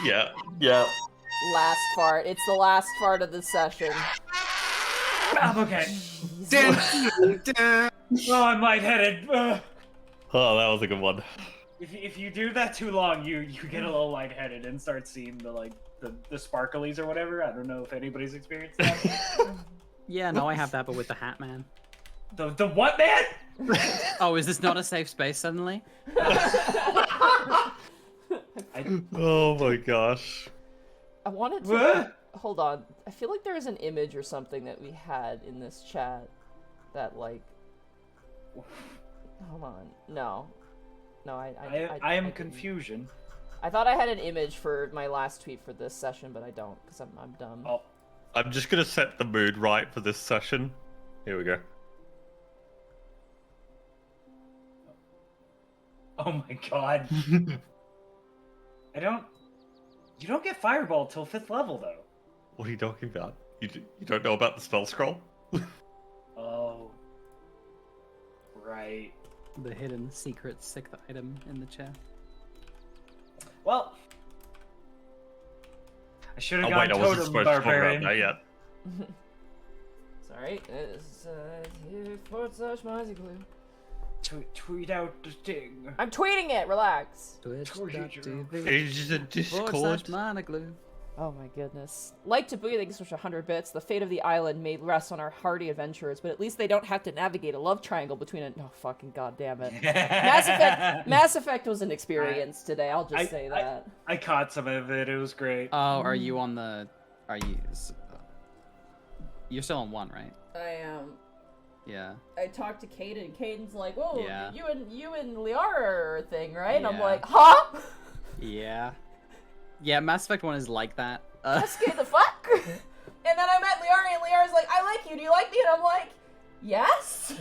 Yeah. Last fart. It's the last fart of the session. I'm okay. Dun, dun. Oh, I'm lightheaded. Ugh. Oh, that was a good one. If you do that too long, you get a little lightheaded and start seeing the sparklies or whatever. I don't know if anybody's experienced that. Yeah, no, I have that, but with the Hat Man. The what, man? Oh, is this not a safe space suddenly? Oh my gosh. I wanted to... What? Hold on. I feel like there was an image or something that we had in this chat that, like... Hold on. No. No, I I am didn't. confusion. I thought I had an image for my last tweet for this session, but I don't, because I'm dumb. Oh, I'm just gonna set the mood right for this session. Here we go. oh my god. You don't get fireball till 5th level though. What are you talking about? You don't know about the spell scroll? Oh. Right. The hidden secret 6th item in the chest. Well, I should Oh have wait, I gone wasn't totem supposed to talk about barbarian. that yet. Sorry. Tweet out the thing. I'm tweeting it. Relax. It's a Discord. Monoglue. Oh my goodness. Like to boogie, thanks for 100 bits. The fate of the island may rest on our hardy adventurers, but at least they don't have to navigate a love triangle between it. Oh fucking goddamn it. Mass Effect was an experience today. I'll just say that. I caught some of it. It was great. Oh, are you on the... Are you... You're still on 1, right? I am. Yeah. I talked to Caden. Caden's like, "Whoa, Yeah. you and Liara are thing, right?" And I'm Yeah. like, "Huh? Yeah. Yeah, Mass Effect 1 is like that. Scared the fuck?" And then I met Liara, and Liara's like, "I like you. Do you like me?" And I'm like, "Yes,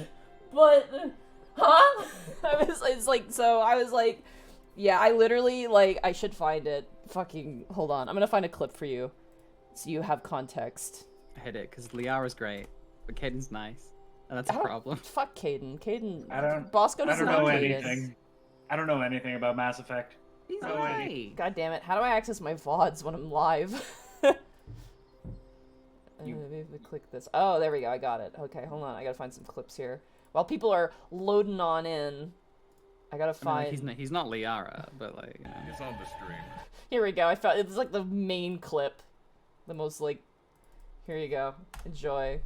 but huh?" I was like, yeah, I literally, like, I should find it. Fucking, hold on. I'm gonna find a clip for you so you have context. Hit it, because Liara's great, but Caden's nice. And that's a problem. Fuck Caden. I Bosco doesn't don't know Caden. anything. I don't know anything about Mass Effect. He's Oh, alright. God damn it. How do I access my VODs when I'm live? Maybe click this. Oh, there we go. I got it. Okay, hold on. I gotta find some clips here. While people are loading on in, I gotta find... I mean, he's not Liara, but like... You know. It's on the stream. Here we go. I found... It's like the main clip. The most, like... Here you go. Enjoy.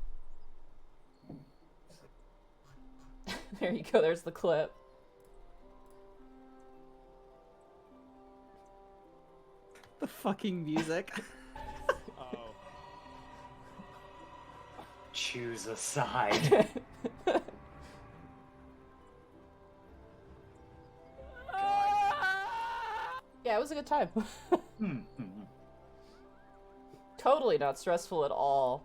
There you go. There's the clip. The fucking music. Choose a side. Yeah, it was a good time. Totally not stressful at all.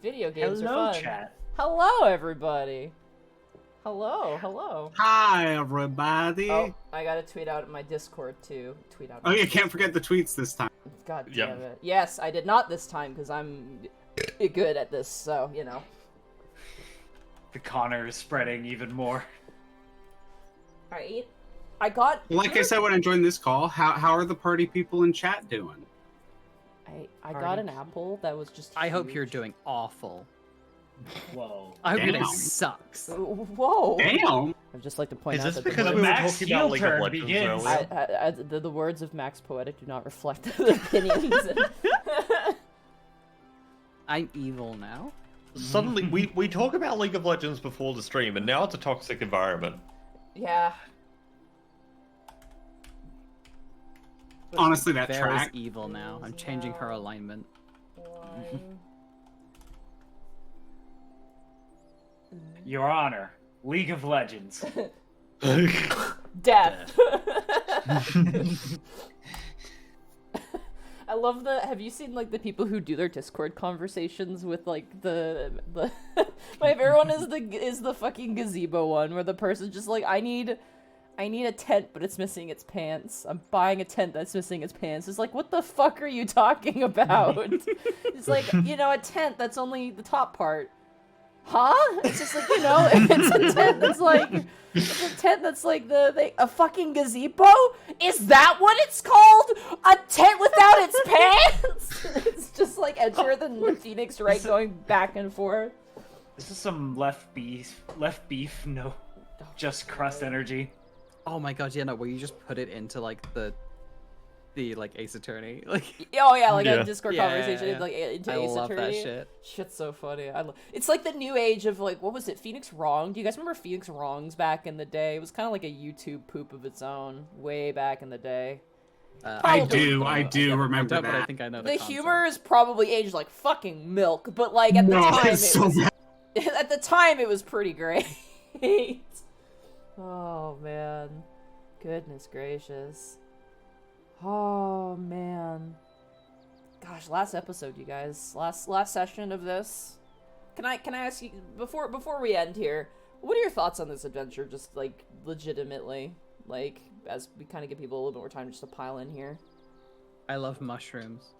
Video games Hello, are fun. chat. Hello, everybody. Hello. Hi, everybody. Oh, I gotta tweet out my Discord too. Tweet out. Oh, you can't forget the tweets this time. God Yep. damn it. Yes, I did not this time because I'm good at this. So you know. The Connor is spreading even more. Alright. I got. Like I said when I joined this call, how are the party people in chat doing? I got an apple that was just. I hope huge. you're doing awful. Whoa. I hope your Damn. day sucks. Whoa. Damn. I'd just like to point Is out this that because the we were Max talking about heel League of turn Legends begins. earlier? the words of Max Poetic do not reflect the opinions. I'm evil now. Suddenly, we talk about League of Legends before the stream, and now it's a toxic environment. Yeah. Honestly, that Bear track. is evil now. I'm changing her alignment. Your Honor, League of Legends. Death. I love the. Have you seen like the people who do their Discord conversations with like the my favorite one is the fucking gazebo one where the person's just like, I need a tent, but it's missing its pants. I'm buying a tent that's missing its pants. It's like, what the fuck are you talking about? It's like, a tent that's only the top part. huh? It's just like, it's a tent that's like, a fucking gazebo? Is that what it's called? A tent without its pants? It's just like edgier than Phoenix Wright going back and forth. This is some left beef, no, just crust energy. Oh my god, yeah, no, where you just put it into like the like Ace Attorney, like. Oh yeah, like Yeah. a Discord Yeah, conversation, yeah. like into I Ace love that Attorney. shit. Shit's so funny. It's like the new age of like, what was it, Phoenix Wrong? Do you guys remember Phoenix Wrongs back in the day? It was kind of like a YouTube poop of its own, way back in the day. I do Yeah, remember but I that. think I know The concept. humor is probably aged like fucking milk, but like at the No, time, it's so bad. at the time it was pretty great. Oh man, goodness gracious. Oh man, gosh, last episode, you guys, last session of this. Can I ask you before we end here? What are your thoughts on this adventure? Just like legitimately, like as we kind of give people a little bit more time just to pile in here. I love mushrooms.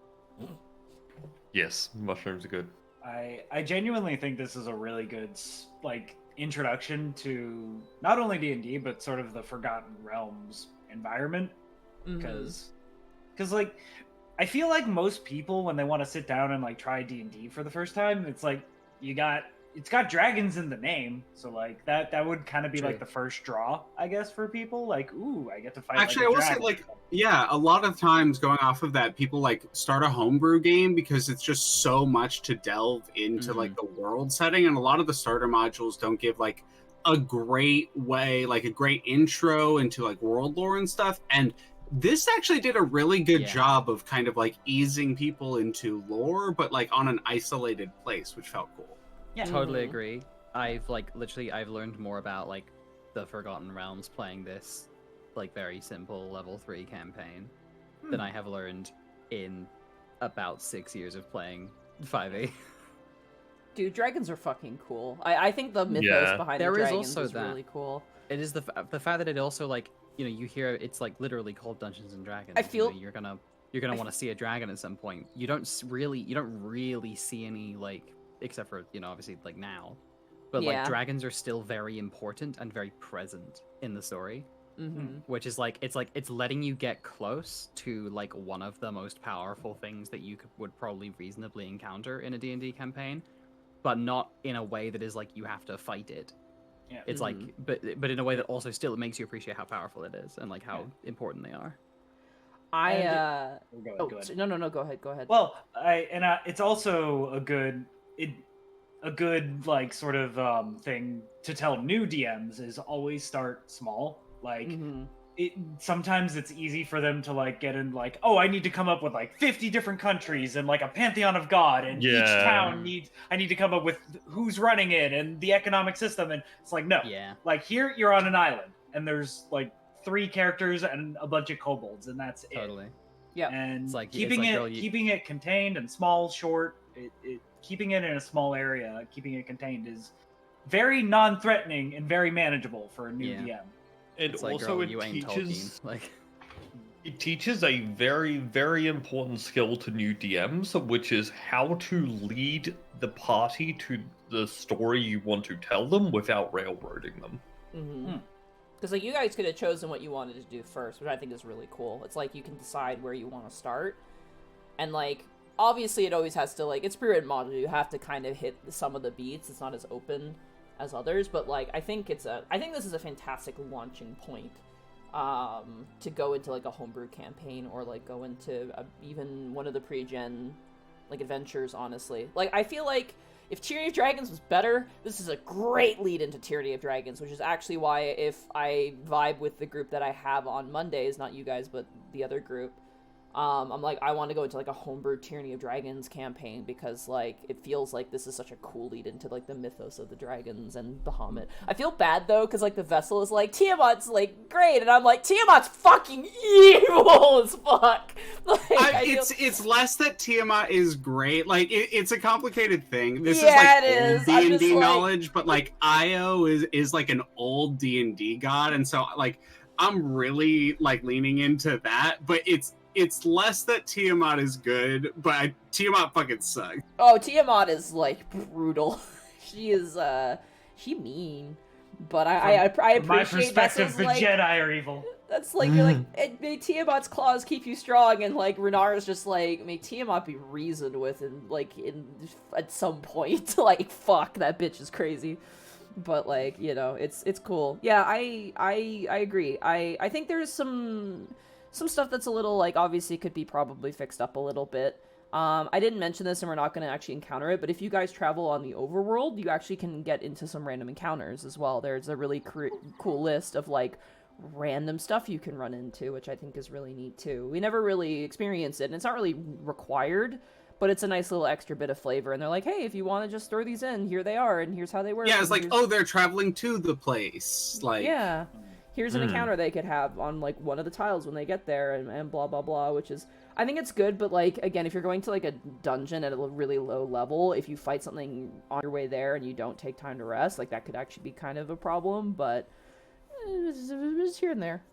Yes, mushrooms are good. I genuinely think this is a really good like introduction to not only D&D but sort of the Forgotten Realms environment, because like I feel like most people when they want to sit down and like try D&D for the first time, it's like it's got dragons in the name, so like that would kind of be like the first draw, I guess, for people. Like, ooh, I get to fight. Actually, like, I will say, dragon. like, yeah, a lot of times going off of that, people like start a homebrew game because it's just so much to delve into like the world setting, and a lot of the starter modules don't give like a great way, like a great intro into like world lore and stuff. And this actually did a really good job of kind of like easing people into lore, but like on an isolated place, which felt cool. Yeah, Totally agree. I've learned more about like the Forgotten Realms playing this like very simple level 3 campaign than I have learned in about 6 years of playing 5e. Dude, dragons are fucking cool. I think the mythos behind There the is dragons also is that. really cool. It is the fact that it also like, you hear it's like literally called Dungeons and Dragons. I feel- you're gonna want to see a dragon at some point. You don't really see any, like, except for obviously like now, but like dragons are still very important and very present in the story. Which is like it's letting you get close to like one of the most powerful things that you would probably reasonably encounter in a D&D campaign, but not in a way that is like you have to fight it. Yeah. It's like, but in a way that also still it makes you appreciate how powerful it is and like how important they are. Go ahead. No, go ahead. Well, it's also a good like sort of thing to tell new DMs is always start small. Like sometimes it's easy for them to like get in like, oh, I need to come up with like 50 different countries and like a pantheon of god, and each town I need to come up with who's running it and the economic system, and it's like, no, like here you're on an island and there's like 3 characters and a bunch of kobolds, and that's Totally. it. Yeah, And it's like, keeping girl, keeping it contained and small, short, keeping it in a small area, keeping it contained is very non-threatening and very manageable for a new DM. And It's like, also girl, it you ain't teaches Tolkien. Like, it teaches a very, very important skill to new DMs, which is how to lead the party to the story you want to tell them without railroading them. Because like you guys could have chosen what you wanted to do first, which I think is really cool. It's like you can decide where you want to start, and like obviously it always has to, like, it's pre-written module, you have to kind of hit some of the beats. It's not as open as others, but like I think this is a fantastic launching point to go into like a homebrew campaign, or like go into even one of the pre-gen like adventures. Honestly, like I feel like if Tyranny of Dragons was better, this is a great lead into Tyranny of Dragons, which is actually why if I vibe with the group that I have on Mondays, not you guys but the other group, I'm like, I want to go into like a homebrew Tyranny of Dragons campaign, because like it feels like this is such a cool lead into like the mythos of the dragons and Bahamut. I feel bad though, because like the vessel is like, Tiamat's like great, and I'm like, Tiamat's fucking evil as fuck. Like, it's less that Tiamat is great. Like it's a complicated thing. This Yeah, it is is. like I'm old just D&D like- knowledge, but like Io is like an old D&D god, and so like I'm really like leaning into that. But it's less that Tiamat is good, but Tiamat fucking sucks. Oh, Tiamat is like brutal. she is she mean. But I appreciate From my perspective, Vessel's, the like, Jedi are evil. That's like, you're like, may Tiamat's claws keep you strong, and like Renara's just like, may Tiamat be reasoned with, and like at some point, like, fuck, that bitch is crazy. But like, you know, it's cool. Yeah, I agree. I think there's some stuff that's a little, like, obviously could be probably fixed up a little bit. I didn't mention this, and we're not going to actually encounter it, but if you guys travel on the overworld, you actually can get into some random encounters as well. There's a really cool list of, like, random stuff you can run into, which I think is really neat, too. We never really experienced it, and it's not really required, but it's a nice little extra bit of flavor, and they're like, hey, if you want to just throw these in, here they are, and here's how they work. Yeah, it's like, oh, they're traveling to the place. Like, yeah. Here's an encounter they could have on, like, one of the tiles when they get there, and blah, blah, blah, which is... I think it's good, but, like, again, if you're going to, like, a dungeon at a really low level, if you fight something on your way there and you don't take time to rest, like, that could actually be kind of a problem, but it's here and there.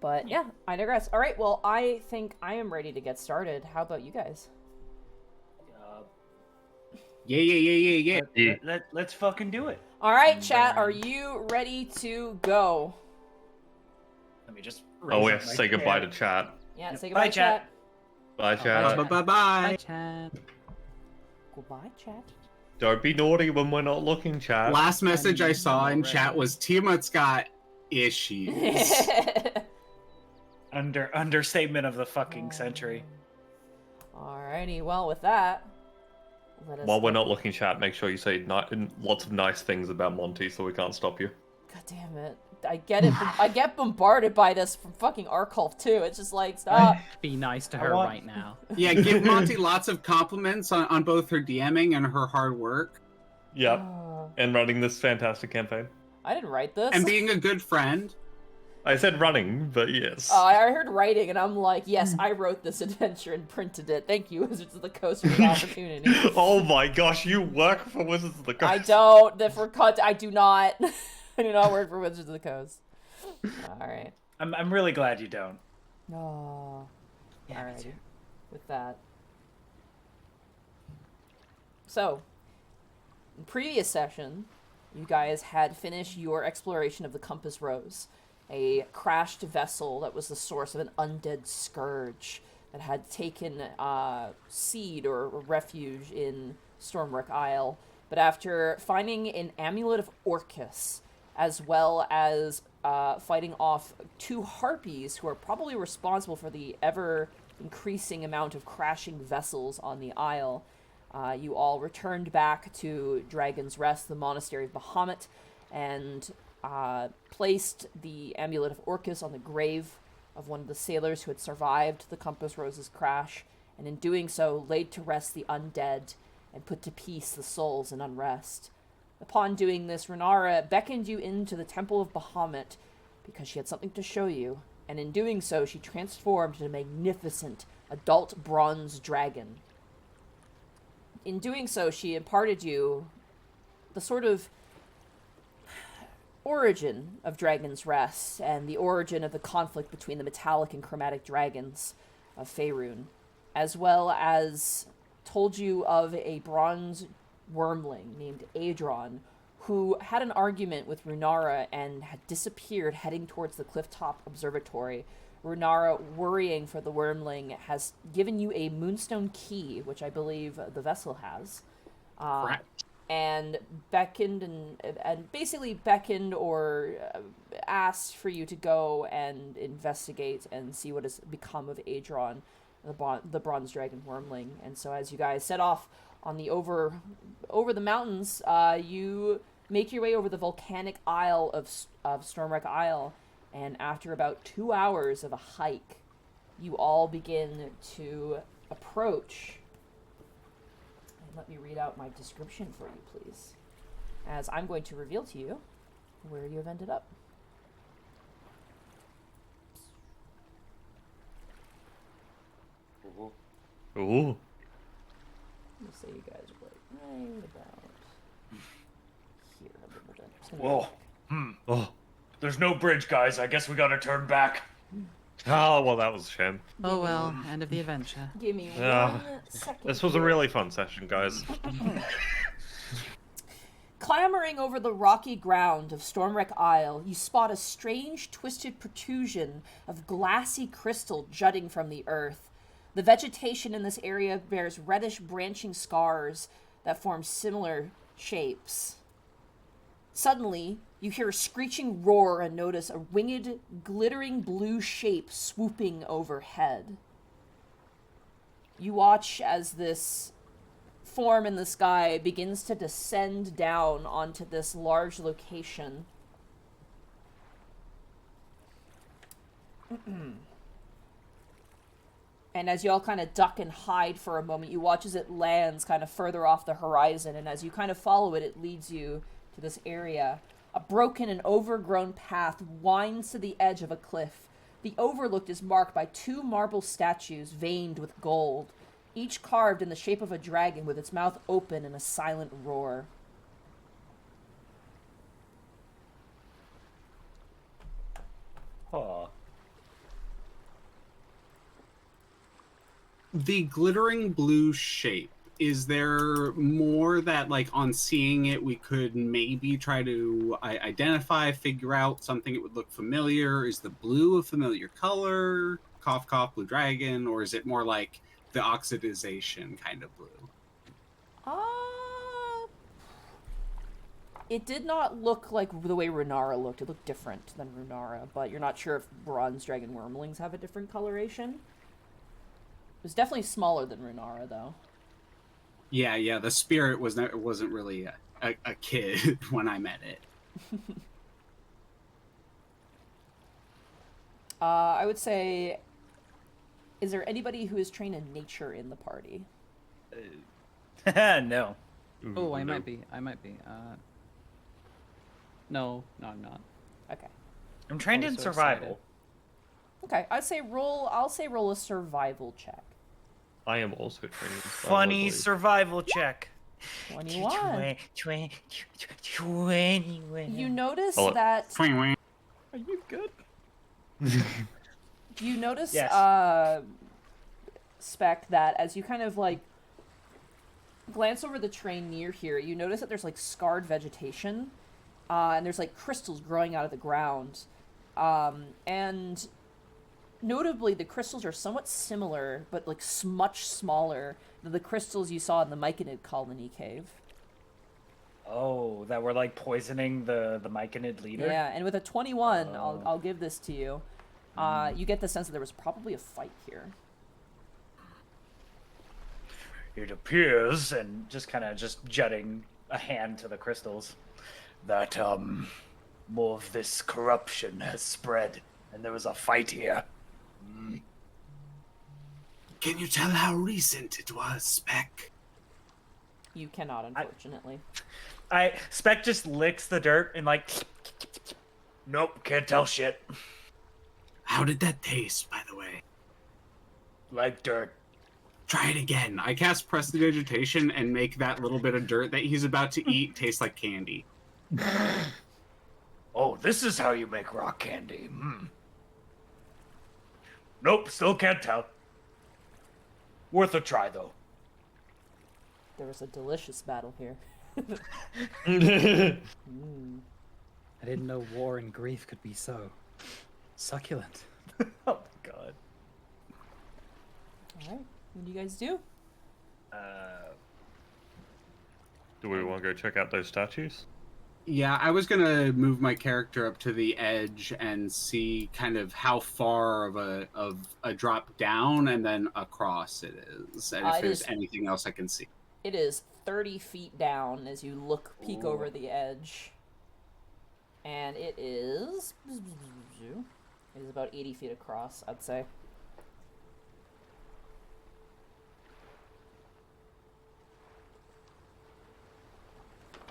But, yeah, I digress. All right, well, I think I am ready to get started. How about you guys? Yeah. Let's fucking do it. All right, chat, are you ready to go? Let me just. Oh, we have to say goodbye to chat. Yeah, say goodbye, Bye, chat. Bye, chat. Bye. Bye, chat. Goodbye, chat. Don't be naughty when we're not looking, chat. Last message I saw in chat was Tiamat's got issues. Understatement of the fucking century. Alrighty, well, with that, let us... While we're not looking, chat, make sure you say lots of nice things about Monty so we can't stop you. God damn it. I get it. I get bombarded by this from fucking Arkulf, too. It's just like, stop. Be nice to her right now. Yeah, give Monty lots of compliments on both her DMing and her hard work. Yep. And running this fantastic campaign. I didn't write this. And being a good friend. I said running, but yes. Oh, I heard writing, and I'm like, yes, I wrote this adventure and printed it. Thank you, Wizards of the Coast, for the opportunity. Oh my gosh, you work for Wizards of the Coast. I don't. I do not. I do not work for Wizards of the Coast. Alright. I'm really glad you don't. Oh. Yeah, me Alrighty. too. With that. So, in previous session, you guys had finished your exploration of the Compass Rose, a crashed vessel that was the source of an undead scourge that had taken seed or refuge in Stormwreck Isle. But after finding an amulet of Orcus, as well as fighting off 2 harpies who are probably responsible for the ever-increasing amount of crashing vessels on the Isle, you all returned back to Dragon's Rest, the Monastery of Bahamut, and placed the amulet of Orcus on the grave of one of the sailors who had survived the Compass Rose's crash, and in doing so laid to rest the undead and put to peace the souls in unrest. Upon doing this, Renara beckoned you into the Temple of Bahamut because she had something to show you, and in doing so, she transformed into a magnificent adult bronze dragon. In doing so, she imparted you the sort of origin of Dragon's Rest and the origin of the conflict between the metallic and chromatic dragons of Faerun, as well as told you of a bronze wormling named Adron, who had an argument with Runara and had disappeared heading towards the Clifftop Observatory. Runara, worrying for the wormling, has given you a moonstone key, which I believe the vessel has, and beckoned and basically beckoned or asked for you to go and investigate and see what has become of Adron, the bronze dragon wormling. And so as you guys set off on the over the mountains, you make your way over the volcanic isle of Stormwreck Isle, and after about 2 hours of a hike, you all begin to approach. And let me read out my description for you, please, as I'm going to reveal to you where you have ended up. Ooh. Let's say you guys are like right about here. Whoa. Oh. There's no bridge, guys. I guess we gotta turn back. Oh, well, that was a shame. Oh well, end of the adventure. Give me Yeah. 1 second. This was a really fun session, guys. Clambering over the rocky ground of Stormwreck Isle, you spot a strange, twisted protrusion of glassy crystal jutting from the earth. The vegetation in this area bears reddish branching scars that form similar shapes. Suddenly, you hear a screeching roar and notice a winged, glittering blue shape swooping overhead. You watch as this form in the sky begins to descend down onto this large location. And as you all kind of duck and hide for a moment, you watch as it lands kind of further off the horizon, and as you kind of follow it, it leads you to this area. A broken and overgrown path winds to the edge of a cliff. The overlook is marked by 2 marble statues veined with gold, each carved in the shape of a dragon with its mouth open in a silent roar. Aw. The glittering blue shape, is there more that, like, on seeing it, we could maybe try to identify, figure out something it would look familiar? Is the blue a familiar color? Cough, cough, blue dragon? Or is it more like the oxidization kind of blue? It did not look like the way Runara looked. It looked different than Runara, but you're not sure if bronze dragon wormlings have a different coloration. It was definitely smaller than Runara, though. Yeah, the spirit wasn't really a kid when I met it. I would say, is there anybody who is trained in nature in the party? No. Oh, I might be. No, I'm not. Okay. I'm trained Oh, in so survival. Okay, I'll say roll a survival check. I am also training. Funny survival check. 21. 21. You notice Oh, that... Wah, wah. Are you good? You notice, Yes. Spec, that as you kind of, like, glance over the terrain near here, you notice that there's, like, scarred vegetation, and there's, like, crystals growing out of the ground. And notably, the crystals are somewhat similar, but, like, much smaller than the crystals you saw in the Myconid colony cave. Oh, that we're like poisoning the Myconid leader? Yeah, and with a 21, Oh. I'll give this to you. You get the sense that there was probably a fight here. It appears, and just kind of jutting a hand to the crystals, that more of this corruption has spread, and there was a fight here. Can you tell how recent it was, Spec? You cannot, unfortunately. Spec just licks the dirt and like, nope, can't tell shit. How did that taste, by the way? Like dirt. Try it again. I cast Prestidigitation and make that little bit of dirt that he's about to eat taste like candy. Oh, this is how you make rock candy. Nope, still can't tell. Worth a try, though. There was a delicious battle here. I didn't know war and grief could be so succulent. Oh my god. Alright, what do you guys do? Do we want to go check out those statues? Yeah, I was gonna move my character up to the edge and see kind of how far of a drop down and then across it is, and if there's anything else I can see. It is 30 feet down as you peek over the edge. And it is about 80 feet across, I'd say.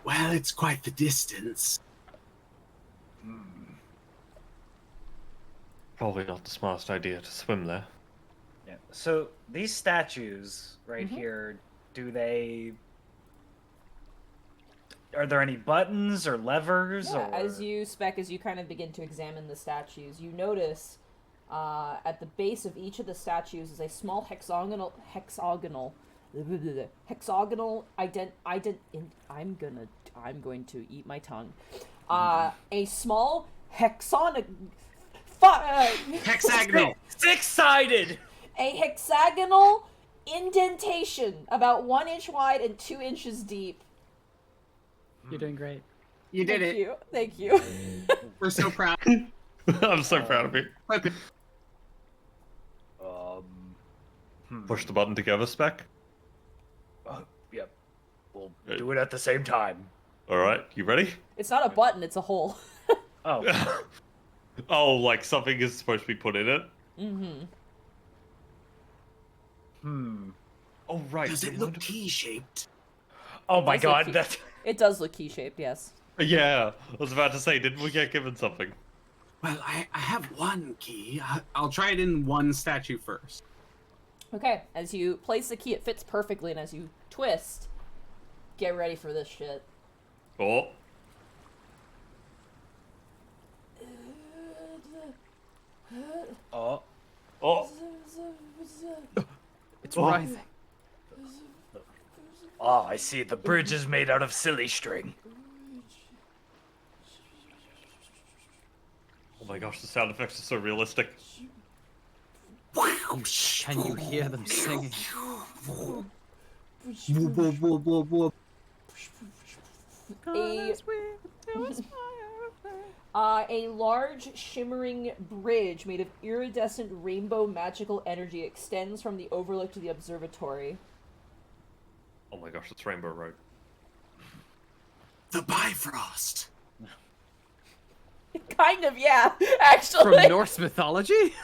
Well, it's quite the distance. Probably not the smartest idea to swim there. Yeah. So these statues right here, are there any buttons or levers? Yeah, or... as you kind of begin to examine the statues, you notice at the base of each of the statues is a small hexagonal hexagonal I'm going to eat my tongue. A small Hexagonal. Six-sided. A hexagonal indentation about 1 inch wide and 2 inches deep. You're doing great. You did Thank it. you. Thank you. We're so proud. I'm so proud of you. Flip it. Push the button together, Spec. Yep. We'll do it at the same time. All right, you ready? It's not a button, it's a hole. Oh. Oh, like something is supposed to be put in it? Oh, right. Does it look T-shaped? Oh my Does look god, key- that's... It does look key-shaped, yes. Yeah, I was about to say, didn't we get given something? Well, I have one key. I'll try it in one statue first. Okay, as you place the key, it fits perfectly, and as you twist, get ready for this shit. Oh. Oh. Oh. It's Oh. writhing. Oh, I see. The bridge is made out of silly string. Oh my gosh, the sound effects are so realistic. Can you hear them singing? A large shimmering bridge made of iridescent rainbow magical energy extends from the overlook to the observatory. Oh my gosh, it's Rainbow Road. The Bifrost. Kind of, yeah, actually. From Norse mythology?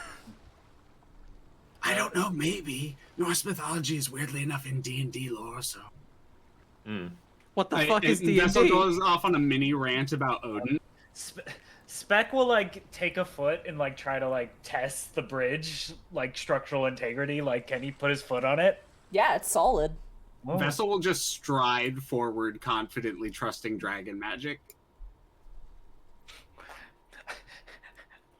I don't know, maybe. Norse mythology is weirdly enough in D&D lore, so... What the fuck is Vessel D&D? goes off on a mini rant about Odin. Spec will, like, take a foot and, like, try to, like, test the bridge, like, structural integrity. Like, can he put his foot on it? Yeah, it's solid. Whoa. Vessel will just stride forward, confidently trusting dragon magic.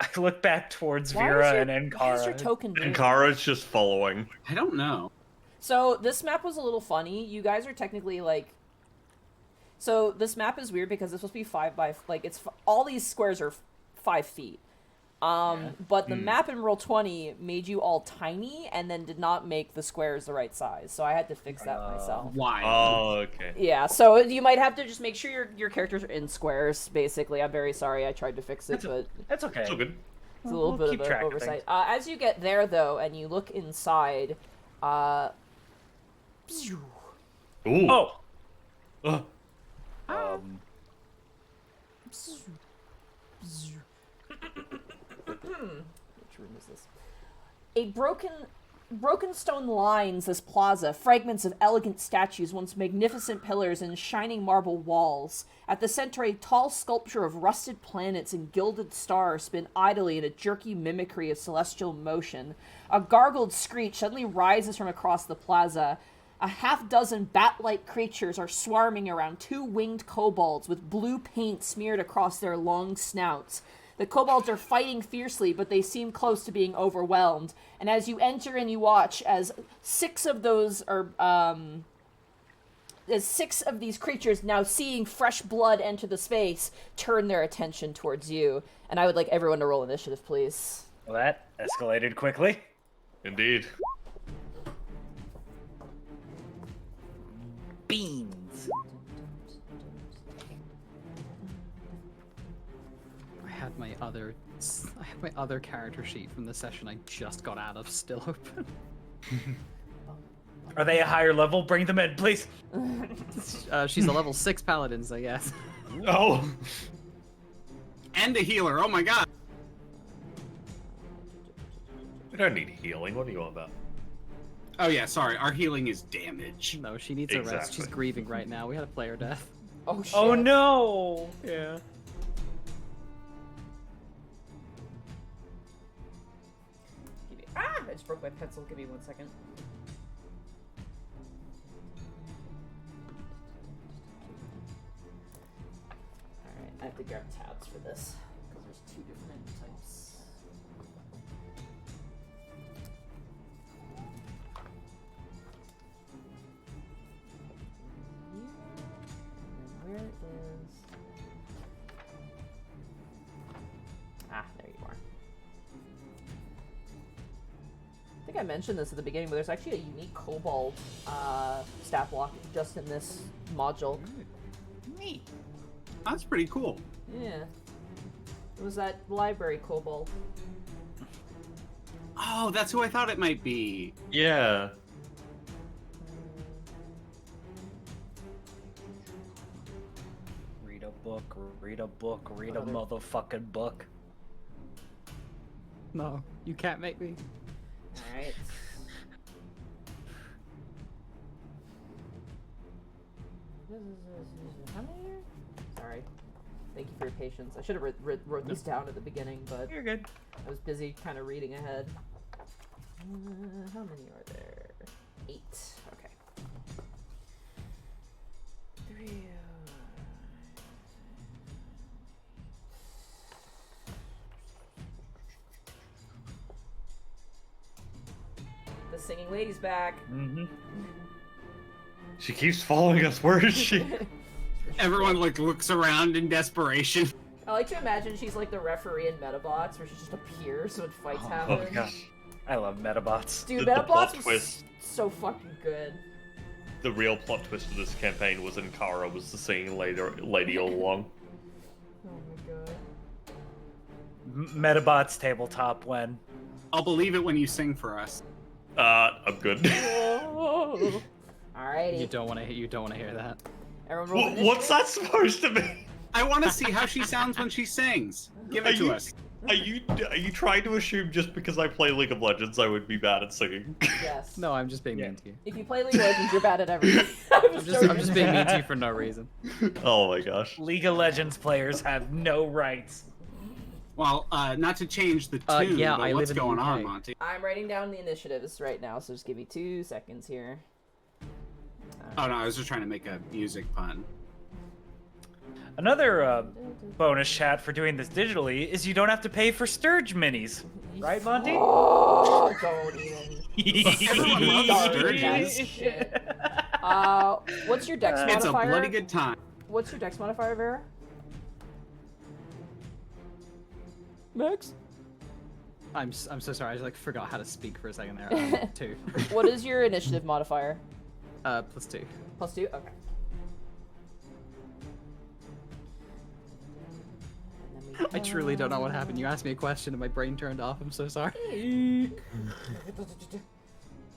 I look back towards Why Vera is your, and why is your Enkara. token And blue? Kara's just following. I don't know. So this map was a little funny. You guys are technically like... So this map is weird because it's supposed to be 5 by... Like, it's... All these squares are 5 feet. But the map in Roll20 made you all tiny and then did not make the squares the right size. So I had to fix that myself. Why? Oh, okay. Yeah, so you might have to just make sure your characters are in squares, basically. I'm very sorry I tried to fix it, but That's okay. It's all good. it's a little We'll bit keep of track an of oversight. things. As you get there, though, and you look inside, Ooh. Oh! Ugh. Which room is this? A broken stone lines this plaza, fragments of elegant statues, once magnificent pillars and shining marble walls. At the center, a tall sculpture of rusted planets and gilded stars spin idly in a jerky mimicry of celestial motion. A gargled screech suddenly rises from across the plaza. A half-dozen bat-like creatures are swarming around 2 winged kobolds with blue paint smeared across their long snouts. The kobolds are fighting fiercely, but they seem close to being overwhelmed. And as you enter and you watch, as 6 of those are, as 6 of these creatures, now seeing fresh blood enter the space, turn their attention towards you. And I would like everyone to roll initiative, please. Well, that escalated quickly. Indeed. Beans. I had my other character sheet from the session I just got out of still open. Are they a higher level? Bring them in, please. She's a level 6 paladin, so yes. Oh. And a healer. Oh my god. We don't need healing. What are you on about? Oh yeah, sorry. Our healing is damage. No, she needs a rest. Exactly. She's grieving right now. We had a player death. Oh, shit. Oh no! Yeah. I just broke my pencil. Give me 1 second. Alright, I have to grab tabs for this, because there's 2 different types. think I mentioned this at the beginning, but there's actually a unique kobold stat block just in this module. Neat. That's pretty cool. Yeah. It was that library kobold. Oh, that's who I thought it might be. Yeah. Read a book, read a book, read a motherfucking book. No, you can't make me. Alright. How many here? Sorry. Thank you for your patience. I should have wrote these down at the beginning, but You're good. I was busy kind of reading ahead. How many are there? 8. Okay. 3. The singing lady's back. Mm-hmm. She keeps following us. Where is she? Everyone like looks around in desperation. I like to imagine she's like the referee in Metabots, where she just appears when fights happen. Oh gosh. I love Metabots. Dude, The plot Metabots was twist. so fucking good. The real plot twist of this campaign was Kara was the singing lady all along. Oh my god. Metabots tabletop when. I'll believe it when you sing for us. I'm good. Alrighty. You don't want to hear that. Everyone roll initiative. What's that supposed to be? I want to see how she sounds when she sings. Give it to us. Are you trying to assume just because I play League of Legends I would be bad at singing? Yes. No, I'm just being mean to you. If you play League of Legends, you're bad at everything. I'm just being mean to you for no reason. Oh my gosh. League of Legends players have no rights. Well, not to change the tune, yeah, but I what's live in the going on, UK. Monty? I'm writing down the initiatives right now, so just give me 2 seconds here. Oh no, I was just trying to make a music pun. Another bonus chat for doing this digitally is you don't have to pay for Sturge minis. Right, Monty? Oh, don't even. Everyone loves Don't do that Sturges. shit. What's your dex It's a modifier? bloody good time. What's your dex modifier, Vera? Max? I'm so sorry. I just, like forgot how to speak for a second there. 2. What is your initiative modifier? +2. +2? Okay. I truly don't know what happened. You asked me a question and my brain turned off. I'm so sorry. And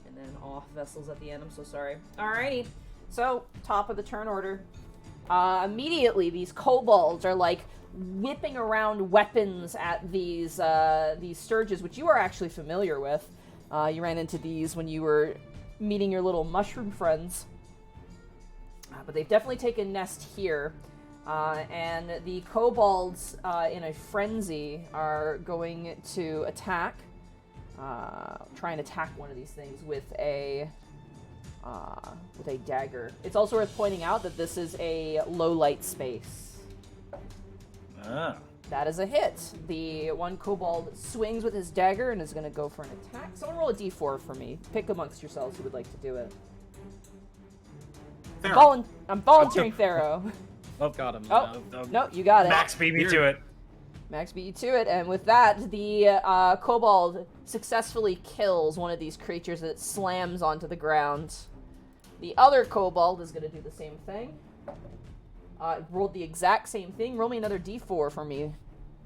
then off vessels at the end. I'm so sorry. Alrighty. So, top of the turn order. Immediately, these kobolds are like whipping around weapons at these Sturges, which you are actually familiar with. You ran into these when you were meeting your little mushroom friends. But they've definitely taken nest here. And the kobolds, in a frenzy, are going to attack. Try and attack one of these things with a dagger. It's also worth pointing out that this is a low light space. Ah. That is a hit. The one kobold swings with his dagger and is going to go for an attack. Someone roll a d4 for me. Pick amongst yourselves who would like to do it. I'm volunteering Thero. Oh, Got him. Oh, no, you got it. Max beat me to it. Max beat you to it, and with that, the kobold successfully kills one of these creatures that slams onto the ground. The other kobold is going to do the same thing. Rolled the exact same thing. Roll me another d4 for me,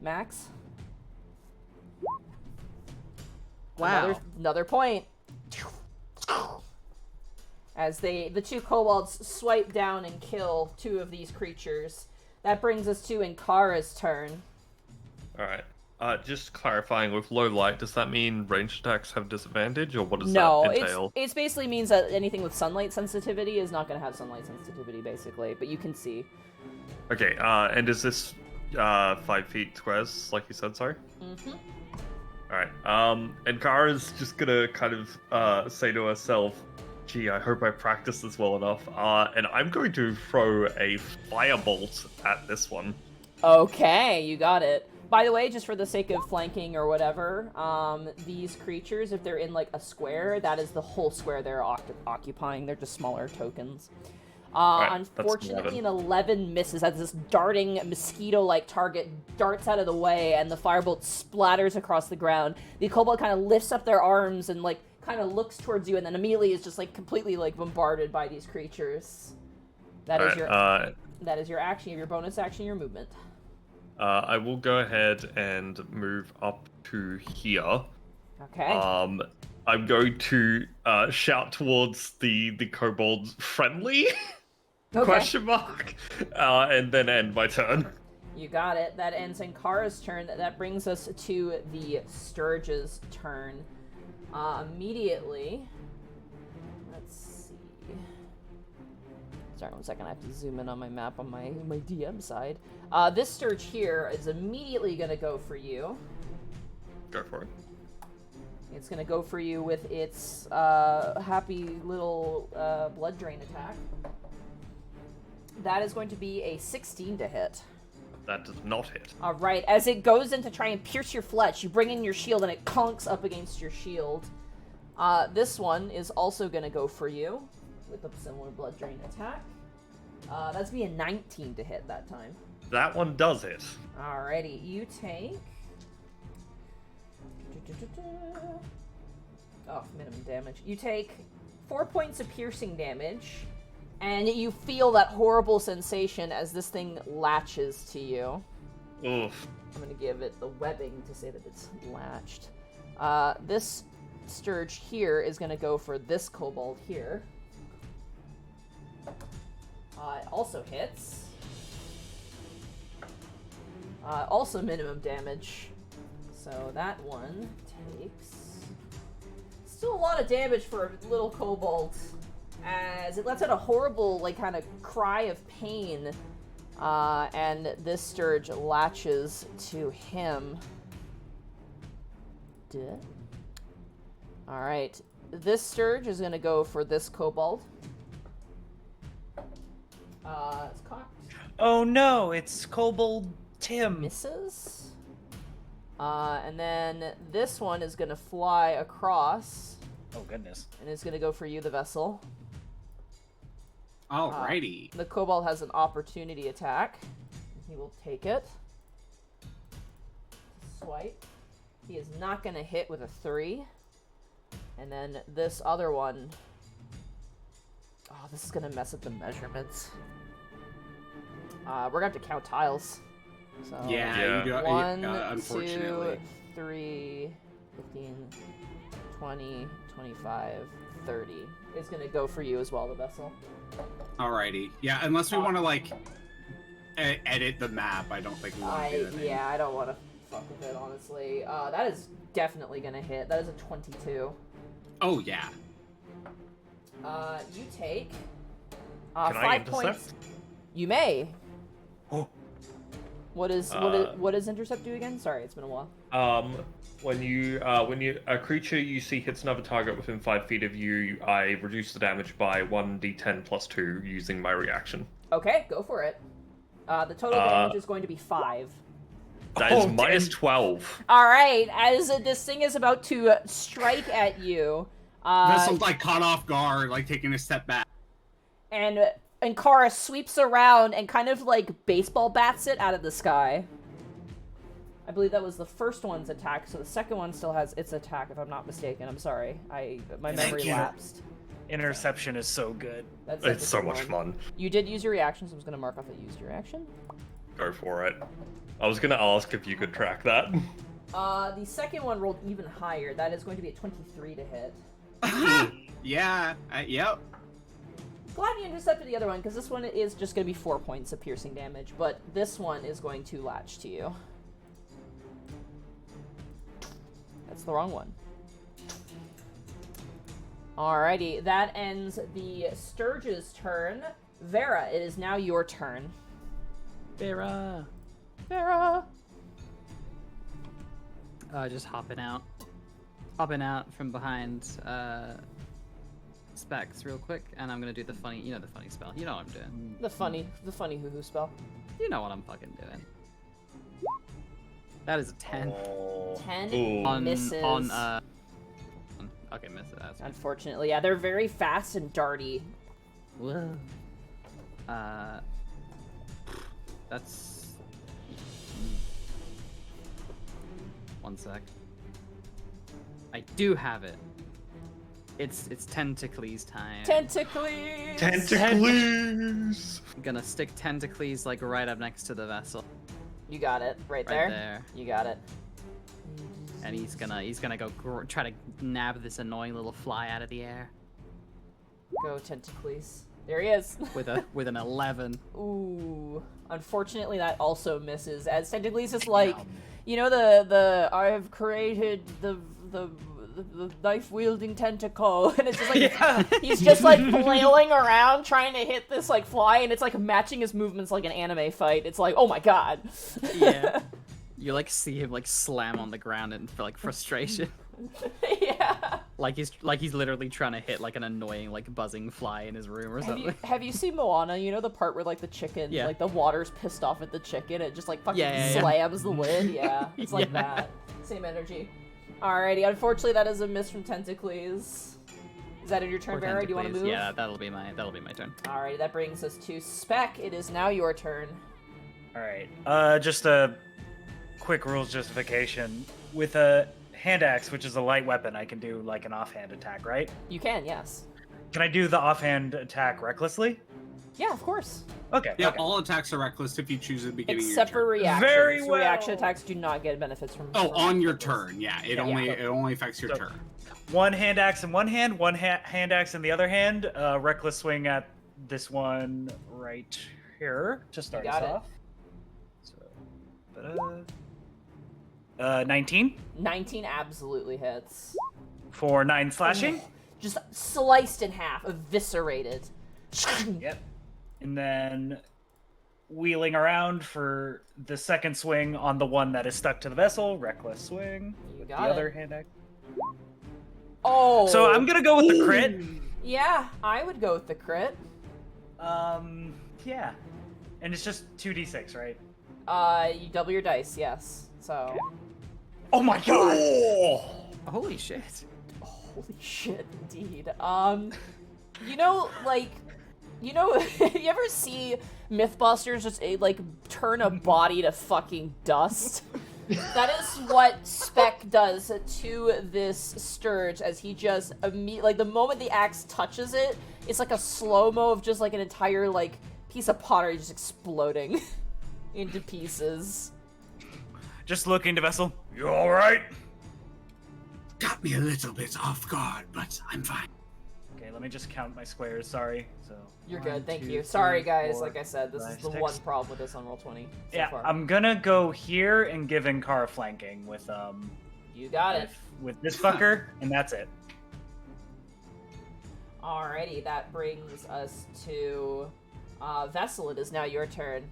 Max. Wow. Another point. As the two kobolds swipe down and kill 2 of these creatures. That brings us to Inkara's turn. Alright. Just clarifying, with low light, does that mean ranged attacks have disadvantage, or what does No, that entail? it basically means that anything with sunlight sensitivity is not going to have sunlight sensitivity, basically, but you can see. Okay, and is this 5 feet squares, like you said, sorry? Mm-hmm. Alright, and Kara's just gonna kind of say to herself, gee, I hope I practiced this well enough, and I'm going to throw a firebolt at this one. Okay, you got it. By the way, just for the sake of flanking or whatever, these creatures, if they're in like a square, that is the whole square they're occupying. They're just smaller tokens. Right, unfortunately, an 11 misses as this darting mosquito-like target darts out of the way, and the firebolt splatters across the ground. The kobold kind of lifts up their arms and like kind of looks towards you and then immediately is just like completely like bombarded by these creatures. That is that is your action, your bonus action, your movement. I will go ahead and move up to here. Okay. I'm going to shout towards the kobolds friendly question mark, and then end my turn. You got it. That ends in Kara's turn. That brings us to the Sturge's turn. Immediately. Let's see. Sorry, 1 second. I have to zoom in on my map on my DM side. This Sturge here is immediately going to go for you. Go for it. It's going to go for you with its happy little blood drain attack. That is going to be a 16 to hit. That does not hit. All right, as it goes in to try and pierce your flesh, you bring in your shield and it conks up against your shield. This one is also going to go for you with a similar blood drain attack. That's be a 19 to hit that time. That one does hit. Alrighty, you take... Oh, minimum damage. You take 4 points of piercing damage, and you feel that horrible sensation as this thing latches to you. Oof. I'm gonna give it the webbing to say that it's latched. This Sturge here is gonna go for this kobold here. It also hits. Also minimum damage. So that one takes... Still a lot of damage for a little kobold. As it lets out a horrible, like, kind of cry of pain. And this Sturge latches to him. Alright. This Sturge is going to go for this kobold. It's cocked. Oh no, it's Kobold Tim. Misses. And then this one is going to fly across. Oh goodness. And is going to go for you, the vessel. Alrighty. The kobold has an opportunity attack. He will take it. Swipe. He is not going to hit with a 3. And then this other one... Oh, this is going to mess up the measurements. We're going to have to count tiles. So Yeah. You do, 1, unfortunately. 2, 3, 15, 20, 25, 30. Is going to go for you as well, the vessel. Alrighty. Yeah, unless we want to, like, edit the map, I don't think we want to do that. Yeah, I don't want to fuck with it, honestly. That is definitely going to hit. That is a 22. Oh, yeah. You take... Can 5 I intercept? points. You may. Oh. What does intercept do again? Sorry, it's been a while. When a creature you see hits another target within 5 feet of you, I reduce the damage by 1d10 plus 2 using my reaction. Okay, go for it. The total damage is going to be 5. That is minus 12. All right, as this thing is about to strike at you, Vessel's like caught off guard, like taking a step back. and Kara sweeps around and kind of like baseball bats it out of the sky. I believe that was the first one's attack, so the second one still has its attack, if I'm not mistaken. I'm sorry, my memory lapsed. Interception is so good. It's so much fun. You did use your reaction, so I'm just gonna mark off that you used your action. Go for it. I was gonna ask if you could track that. The second one rolled even higher. That is going to be a 23 to hit. Yeah. Yep. Glad you intercepted the other one, because this one is just going to be 4 points of piercing damage, but this one is going to latch to you. That's the wrong one. Alrighty, that ends the Sturge's turn. Vera, it is now your turn. Vera. Just hopping out from behind Specs real quick, and I'm gonna do the funny, the funny spell. You know what I'm doing. The funny hoo-hoo spell. You know what I'm fucking doing. That is a 10. 10 misses. Okay, misses. That's Unfortunately, yeah, they're very fast and darty. Whoa. That's... 1 sec. I do have it. It's Tentacles time. Tentacles! Tentacles! Gonna stick Tentacles like right up next to the vessel. You got it. Right there? You got it. And he's gonna go try to nab this annoying little fly out of the air. Go Tentacles. There he is. with an 11. Ooh. Unfortunately, that also misses. As Tentacles is like, you know the I've created the knife wielding tentacle, and it's just like he's just like flailing around trying to hit this like fly, and it's like matching his movements like an anime fight. It's like, oh my god. Yeah. You like see him like slam on the ground in like frustration. Yeah. Like he's literally trying to hit like an annoying like buzzing fly in his room or something. Have you seen Moana? You know the part where like the chicken, like the water's pissed off at the chicken, it just like fucking slams the lid. Yeah, it's like that. Same energy. Alrighty, unfortunately that is a miss from Tentacles. Is that in your turn, Vera? Do you want to move? Yeah, that'll be my turn. Alrighty, that brings us to Spec. It is now your turn. All right. Just a quick rules justification. With a hand axe, which is a light weapon, I can do like an offhand attack, right? You can, yes. Can I do the offhand attack recklessly? Yeah, of course. Okay. Yeah, okay. all attacks are reckless if you choose at the beginning Except of your for turn. reactions. Very well. Reaction attacks do not get benefits from. Oh, from on your reckless. turn. Yeah, it Yeah. only affects your turn. One hand axe in one hand, hand axe in the other hand. Reckless swing at this one right here to start us off. So, 19. 19 absolutely hits. For 9 slashing. Just sliced in half, eviscerated. Yep. And then wheeling around for the second swing on the one that is stuck to the vessel. Reckless swing. You With got the it. other hand axe. Oh. So I'm gonna go with the crit. Yeah, I would go with the crit. Yeah. And it's just 2d6, right? You double your dice, yes. So. Okay. Oh my god! Holy shit. Holy shit, indeed. You know, like, you ever see Mythbusters just like turn a body to fucking dust? That is what Spec does to this Sturge as he just like the moment the axe touches it, it's like a slow-mo of just like an entire like piece of pottery just exploding into pieces. Just looking to vessel. You alright? Got me a little bit off guard, but I'm fine. Okay, let me just count my squares, sorry. So You're 1, good, thank 2, you. 3, Sorry guys, 4, like I said, this is 5, the 6. one problem with this on Roll20 so far. I'm gonna go here and give Inkara flanking with You got it. with this fucker, and that's it. Alrighty, that brings us to Vessel. It is now your turn.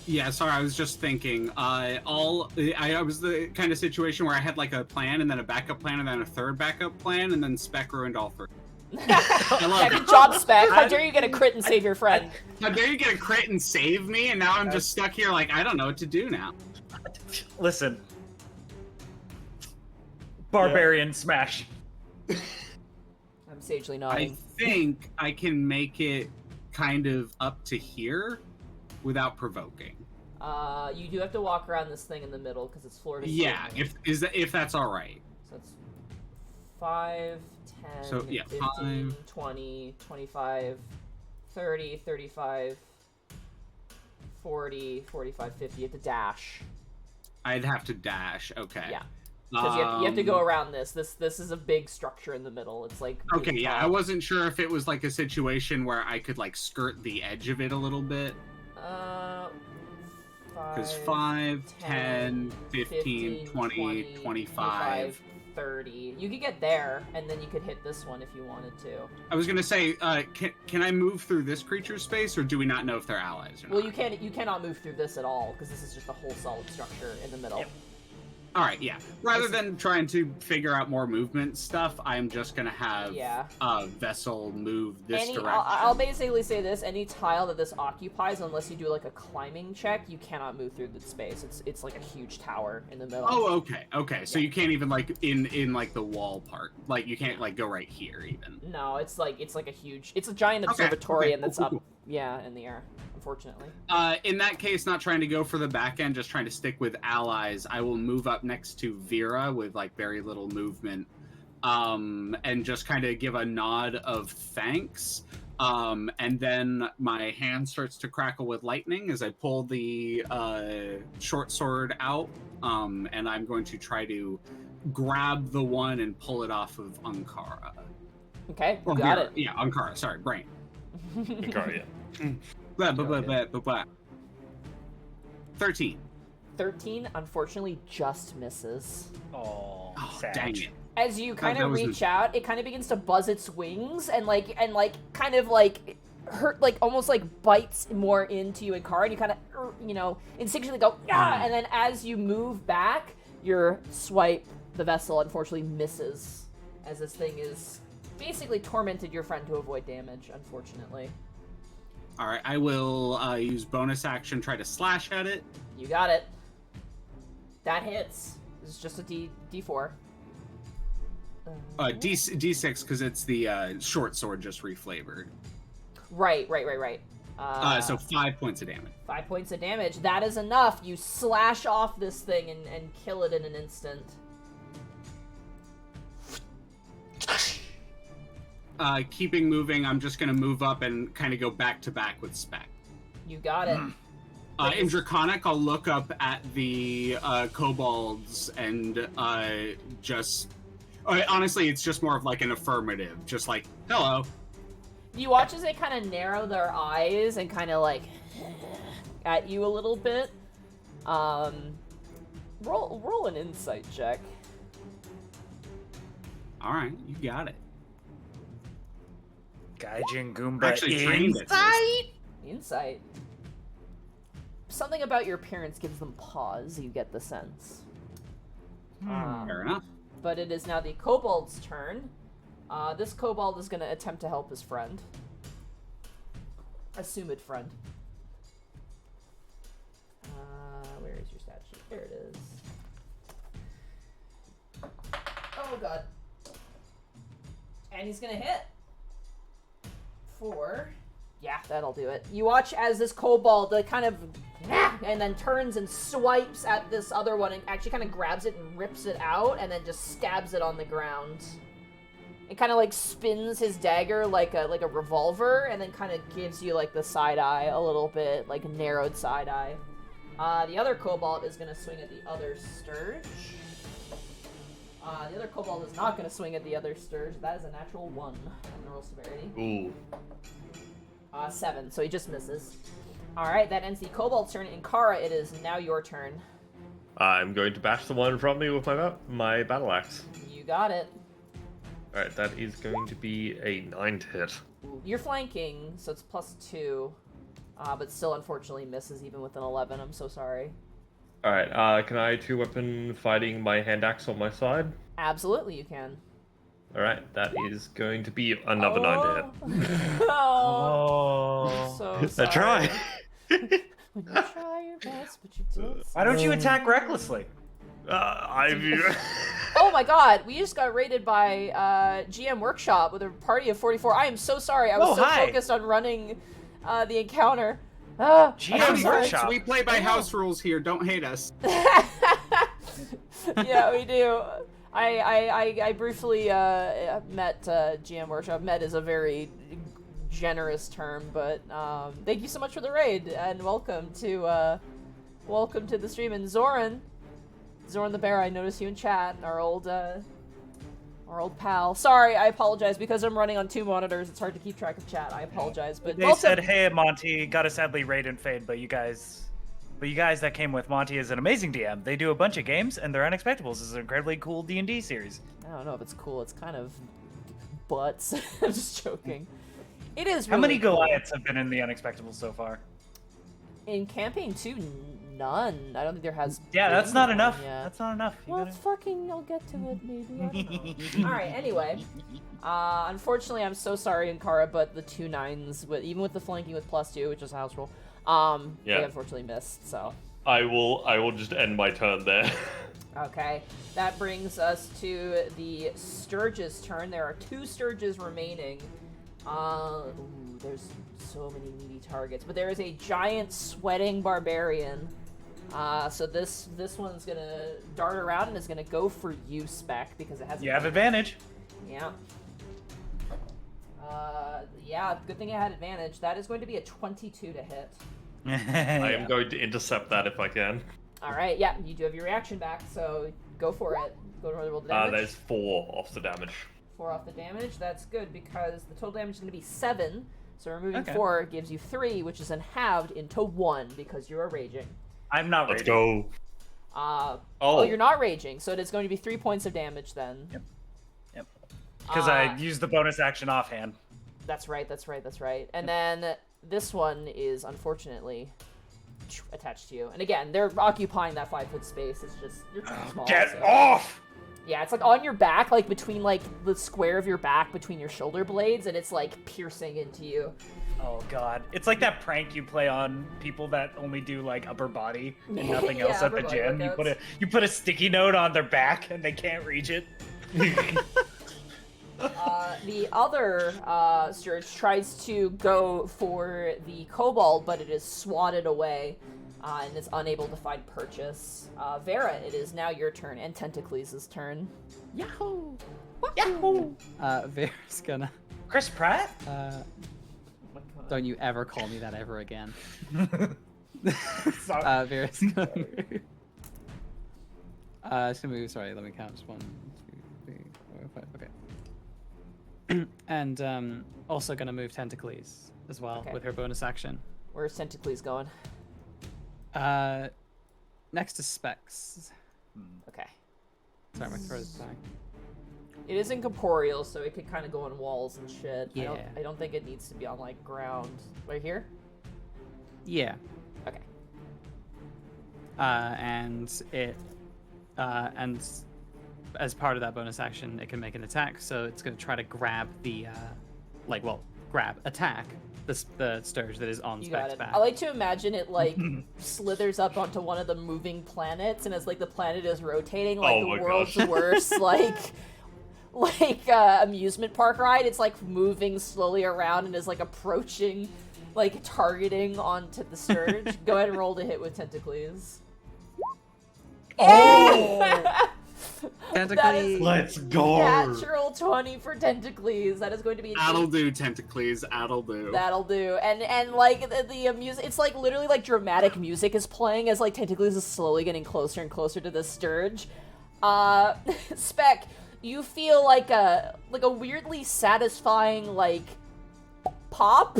Yeah, sorry, I was just thinking. I was the kind of situation where I had like a plan and then a backup plan and then a third backup plan and then Spec ruined all three. Good job, Spec. How dare you get a crit and save your friend? How dare you get a crit and save me, and now I'm just stuck here like I don't know what to do now. Listen. Barbarian smash. I'm sagely I nodding. think I can make it kind of up to here without provoking. You do have to walk around this thing in the middle because it's floor to Yeah, ceiling. if that's all right. So it's 5, 10, So, yeah, 15, 5. 20, 25, 30, 35, 40, 45, 50. You have to dash. I'd have to dash. Okay. Yeah. Because you have to go around this. This is a big structure in the middle. It's like... Okay, really yeah, tall. I wasn't sure if it was like a situation where I could like skirt the edge of it a little bit. 'Cause 5, 10, 15, 20, 25. 30. You could get there, and then you could hit this one if you wanted to. I was gonna say, can I move through this creature's space, or do we not know if they're allies or Well, not? you cannot move through this at all, because this is just a whole solid structure in the middle. Yep. All right, yeah. Rather than trying to figure out more movement stuff, I'm just gonna have Vessel move this direction. I'll basically say this: any tile that this occupies, unless you do like a climbing check, you cannot move through the space. It's like a huge tower in the middle. Oh, okay. So you can't even like in like the wall part. Like you can't like go right here even. No, it's like a huge. It's a giant observatory, okay, and that's cool. up. Yeah, in the air. unfortunately. In that case, not trying to go for the back end, just trying to stick with allies, I will move up next to Vera with like very little movement, and just kind of give a nod of thanks. And then my hand starts to crackle with lightning as I pull the short sword out, and I'm going to try to grab the one and pull it off of Ankara. Okay, Or got Vera. it. Yeah, Ankara. Sorry, brain. Ankara, yeah. Blah, blah, blah, blah, blah, blah. 13. 13, unfortunately, just misses. Oh, Dang it. As you kind that of was reach out, it kind of begins to buzz its wings and kind of hurt, like almost like bites more into you and Kara, and you kind of, instinctually go, ah! And then as you move back, your swipe, the vessel, unfortunately misses, as this thing is basically tormented your friend to avoid damage, unfortunately. All right, I will use bonus action, try to slash at it. You got it. That hits. This is just a D4. D6 because it's the short sword just reflavored. Right. So 5 points of damage. 5 points of damage. That is enough. You slash off this thing and kill it in an instant. Keeping moving, I'm just going to move up and kind of go back to back with Spec. You got it. In Draconic, I'll look up at the kobolds and just... honestly, it's just more of like an affirmative. Just like, hello. You watch as they kind of narrow their eyes and kind of like at you a little bit. Roll an insight check. All right, you got it. Gaijin Goomba Actually trained it. Insight. Something about your appearance gives them pause, you get the sense. Fair enough. But it is now the kobold's turn. This kobold is going to attempt to help his friend. Assumed friend. Where is your stat sheet? There it is. Oh god. And he's going to hit. 4. Yeah, that'll do it. You watch as this kobold kind of and then turns and swipes at this other one and actually kind of grabs it and rips it out and then just stabs it on the ground. It kind of like spins his dagger like a revolver and then kind of gives you like the side eye a little bit, like a narrowed side eye. The other kobold is going to swing at the other Sturge. The other kobold is not going to swing at the other Sturge. That is a natural 1 on the roll severity. Ooh. 7, so he just misses. Alright, that ends the kobold's turn. In Kara, it is now your turn. I'm going to bash the one in front of me with my battle axe. You got it. Alright, that is going to be a 9 to hit. You're flanking, so it's +2. But still, unfortunately, misses even with an 11. I'm so sorry. Alright, can I 2-weapon fighting my hand axe on my side? Absolutely, you can. Alright, that is going to be another 9 to hit. Oh, so sorry. I try. You try your best, but you don't. Why don't you attack recklessly? Oh my god, we just got raided by GM Workshop with a party of 44. I am so sorry. I was focused on running the encounter. GM Workshop. We play by house rules here. Don't hate us. Yeah, we do. I briefly met GM Workshop. Met is a very generous term, but thank you so much for the raid and welcome to the stream. And Zoran the Bear, I noticed you in chat. Our old pal. Sorry, I apologize because I'm running on 2 monitors. It's hard to keep track of chat. I apologize, but they said, "Hey, Monty, gotta sadly raid and fade, but you guys that came with Monty is an amazing DM. They do a bunch of games, and they're Unexpectables. This is an incredibly cool D&D series." I don't know if it's cool. It's kind of butts. I'm just joking. It is. How really many cool. Goliaths have been in the Unexpectables so far? In campaign 2, none. I don't think there has. Yeah, that's not enough. Yet. That's not enough. Well, it's fucking. I'll get to it maybe. I don't know. All right. Anyway, unfortunately, I'm so sorry, Ankara, but the 2 9s, even with the flanking with +2, which is a house rule, they unfortunately missed. So. I will just end my turn there. Okay, that brings us to the Sturge's turn. There are 2 Sturges remaining. There's So many meaty targets. But there is a giant sweating barbarian. So this one's gonna dart around and is gonna go for you, Spec, because it has. You have advantage. Yeah. Yeah, good thing I had advantage. That is going to be a 22 to hit. I am going to intercept that if I can. Alright, yeah, you do have your reaction back, so go for it. Go to roll the damage. That is 4 off the damage. 4 off the damage. That's good because the total damage is going to be 7. So removing Okay. 4 gives you 3, which is then halved into 1 because you are raging. I'm not Let's raging. go. Oh, you're not raging, so it is going to be 3 points of damage then. Yep. Because I used the bonus action offhand. That's right. And then this one is unfortunately attached to you. And again, they're occupying that 5-foot space. It's just you're too small. Get so- off! Yeah, it's like on your back, like between like the square of your back between your shoulder blades, and it's like piercing into you. Oh god. It's like that prank you play on people that only do like upper body and nothing Yeah, else at the upper body gym. workouts. You put a sticky note on their back and they can't reach it. The other Sturge tries to go for the kobold, but it is swatted away and is unable to find purchase. Vera, it is now your turn, and Tentacles' turn. Yahoo! Yahoo! Vera's gonna. Chris Pratt? Don't you ever call me that ever again. Sorry. Vera's gonna move. It's gonna move. Sorry, let me count. Just 1, 2, 3, 4, 5. Okay. And also gonna move Tentacles as well Okay. with her bonus action. Where's Tentacles going? Next to Specs. Okay. Sorry, my throat is dying. It is incorporeal, so it could kind of go on walls and shit. Yeah. I don't think it needs to be on, like, ground. Right here? Yeah. Okay. And it, and as part of that bonus action, it can make an attack. So it's going to try to grab the, attack the Sturge that is on You got Spec's it. back. I like to imagine it, like, slithers up onto one of the moving planets, and as, like, the planet is rotating, like, Oh the my world's gosh. worst, amusement park ride. It's, like, moving slowly around and is, like, approaching, like, targeting onto the Sturge. Go ahead and roll to hit with Tentacles. Oh! Tentacles. Let's go. Natural 20 for Tentacles. That is going to be That'll do, Tentacles. That'll do. That'll do. And like the music, it's like literally like dramatic music is playing as like Tentacles is slowly getting closer and closer to the Sturge. Spec, you feel like a weirdly satisfying like pop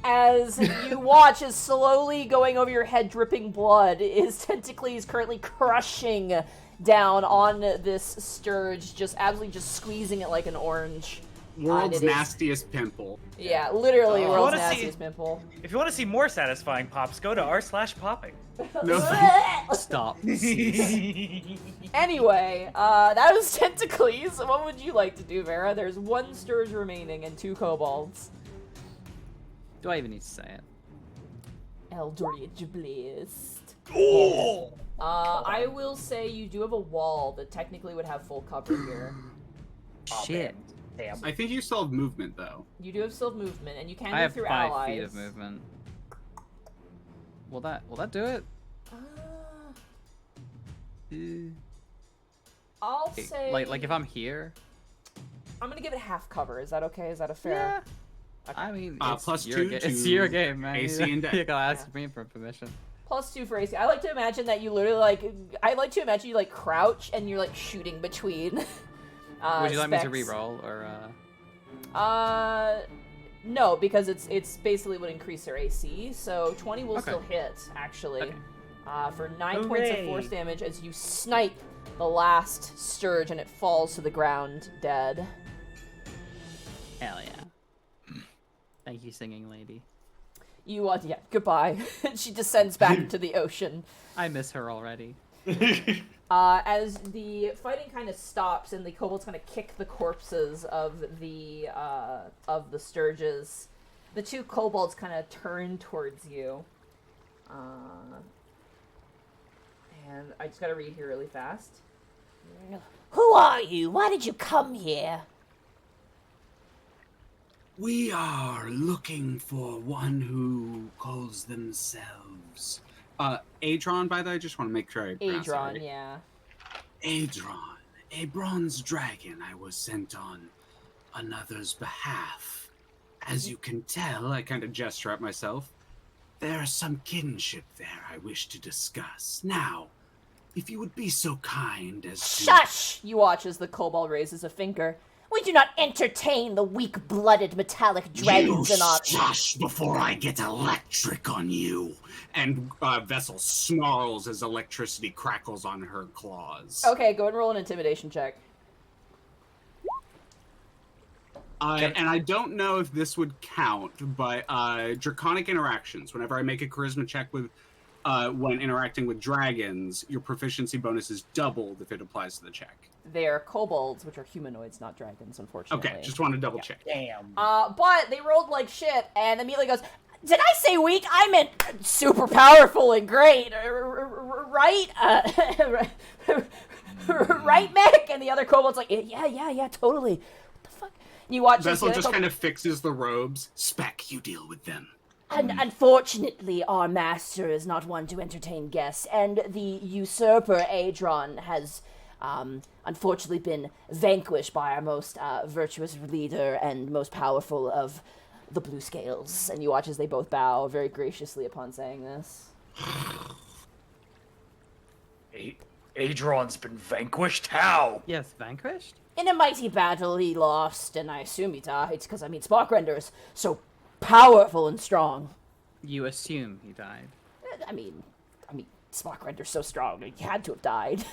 as you watch as slowly going over your head dripping blood is Tentacles currently crushing down on this Sturge, just absolutely just squeezing it like an orange. World's it is- nastiest pimple. Yeah, literally Oh. world's I wanna see- nastiest pimple. If you want to see more satisfying pops, go to r/popping. No. Stop. Anyway, that was Tentacles. What would you like to do, Vera? There's 1 Sturge remaining and 2 kobolds. Do I even need to say it? Eldritch Blast. Oh! I will say you do have a wall that technically would have full cover here. Shit. Damn. I think you still have movement, though. You do have still movement, and you can I move have through 5 allies. feet of movement. Will that do it? I'll say Like if I'm here. I'm gonna give it half cover. Is that okay? Is that a fair? Yeah. I mean, it's Plus your 2 it's to your game, man. AC and dex. You gotta ask me for permission. +2 for AC. I like to imagine that you literally I like to imagine you like crouch and you're like shooting between. Would you like me to specs. re-roll or? No, because it's basically would increase their AC. So 20 will Okay. still hit actually. Okay. For 9 points of Hooray. force damage as you snipe the last Sturge and it falls to the ground dead. Hell yeah. Thank you, singing lady. You yeah, goodbye. She descends back into the ocean. I miss her already. As the fighting kind of stops and the kobolds kind of kick the corpses of the Sturges, the 2 kobolds kind of turn towards you. And I just gotta read here really fast. Who are you? Why did you come here? We are looking for one who calls themselves... Adron, by the way, I just want to make sure I pronounce it Adron, right. yeah. Adron, a bronze dragon I was sent on another's behalf. As you can tell, I kind of gesture at myself, there's some kinship there I wish to discuss. Now, if you would be so kind as to... Shush! You watch as the kobold raises a finger. We do not entertain the weak-blooded metallic dragons you in our... shush before I get electric on you. And Vessel snarls as electricity crackles on her claws. Okay, go and roll an intimidation check. And I don't know if this would count, but draconic interactions, whenever I make a charisma check with when interacting with dragons, your proficiency bonus is doubled if it applies to the check. They're kobolds, which are humanoids, not dragons, unfortunately. Okay, just want to double check. Damn. But they rolled like shit, and immediately goes, did I say weak? I meant super powerful and great, right? Right, Mech? And the other kobold's like, yeah, totally. What the fuck? You watch Vessel this, just kind of fixes the robes. Spec, you deal with them. And unfortunately, our master is not one to entertain guests, and the usurper Adron has unfortunately been vanquished by our most virtuous leader and most powerful of the Blue Scales. And you watch as they both bow very graciously upon saying this. Adron's been vanquished? How? Yes, vanquished? In a mighty battle, he lost, and I assume he died, because, Sparkrender is so powerful and strong. You assume he died. I mean, Sparkrender's so strong, he had to have died.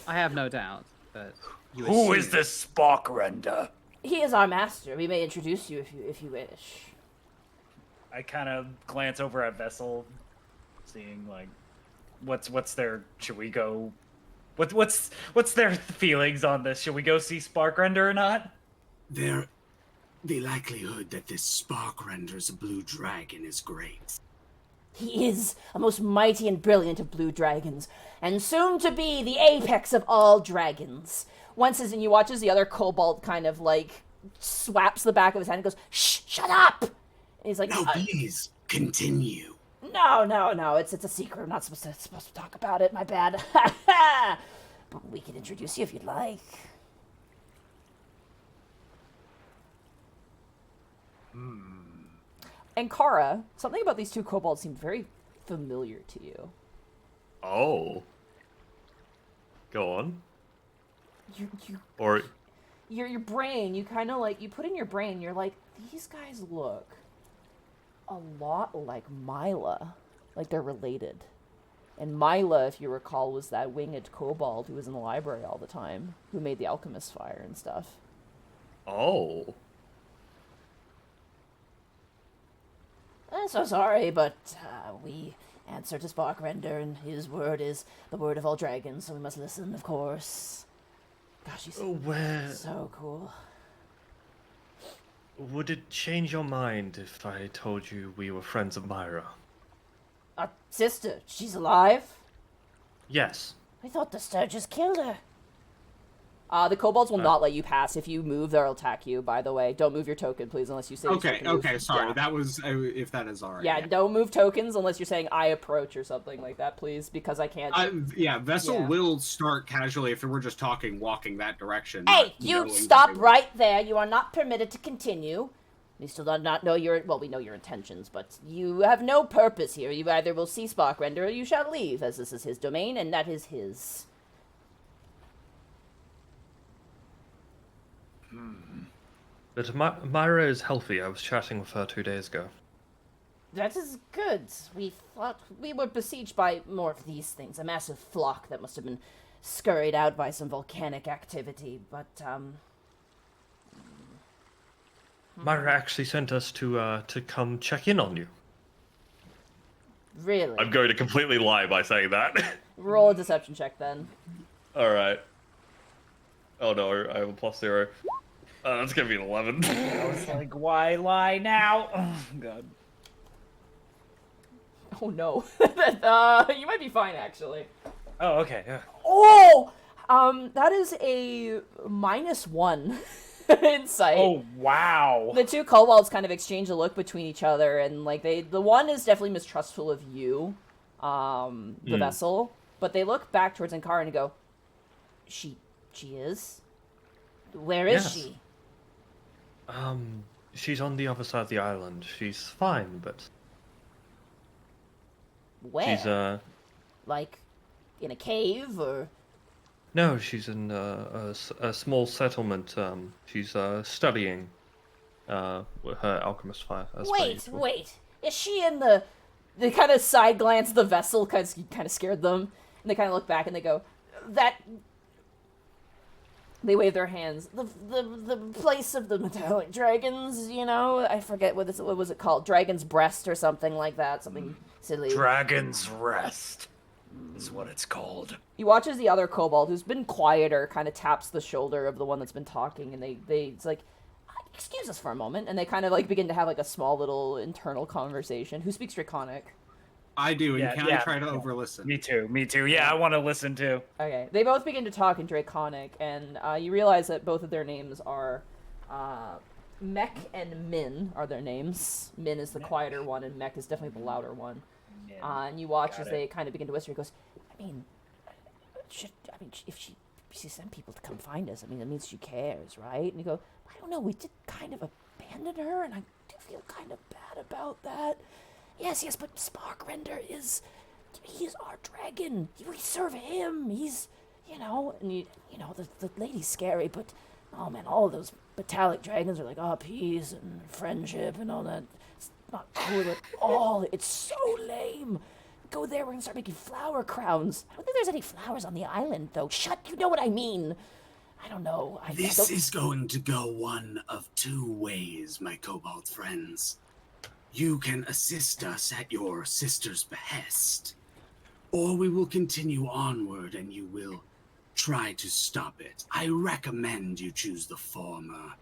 I have no doubt, but you Who is assume. this Sparkrender? He is our master. We may introduce you if you wish. I kind of glance over at Vessel, seeing like, what's their? Should we go? What's their feelings on this? Should we go see Sparkrender or not? The likelihood that this Sparkrender's a blue dragon is great. He is a most mighty and brilliant of blue dragons, and soon to be the apex of all dragons. Once as you watch as the other kobold kind of like swaps the back of his hand and goes, "Shh, shut up!" And he's like, No, please, continue. No, it's a secret. I'm not supposed to talk about it. My bad. But we can introduce you if you'd like. And Kara, something about these two kobolds seemed very familiar to you. Oh. Go on. You Or your brain, you kind of like, you put in your brain, you're like, these guys look a lot like Myla. Like they're related. And Myla, if you recall, was that winged kobold who was in the library all the time, who made the alchemist fire and stuff. oh. I'm so sorry, but we answer to Sparkrender, and his word is the word of all dragons, so we must listen, of course. Gosh, he's Where so cool. would it change your mind if I told you we were friends of Myra? Our sister, she's alive? Yes. I thought the Sturges killed her. The kobolds will not let you pass. If you move, they'll attack you, by the way. Don't move your token, please, unless you say Okay, sorry. Yeah. That was, if that is alright. Yeah, don't move tokens unless you're saying I approach or something like that, please, because I can't. Vessel Yeah. will start casually if we're just talking, walking that direction. Hey, not you knowing stop that they- right there. You are not permitted to continue. We still do not know your, well, we know your intentions, but you have no purpose here. You either will see Sparkrender or you shall leave, as this is his domain, and that is his. But Myra is healthy. I was chatting with her 2 days ago. That is good. We thought we were besieged by more of these things. A massive flock that must have been scurried out by some volcanic activity, but, Myra actually sent us to come check in on you. Really? I'm going to completely lie by saying that. Roll a deception check, then. Alright. Oh no, I have a +0. That's gonna be an 11. I was like, why lie now? Oh, God. Oh, no. You might be fine, actually. Oh, okay. Yeah. Oh! That is a -1. Insight. Oh wow. The two kobolds kind of exchange a look between each other, and like the one is definitely mistrustful of you, the vessel, but they look back towards Ankara and go, She is? Where is Yes. she? She's on the other side of the island. She's fine, but Where? she's Like, in a cave, or? no, she's in a small settlement. She's studying with her alchemist fire. as per usual. Wait. Is she in the... They kind of side glance the vessel, because you kind of scared them, and they kind of look back and they go, that... They wave their hands. The place of the metallic dragons, you know? I forget what was it called? Dragon's Breast or something like that. Something silly. Dragon's Rest is what it's called. You watch as the other kobold, who's been quieter, kind of taps the shoulder of the one that's been talking, and it's like, excuse us for a moment, and they kind of like begin to have like a small little internal conversation. Who speaks Draconic? I do, and Yeah, can yeah. I try to overlisten? Me too. Yeah, I want to listen too. Okay, they both begin to talk in Draconic, and you realize that both of their names are Mech and Min are their names. Min is the quieter one, and Mech is definitely the louder one. And you watch Got as it. they kind of begin to whisper. He goes, if she sent people to come find us, I mean, that means she cares, right? And you go, I don't know, we did kind of abandon her, and I do feel kind of bad about that. Yes, but Sparkrender he's our dragon. We serve him. He's, and the lady's scary, but, oh man, all of those metallic dragons are like, peace and friendship and all that. It's not cool at all. It's so lame. Go there, we're gonna start making flower crowns. I don't think there's any flowers on the island, though. Shut, you know what I mean. I don't know. This is going to go one of two ways, my kobold friends. You can assist us at your sister's behest, or we will continue onward and you will try to stop it. I recommend you choose the former.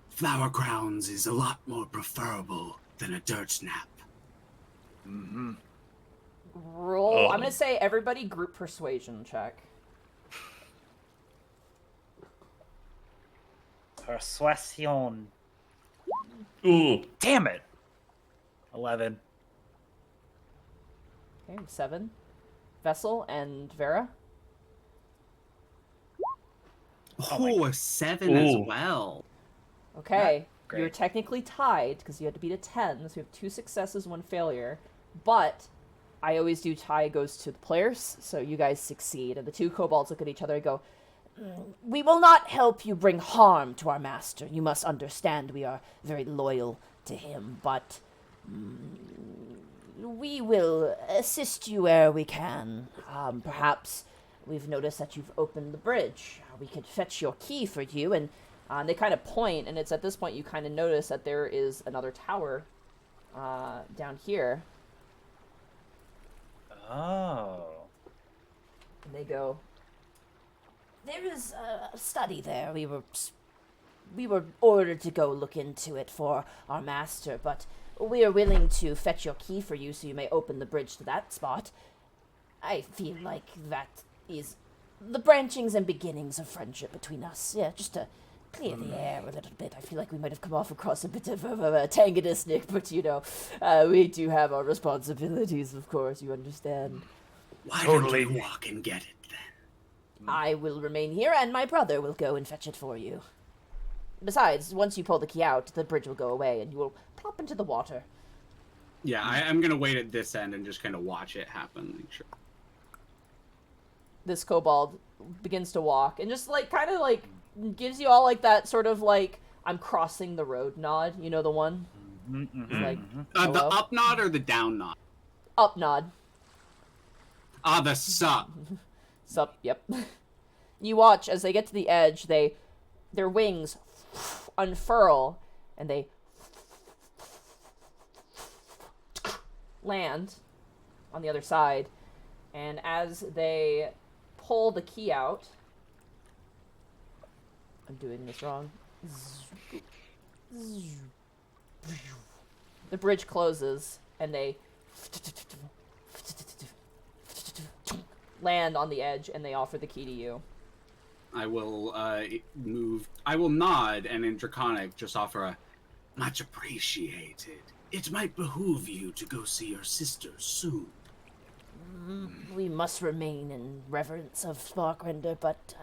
Flower crowns is a lot more preferable than a dirt nap. Roll. I'm gonna say everybody group persuasion check. Persuasion. Ooh, Damn it. 11. Okay, 7. Vessel and Vera. Oh, a 7 as Ooh. well. Okay, Great. you're technically tied because you had to beat a 10, so you have 2 successes, 1 failure. But I always do tie goes to the players, so you guys succeed. And the two kobolds look at each other and go, we will not help you bring harm to our master. You must understand we are very loyal to him, but we will assist you where we can. Perhaps we've noticed that you've opened the bridge. We could fetch your key for you, and they kind of point, and it's at this point you kind of notice that there is another tower down here. Oh. And they go, there is a study there. We were ordered to go look into it for our master, but we are willing to fetch your key for you so you may open the bridge to that spot. I feel like that is the branchings and beginnings of friendship between us. Yeah, just to clear the air a little bit. I feel like we might have come off across a bit of a antagonistic, but we do have our responsibilities, of course, you understand. Why Totally. don't you walk and get it then? I will remain here, and my brother will go and fetch it for you. Besides, once you pull the key out, the bridge will go away, and you will plop into the water. Yeah, I'm gonna wait at this end and just kind of watch it happen. Make sure. This kobold begins to walk, and just, kind of, gives you all, that sort of, I'm crossing the road nod. You know the one? Mm-hmm. Like, The hello? up nod or the down nod? Up nod. The sup. Sup, yep. You watch as they get to the edge, their wings unfurl, and they land on the other side. And as they pull the key out, I'm doing this wrong. The bridge closes, and they land on the edge, and they offer the key to you. I will move. I will nod and in Draconic just offer a much appreciated. It might behoove you to go see your sisters soon. We must remain in reverence of Sparkrender, but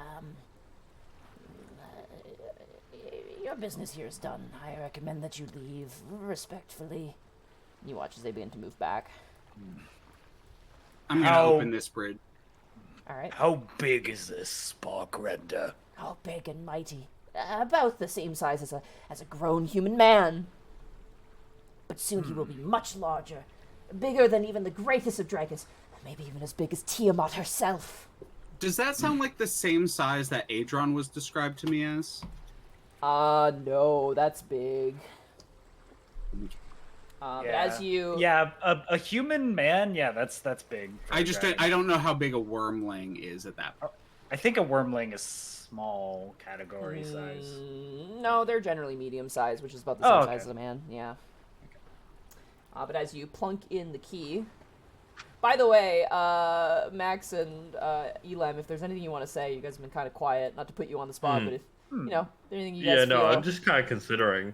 your business here is done. I recommend that you leave respectfully. You watch as they begin to move back. I'm gonna open this bridge. All right. How big is this Sparkrender? How big and mighty? About the same size as a grown human man. But soon he will be much larger, bigger than even the greatest of dragons, maybe even as big as Tiamat herself. Does that sound like the same size that Adron was described to me as? No, that's big. Yeah. As you... Yeah, a human man, yeah, that's big. I don't know how big a wormling is at that point. I think a wormling is small category size. No, they're generally medium size, which is about the same size as a man. Yeah. But as you plunk in the key... By the way, Max and Elam, if there's anything you want to say, you guys have been kind of quiet, not to put you on the spot, but if, you know, anything you guys feel... I'm just kind of considering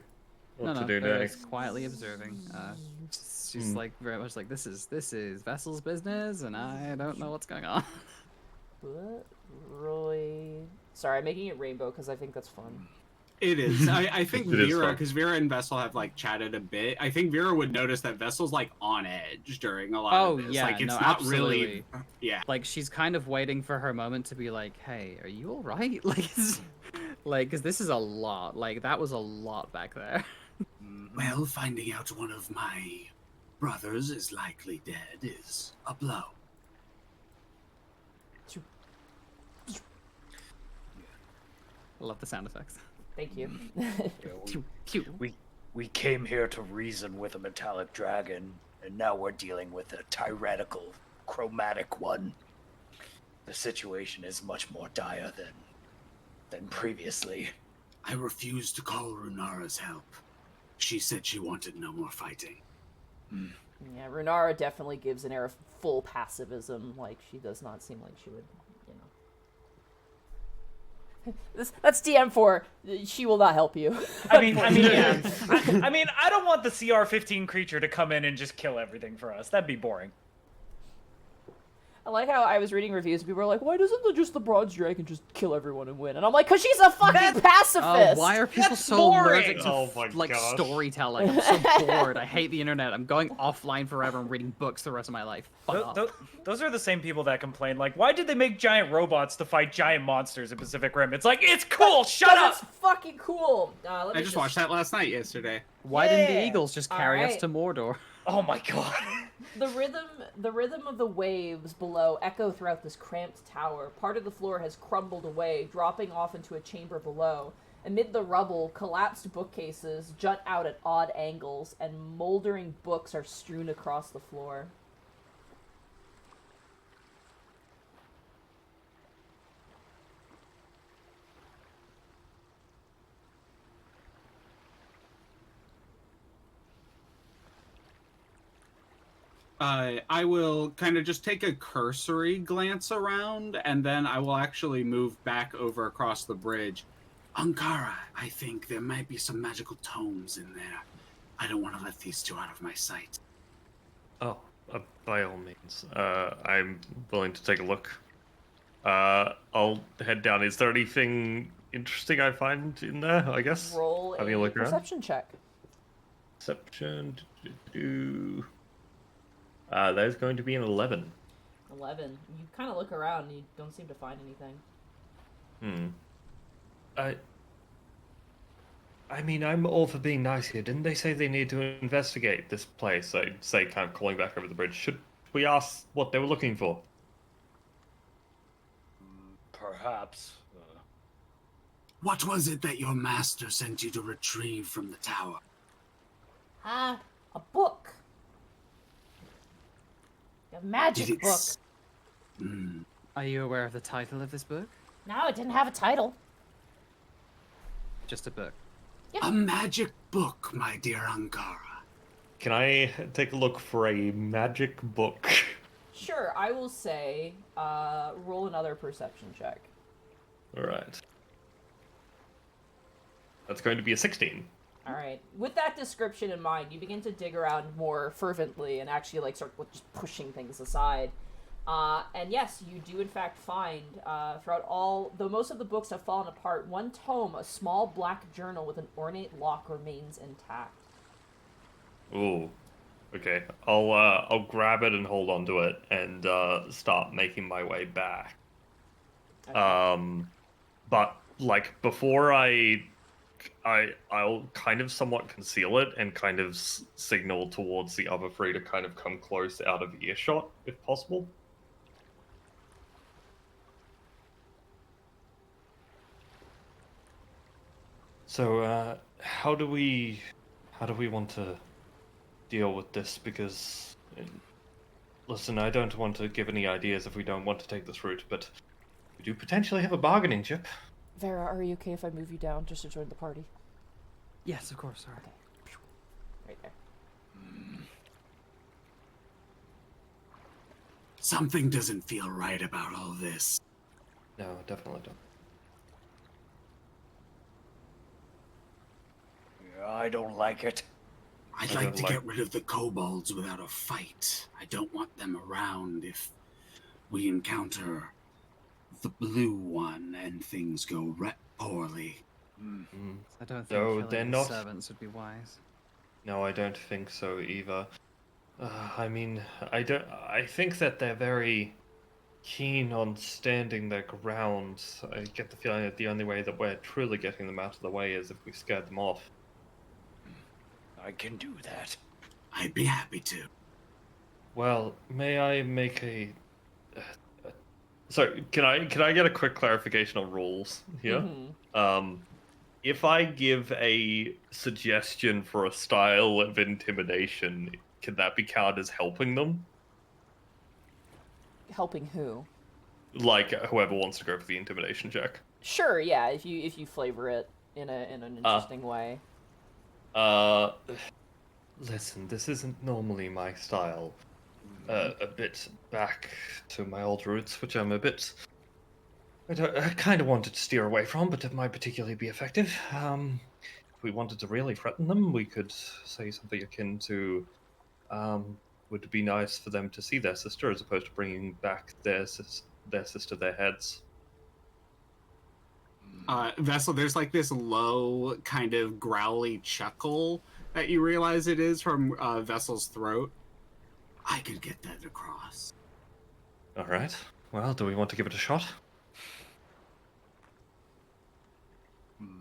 what to do they're next. just quietly observing. She's like very much like this is Vessel's business, and I don't know what's going on. But Roy... Sorry, I'm making it rainbow because I think that's fun. It is. I think It is Vera, fun. because Vera and Vessel have like chatted a bit. I think Vera would notice that Vessel's like on edge during a lot of this. Yeah, Like it's no, not absolutely. really. Yeah. Like she's kind of waiting for her moment to be like, "Hey, are you all right?" Like, because this is a lot. Like that was a lot back there. Well, finding out one of my brothers is likely dead is a blow. I love the sound effects. Thank you. Pew, pew. We came here to reason with a metallic dragon, and now we're dealing with a tyrannical, chromatic one. The situation is much more dire than previously. I refused to call Runara's help. She said she wanted no more fighting. Yeah, Runara definitely gives an air of full passivism. Like, she does not seem like she would, you know. That's DM4. She will not help you. I mean, yeah. I mean, I don't want the CR-15 creature to come in and just kill everything for us. That'd be boring. I like how I was reading reviews. People were like, "Why doesn't just the bronze dragon just kill everyone and win?" And I'm like, "Cause she's a fucking pacifist." Oh, why are people That's so boring. allergic to Oh my like gosh. storytelling? I'm so bored. I hate the internet. I'm going offline forever and reading books the rest of my life. Fuck off. Those are the same people that complain, like, why did they make giant robots to fight giant monsters in Pacific Rim? It's like, it's cool, shut up! It's fucking cool. I just watched that last night yesterday. Why didn't the Yeah. Eagles just carry us Alright. to Mordor? Oh my god. The rhythm of the waves below echo throughout this cramped tower. Part of the floor has crumbled away, dropping off into a chamber below. Amid the rubble, collapsed bookcases jut out at odd angles, and moldering books are strewn across the floor. I will kind of just take a cursory glance around, and then I will actually move back over across the bridge. Ankara, I think there might be some magical tomes in there. I don't want to let these two out of my sight. Oh, by all means. I'm willing to take a look. I'll head down. Is there anything interesting I find in there, I guess? Roll Having a a look around? perception check. Perception. There's going to be an 11. 11. You kind of look around and you don't seem to find anything. I mean, I'm all for being nice here. Didn't they say they need to investigate this place? I'd say, kind of calling back over the bridge. Should we ask what they were looking for? Perhaps. What was it that your master sent you to retrieve from the tower? A book. A magic book. Are you aware of the title of this book? No, it didn't have a title. Just a book. A magic book, my dear Ankara. Can I take a look for a magic book? Sure, I will say, roll another perception check. Alright. That's going to be a 16. Alright. With that description in mind, you begin to dig around more fervently and actually, like, start just pushing things aside. And yes, you do in fact find, throughout all, though most of the books have fallen apart, one tome, a small black journal with an ornate lock remains intact. Ooh. Okay. I'll grab it and hold on to it and, start making my way back. Okay. But, like, before I'll kind of somewhat conceal it and kind of signal towards the other three to kind of come close out of earshot, if possible. So, how do we want to deal with this? Because, listen, I don't want to give any ideas if we don't want to take this route, but we do potentially have a bargaining chip. Vera, are you okay if I move you down just to join the party? Yes, of course. Sorry. Okay. Right there. Something doesn't feel right about all this. No, definitely don't. I don't like it. I'd I like don't to like- get rid of the kobolds without a fight. I don't want them around if we encounter the blue one and things go poorly. I don't think No, killing they're his not. servants would be wise. No, I don't think so either. I mean, I think that they're very keen on standing their ground. I get the feeling that the only way that we're truly getting them out of the way is if we scared them off. I can do that. I'd be happy to. Well, may I make a? So, can I get a quick clarification on rules here? Mhm. If I give a suggestion for a style of intimidation, can that be counted as helping them? Helping who? Like whoever wants to go for the intimidation check. Sure, yeah, if you flavor it in an interesting way. Listen, this isn't normally my style. A bit back to my old roots, which I'm a bit... I kind of wanted to steer away from, but it might particularly be effective. If we wanted to really threaten them, we could say something akin to, would it be nice for them to see their sister as opposed to bringing back their sister their heads? Vessel, there's like this low, kind of growly chuckle that you realize it is from Vessel's throat. I could get that across. All right. Well, do we want to give it a shot?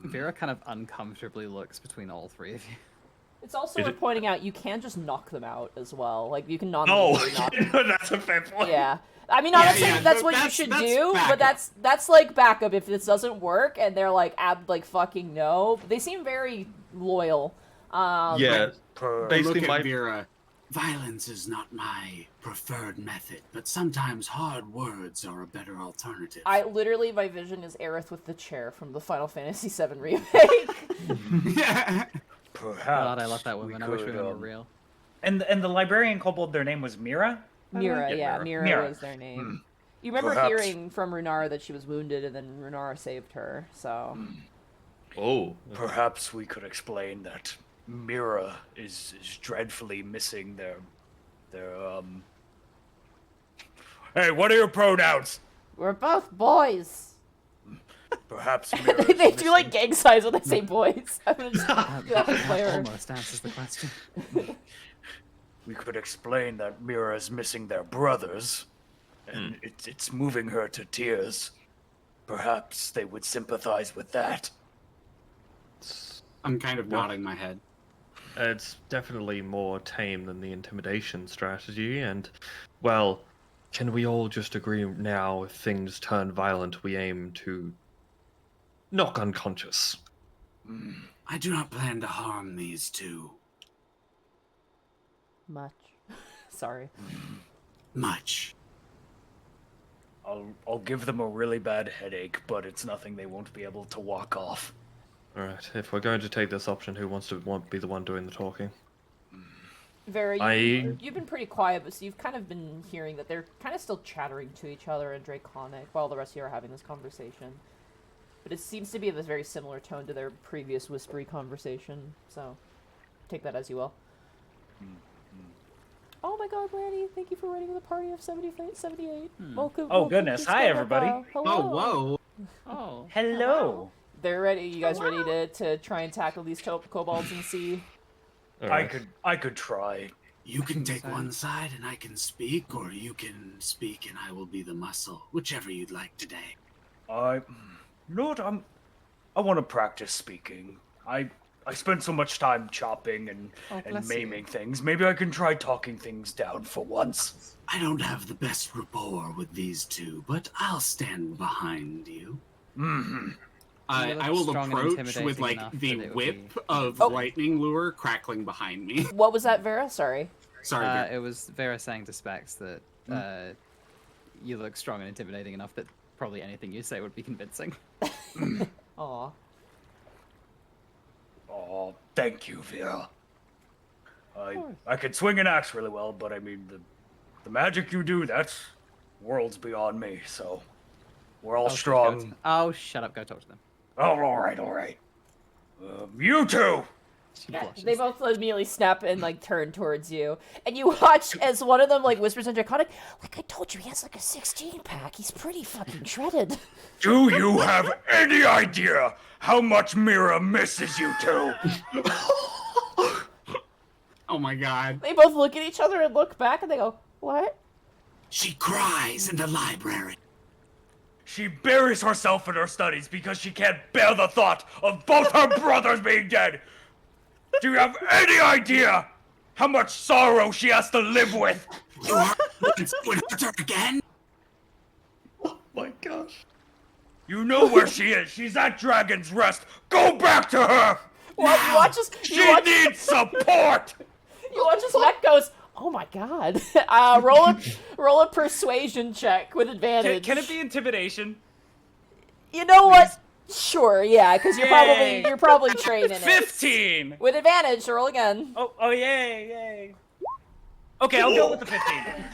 Vera kind of uncomfortably looks between all three of you. It's also Is worth it- pointing out you can just knock them out as well. Like you can Oh, non-lethally knock them. no, that's a fair point. Yeah. I mean, I'm not saying that's what you should do, but that's like backup if this doesn't work and they're like fucking no. They seem very loyal. Yeah. Per- Basically, Look my at Vera. Violence is not my preferred method, but sometimes hard words are a better alternative. I literally, my vision is Aerith with the chair from the Final Fantasy VII remake. Perhaps. God, I love that woman. I wish could, women were real. And the librarian kobold, their name was Mira? Mira, Yeah, yeah, Mira. Mira Mira. was their name. You remember Perhaps. hearing from Runara that she was wounded, and then Runara saved her. So Oh. Perhaps we could explain that Mira is dreadfully missing their Hey, what are your pronouns? we're both boys. Perhaps Mira they do like gang signs when they say boys. I'm gonna just do that for flavor. Almost answers the question. we could explain that Mira is missing their brothers, and it's moving her to tears. Perhaps they would sympathize with that. I'm kind of nodding my head. It's definitely more tame than the intimidation strategy, and, well, can we all just agree now if things turn violent, we aim to knock unconscious? I do not plan to harm these two. Much. Sorry. Much. I'll give them a really bad headache, but it's nothing they won't be able to walk off. Alright, if we're going to take this option, who wants to be the one doing the talking? Vera, I- you've been pretty quiet, but so you've kind of been hearing that they're kind of still chattering to each other in Draconic while the rest of you are having this conversation. but it seems to be of a very similar tone to their previous whispery conversation, so take that as you will. Oh my god, Lanny, thank you for running the party of 78. Welcome. Oh, welcome goodness. to Hi, Skybound everybody. Bar. Hello. Oh, whoa. Oh. Hello. They're ready. You guys ready to try and tackle these kobolds and see? I could try. You can take one side and I can speak, or you can speak and I will be the muscle. Whichever you'd like today. You know what? I want to practice speaking. I spent so much time chopping and maiming things. Maybe I can try talking things down for once. I don't have the best rapport with these two, but I'll stand behind you. Mm-hmm. I will strong and approach with intimidating like enough the that it would whip be- of lightning lure crackling behind me. What was that, Vera? Sorry. Sorry. Vic. It was Vera saying to Specs that you look strong and intimidating enough that probably anything you say would be convincing. Aw. Oh, thank you, Vera. I could swing an axe really well, but I mean the magic you do, that's worlds beyond me. So we're all strong. Oh, shut up! Go talk to them. Oh, all right. You two. She blushes. They both immediately snap and like turn towards you, and you watch as one of them like whispers in Draconic, "Like I told you, he has like a 16-pack. He's pretty fucking shredded." Do you have any idea how much Mira misses you two? Oh my god. They both look at each other and look back, and they go, "What?" She cries in the library. She buries herself in her studies because she can't bear the thought of both her brothers being dead. Do you have any idea how much sorrow she has to live with? You are would hurt her again? Oh my gosh. You know where she is. She's at Dragon's Rest. Go back to her. Well, you watch as She needs support. Mac goes, "Oh my god!" roll a persuasion check with advantage. Can it be intimidation? You know what? Sure, yeah, because Yay. you're probably trained in it. 15. With advantage, so roll again. Oh, yay. Okay, I'll go with the 15.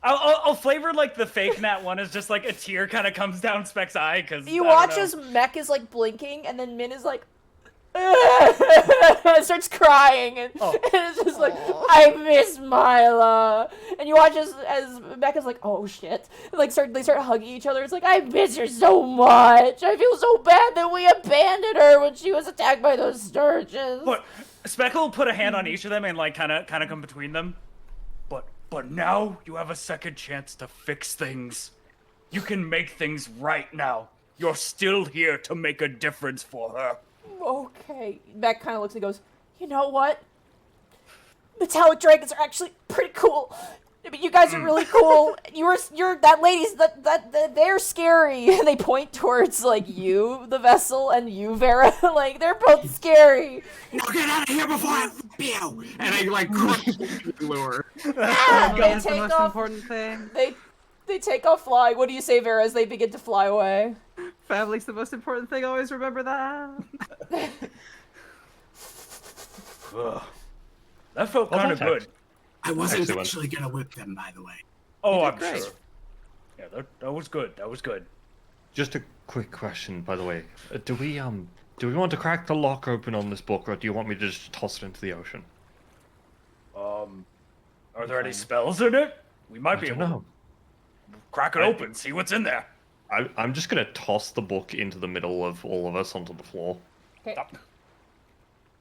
I'll flavor like the fake nat one is just like a tear kind of comes down Speck's eye because You watch as Mech is like blinking, and then Min is like, and starts crying, and it's just like, "I miss Mila." And you watch as Mech is like, "Oh shit!" And like they start hugging each other. It's like, "I miss her so much. I feel so bad that we abandoned her when she was attacked by those sturges." But Speckle will put a hand on each of them and like kind of come between them. But now you have a second chance to fix things. You can make things right now. You're still here to make a difference for her. Okay. Mech kind of looks and goes, "You know what? Metallic dragons are actually pretty cool. I mean, you guys are really cool. You're that lady's that they're scary." And they point towards like you, the vessel, and you, Vera. Like they're both scary. Now get out of here before I whip you! And I like crush the lure. Ah, they That's the take most off. important thing. They take off flying. What do you say, Vera, as they begin to fly away? Family's the most important thing. Always remember that. Ugh. That felt Well, kind of that good. I wasn't Excellent. actually gonna whip them, by the way. Oh, I'm great. sure. Yeah, that was good. That was good. Just a quick question, by the way. Do we want to crack the lock open on this book, or do you want me to just toss it into the ocean? Are there any spells in it? We might I be don't able know. to crack it open, see what's in there. I'm just gonna toss the book into the middle of all of us onto the floor. Okay.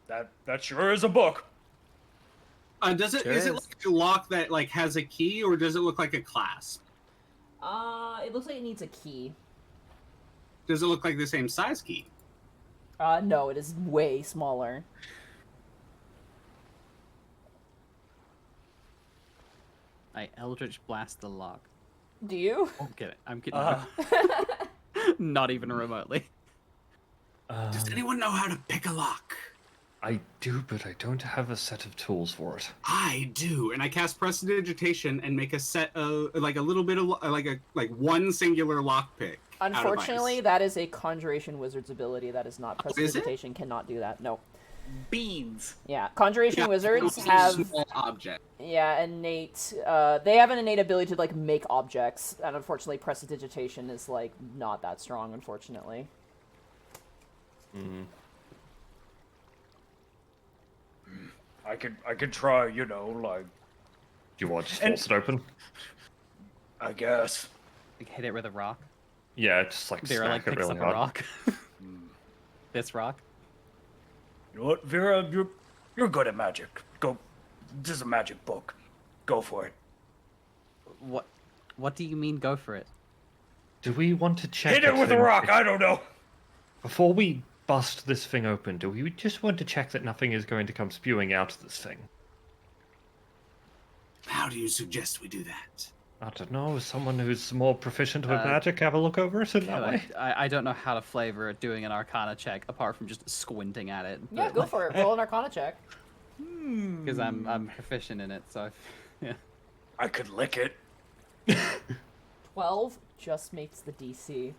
That sure is a book. Is it like a lock that like has a key, or does it look like a clasp? It looks like it needs a key. Does it look like the same size key? No, it is way smaller. I Eldritch Blast the lock. Do you? I'm kidding. Not even remotely. Does anyone know how to pick a lock? I do, but I don't have a set of tools for it. I do, and I cast Prestidigitation and make a set of like a little bit of like one singular lockpick. Unfortunately, that is a Conjuration Wizard's ability. That is not is it? Prestidigitation. Cannot do that. No. beans. Yeah, conjuration Yeah, wizards it's a have small object. innate. They have an innate ability to like make objects, and unfortunately, prestidigitation is like not that strong. Unfortunately. Mm. I could try, you know, like, Do you want to just force it open? I guess. Like, hit it with a rock. Yeah, just like Vera like smack it picks really up a hard. rock. This rock. You know what, Vera? You're good at magic. Go. This is a magic book. Go for it. What do you mean? Go for it. Do we want to check? Hit it with a thing- rock. I don't know. Before we bust this thing open, do we just want to check that nothing is going to come spewing out of this thing? How do you suggest we do that? I don't know. Someone who's more proficient with magic have a look over it in that way. I don't know how to flavor it doing an Arcana check apart from just squinting at it. Yeah, go for it. Roll an Arcana check. Because I'm proficient in it, so yeah. I could lick it. 12 just makes the DC.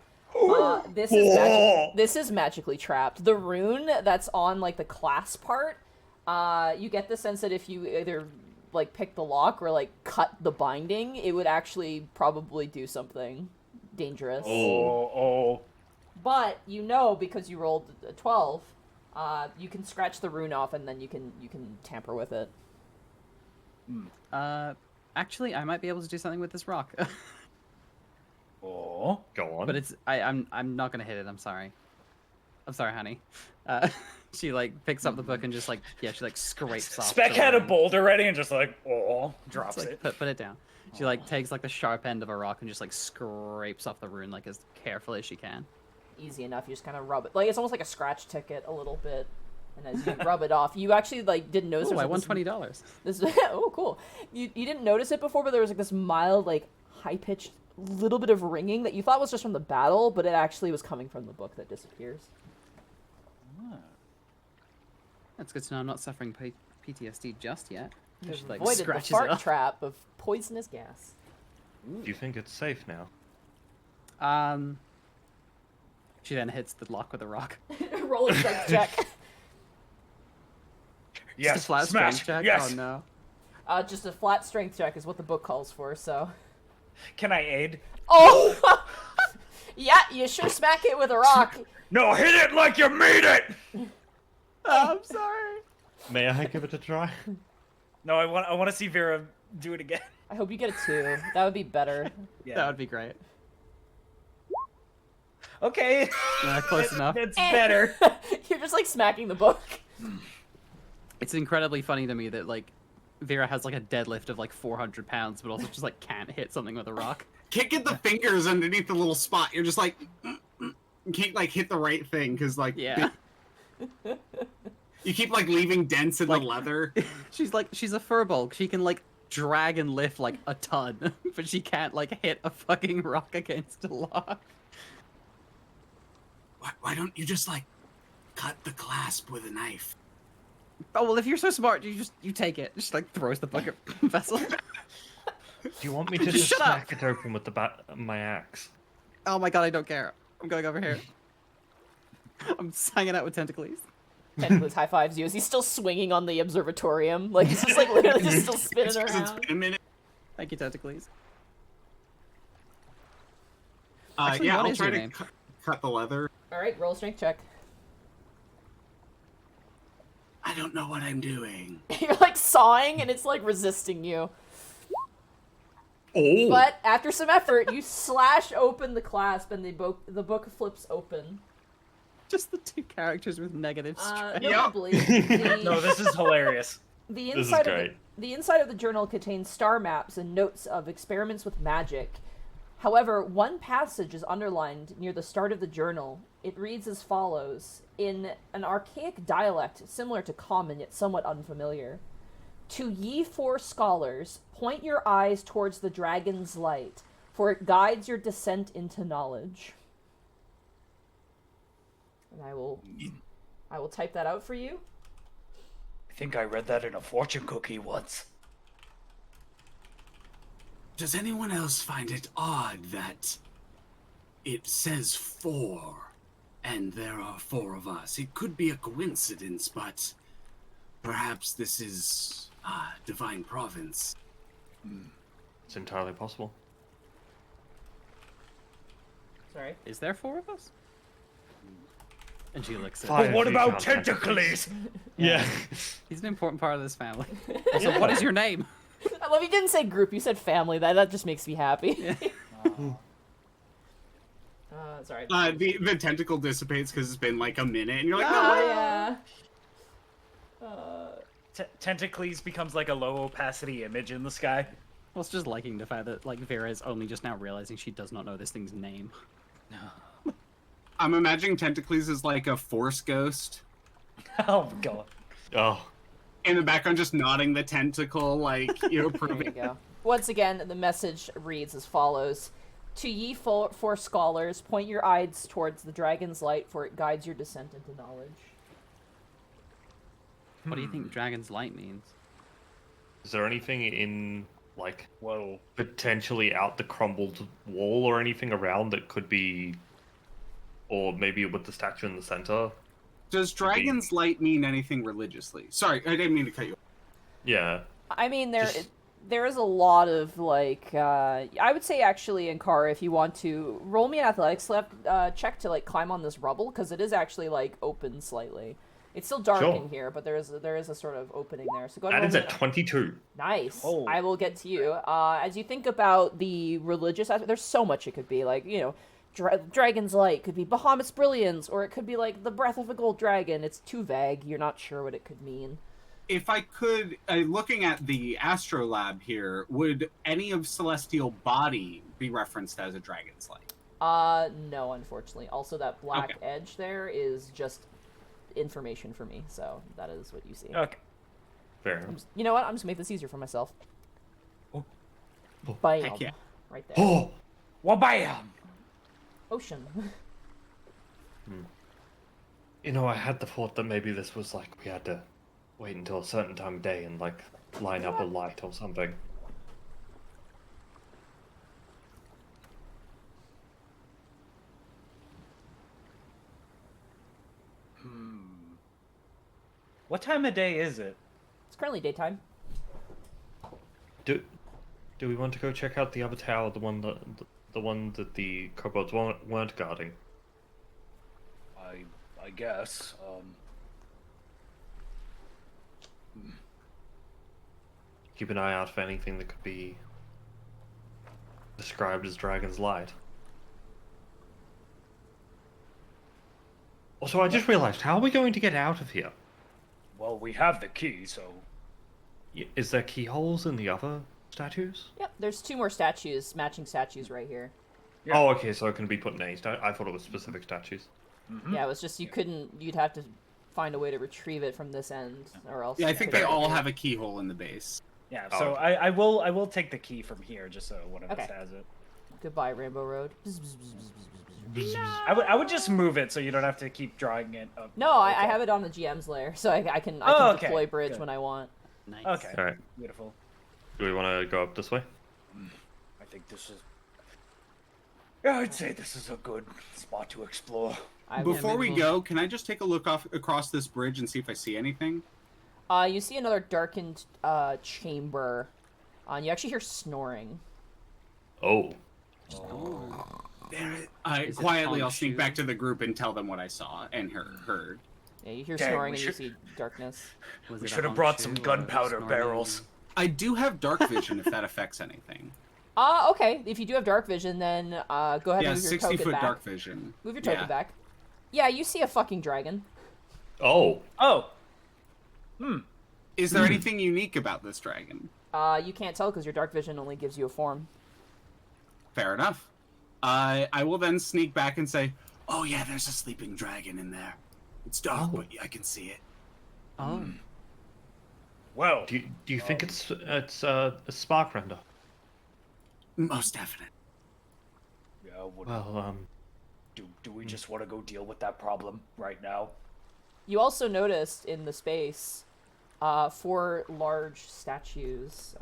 This is magically trapped. The rune that's on like the class part, you get the sense that if you either like pick the lock or like cut the binding, it would actually probably do something dangerous. Oh. But you know, because you rolled a 12, you can scratch the rune off and then you can tamper with it. Actually, I might be able to do something with this rock. Oh. Go on. But it's I'm not gonna hit it. I'm sorry, honey. She like picks up the book and just like she like scrapes off. Spec the had a rune. boulder ready and just like, drops It's like, it. put it down. She like takes like the sharp end of a rock and just like scrapes off the rune like as carefully as she can. Easy enough. You just kind of rub it. Like it's almost like a scratch ticket a little bit. And as you rub it off, you actually like didn't notice. Oh, I there won was $20. This oh cool. You didn't notice it before, but there was like this mild like high pitched little bit of ringing that you thought was just from the battle, but it actually was coming from the book that disappears. That's good to know. I'm not suffering PTSD just yet. You've She like avoided the scratches fart it off. trap of poisonous gas. Do you think it's safe now? She then hits the lock with a rock. Roll a strength check. Yes. Just a flat Smash. strength check. Yes. Oh no. Just a flat strength check is what the book calls for. So. Can I aid? Oh. Yeah, you sure smack it with a rock. No, hit it like you mean it. Oh, I'm sorry. May I give it a try? No, I want to see Vera do it again. I hope you get a 2. That would be better. Yeah. That would be great. Okay. Close enough. It's better. You're just like smacking the book. It's incredibly funny to me that like Vera has like a deadlift of like 400 pounds, but also just like can't hit something with a rock. Can't get the fingers underneath the little spot. You're just like, you can't like hit the right thing because like Yeah. you keep like leaving dents in Like- the leather. She's a furball. She can like drag and lift like a ton, but she can't like hit a fucking rock against a lock. Why don't you just like cut the clasp with a knife? Oh well, if you're so smart, you take it. Just like throws the bucket vessel. Do you want me to just Shut up. smack it open with my axe? Oh my god, I don't care. I'm going over here. I'm hanging out with Tentacles. Tentacles high fives you as he's still swinging on the observatorium. Like he's just like literally just still spinning It's around. been a minute. Thank you, Tentacles. Yeah, what I'll is try your to name? cut the leather. All right, roll a strength check. I don't know what I'm doing. You're like sawing and it's like resisting you. Oh! But after some effort, you slash open the clasp and the book flips open. Just the two characters with negative strength. Notably, No, this is hilarious. the This is inside of great. the inside of the journal contains star maps and notes of experiments with magic. However, one passage is underlined near the start of the journal. It reads as follows, in an archaic dialect similar to common yet somewhat unfamiliar. To ye four scholars, point your eyes towards the dragon's light, for it guides your descent into knowledge. And I will type that out for you. I think I read that in a fortune cookie once. Does anyone else find it odd that it says 4 and there are 4 of us? It could be a coincidence, but Perhaps this is divine province. It's entirely possible. Sorry. Is there 4 of us? And she looks at Five. But what you about can't have tentacles? Yeah. He's an important part of this family. Also, what is your name? I love you didn't say group, you said family. That just makes me happy. Sorry. The tentacle dissipates because it's been like a minute, and you're like, Oh, no. yeah. Tentacles becomes like a low opacity image in the sky. I was just liking the fact that like Vera is only just now realizing she does not know this thing's name. I'm imagining Tentacles is like a force ghost. Oh god. Oh. In the background, just nodding the tentacle, like, There you proving. go. Once again, the message reads as follows. To ye four scholars, point your eyes towards the dragon's light, for it guides your descent into knowledge. What do you think Dragon's Light means? Is there anything in, like, Whoa. potentially out the crumbled wall or anything around that could be, or maybe with the statue in the center? Does Dragon's Light mean anything religiously? Sorry, I didn't mean to cut you off. Yeah. I mean, Just- there is a lot of, like, I would say, actually, Ankara, if you want to, roll me an athletics check to, like, climb on this rubble, because it is actually, like, open slightly. It's still dark Sure. in here, but there is a sort of opening there. So go That ahead is and at roll me 22. Nice. Oh. I will get to you. As you think about the religious aspect, there's so much it could be. Like, you know, Dragon's Light could be Bahamut's Brilliance, or it could be like the breath of a gold dragon. It's too vague. You're not sure what it could mean. If I could, looking at the Astrolab here, would any of Celestial Body be referenced as a Dragon's Light? No, unfortunately. Also, that black Okay. edge there is just information for me, so that is what you see. Okay. Fair. You know what? I'm just gonna make this easier for myself. Oh. Bam. Heck yeah. Right there. Oh! Wabam! Ocean. You know, I had the thought that maybe this was like we had to wait until a certain time of day and like line up a light or something. What time of day is it? It's currently daytime. Do we want to go check out the other tower, the one that the kobolds weren't guarding? I guess. Keep an eye out for anything that could be described as Dragon's Light. Also, I just realized, how are we going to get out of here? Well, we have the key, so Is there keyholes in the other statues? Yep, there's 2 more statues, matching statues right here. Yeah. Oh, okay, so it can be put in any I thought it was specific statues. Yeah, it was just you'd have to find a way to retrieve it from this end, or else. Yeah, I think they Fair. all have a keyhole in the base. Yeah, Oh, so okay. I will take the key from here just so one of us Okay. has it. Goodbye, Rainbow Road. I would just move it so you don't have to keep drawing it up. No, I have it on the GM's layer, so I can Oh, okay, deploy bridge good. when I want. Nice. Okay. Alright, Beautiful. do we want to go up this way? I think this is. Yeah, I'd say this is a good spot to explore. Before we maybe go, can I just take a look across this bridge and see if I see anything? You see another darkened chamber, and you actually hear snoring. Oh. Is it Quietly, on I'll sneak shoe? back to the group and tell them what I saw and heard. Yeah, you hear Dang, snoring we and you should- see darkness. Was We it a should have brought Honshu some or a gunpowder Snorri? barrels. I do have dark vision if that affects anything. Okay. If you do have dark vision, then go ahead Yeah, and move your 60 token foot back. dark vision. Move your token Yeah. back. Yeah, you see a fucking dragon. Oh. Oh, Is there anything unique about this dragon? You can't tell because your dark vision only gives you a form. Fair enough. I will then sneak back and say, "Oh yeah, there's a sleeping dragon in there. It's dark, but I can see it." Oh. Well, Do you think it's a spark render? Most definite. yeah, Well, do we just want to go deal with that problem right now? You also noticed in the space 4 large statues.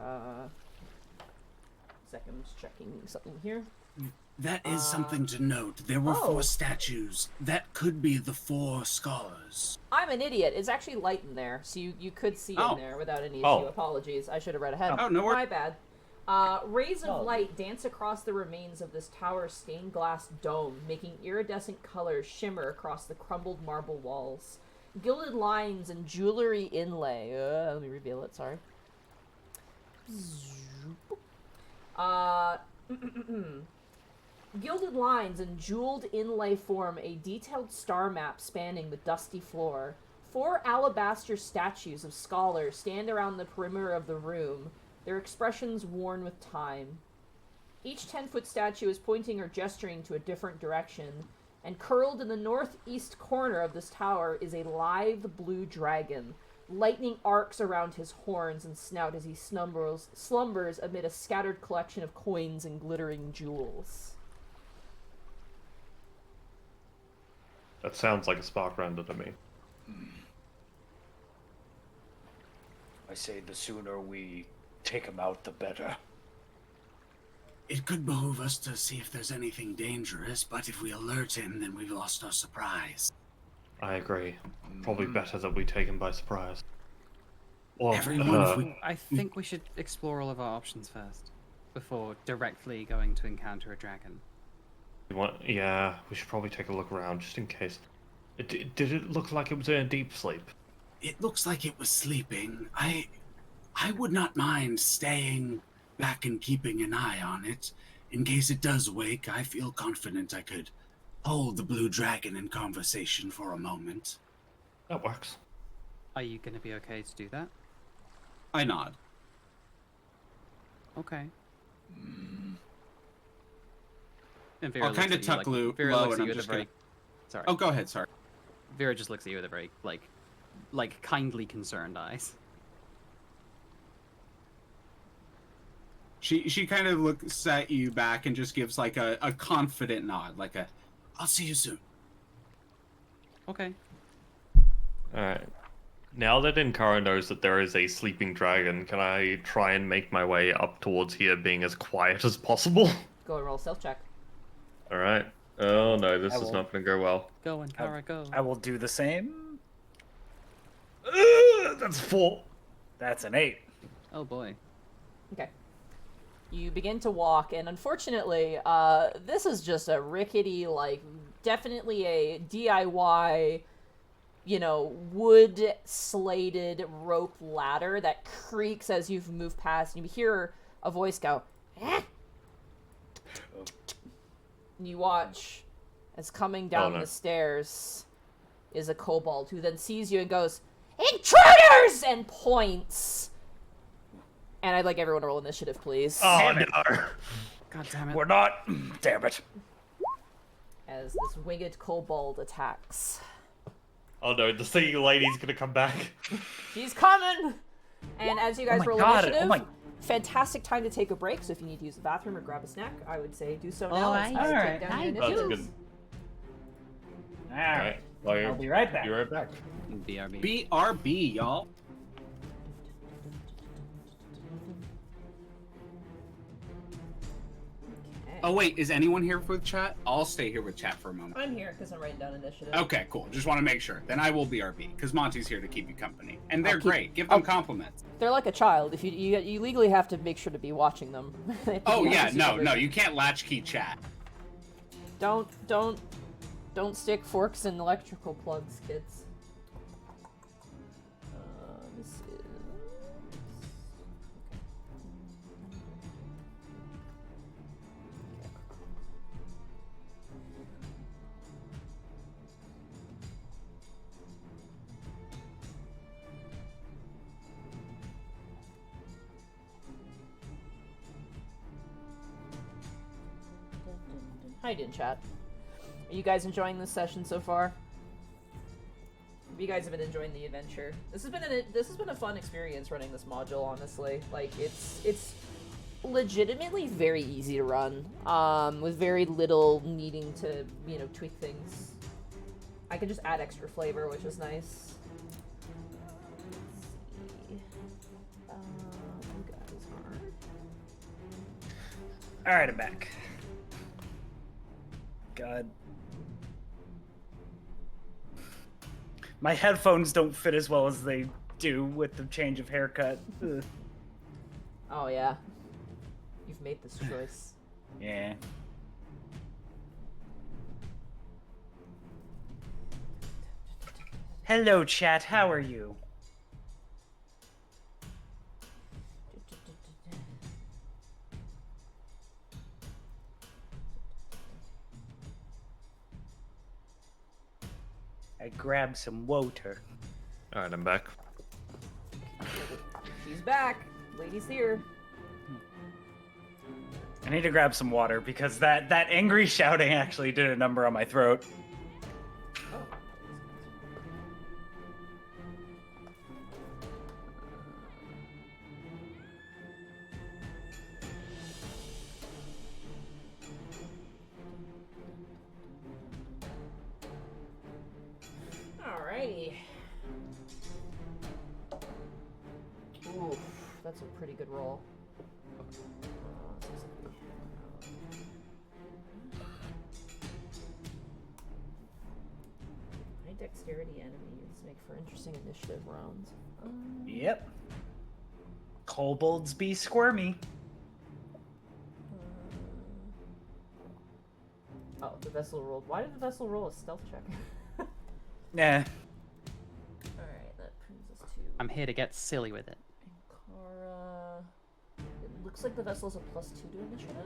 Second, I'm just checking something here. That is something to note. There were 4 statues. That could be the 4 scholars. I'm an idiot. It's actually light in there, so you could see in there without any issue. Apologies. I should have read ahead. Oh, no worries. My bad. Rays of light dance across the remains of this tower's stained glass dome, making iridescent colors shimmer across the crumbled marble walls. Gilded lines and jewelry inlay. Let me reveal it, sorry. Gilded lines and jeweled inlay form a detailed star map spanning the dusty floor. 4 alabaster statues of scholars stand around the perimeter of the room, their expressions worn with time. Each 10-foot statue is pointing or gesturing to a different direction, and curled in the northeast corner of this tower is a lithe blue dragon. Lightning arcs around his horns and snout as he slumbers amid a scattered collection of coins and glittering jewels. That sounds like a spark render to me. I say the sooner we take him out, the better. It could behoove us to see if there's anything dangerous, but if we alert him, then we've lost our surprise. I agree. Probably better that we take him by surprise. Well, I think we should explore all of our options first, before directly going to encounter a dragon. Yeah, we should probably take a look around, just in case. Did it look like it was in a deep sleep? It looks like it was sleeping. I would not mind staying back and keeping an eye on it. In case it does wake, I feel confident I could hold the blue dragon in conversation for a moment. That works. Are you going to be okay to do that? I nod. Okay. I'll kind of tuck low and I'm just gonna... Sorry. Oh, go ahead, sorry. Vera just looks at you with a very, like kindly concerned eyes. She kind of looks at you back and just gives like a confident nod, like I'll see you soon. Okay. Alright. Now that Inkara knows that there is a sleeping dragon, can I try and make my way up towards here being as quiet as possible? Go and roll stealth check. Alright. Oh no, this is not going to go well. Go, Inkara, go. I will do the same. That's 4. That's an 8. Oh boy. Okay. You begin to walk, and unfortunately, this is just a rickety, definitely a DIY, wood-slated rope ladder that creaks as you've moved past, and you hear a voice go, eh? And you watch as coming down the stairs is a kobold who then sees you and goes, "Intruders!" and points. And I'd like everyone to roll initiative, please. Oh, no. God damn it. We're not. Damn it. As this winged kobold attacks. Oh no, the singing lady's going to come back. She's coming! And as you guys roll initiative, Oh my... fantastic time to take a break. So if you need to use the bathroom or grab a snack, I would say do so now. Alright. It's time to take down your That's initiatives. good. Alright. Well, I'll be right back. You're right back. BRB. BRB, y'all. Oh wait, is anyone here with chat? I'll stay here with chat for a moment. I'm here because I'm writing down initiative. Okay, cool. Just want to make sure. Then I will BRB because Monty's here to keep you company, and they're great. Give them compliments. They're like a child. If you legally have to make sure to be watching them. Oh yeah, no, you can't latchkey chat. Don't stick forks in electrical plugs, kids. This is... How you doing, chat? Are you guys enjoying this session so far? You guys have been enjoying the adventure. This has been a fun experience running this module, honestly. Like it's legitimately very easy to run, with very little needing to, tweak things. I can just add extra flavor, which is nice. Let's see. You guys are... Alright, I'm back. God. My headphones don't fit as well as they do with the change of haircut. Ugh. Oh yeah. You've made this choice. Yeah. Hello, chat. How are you? I grabbed some water. All right, I'm back. She's back. Lady's here. I need to grab some water because that angry shouting actually did a number on my throat. Alrighty. Oof, that's a pretty good roll. High dexterity enemies make for interesting initiative rounds. Yep. Kobolds be squirmy. Oh, the vessel rolled. Why did the vessel roll a stealth check? Nah. Alright, that brings us to I'm here to get silly with it. Ankara. It looks like the vessel is a +2 to initiative.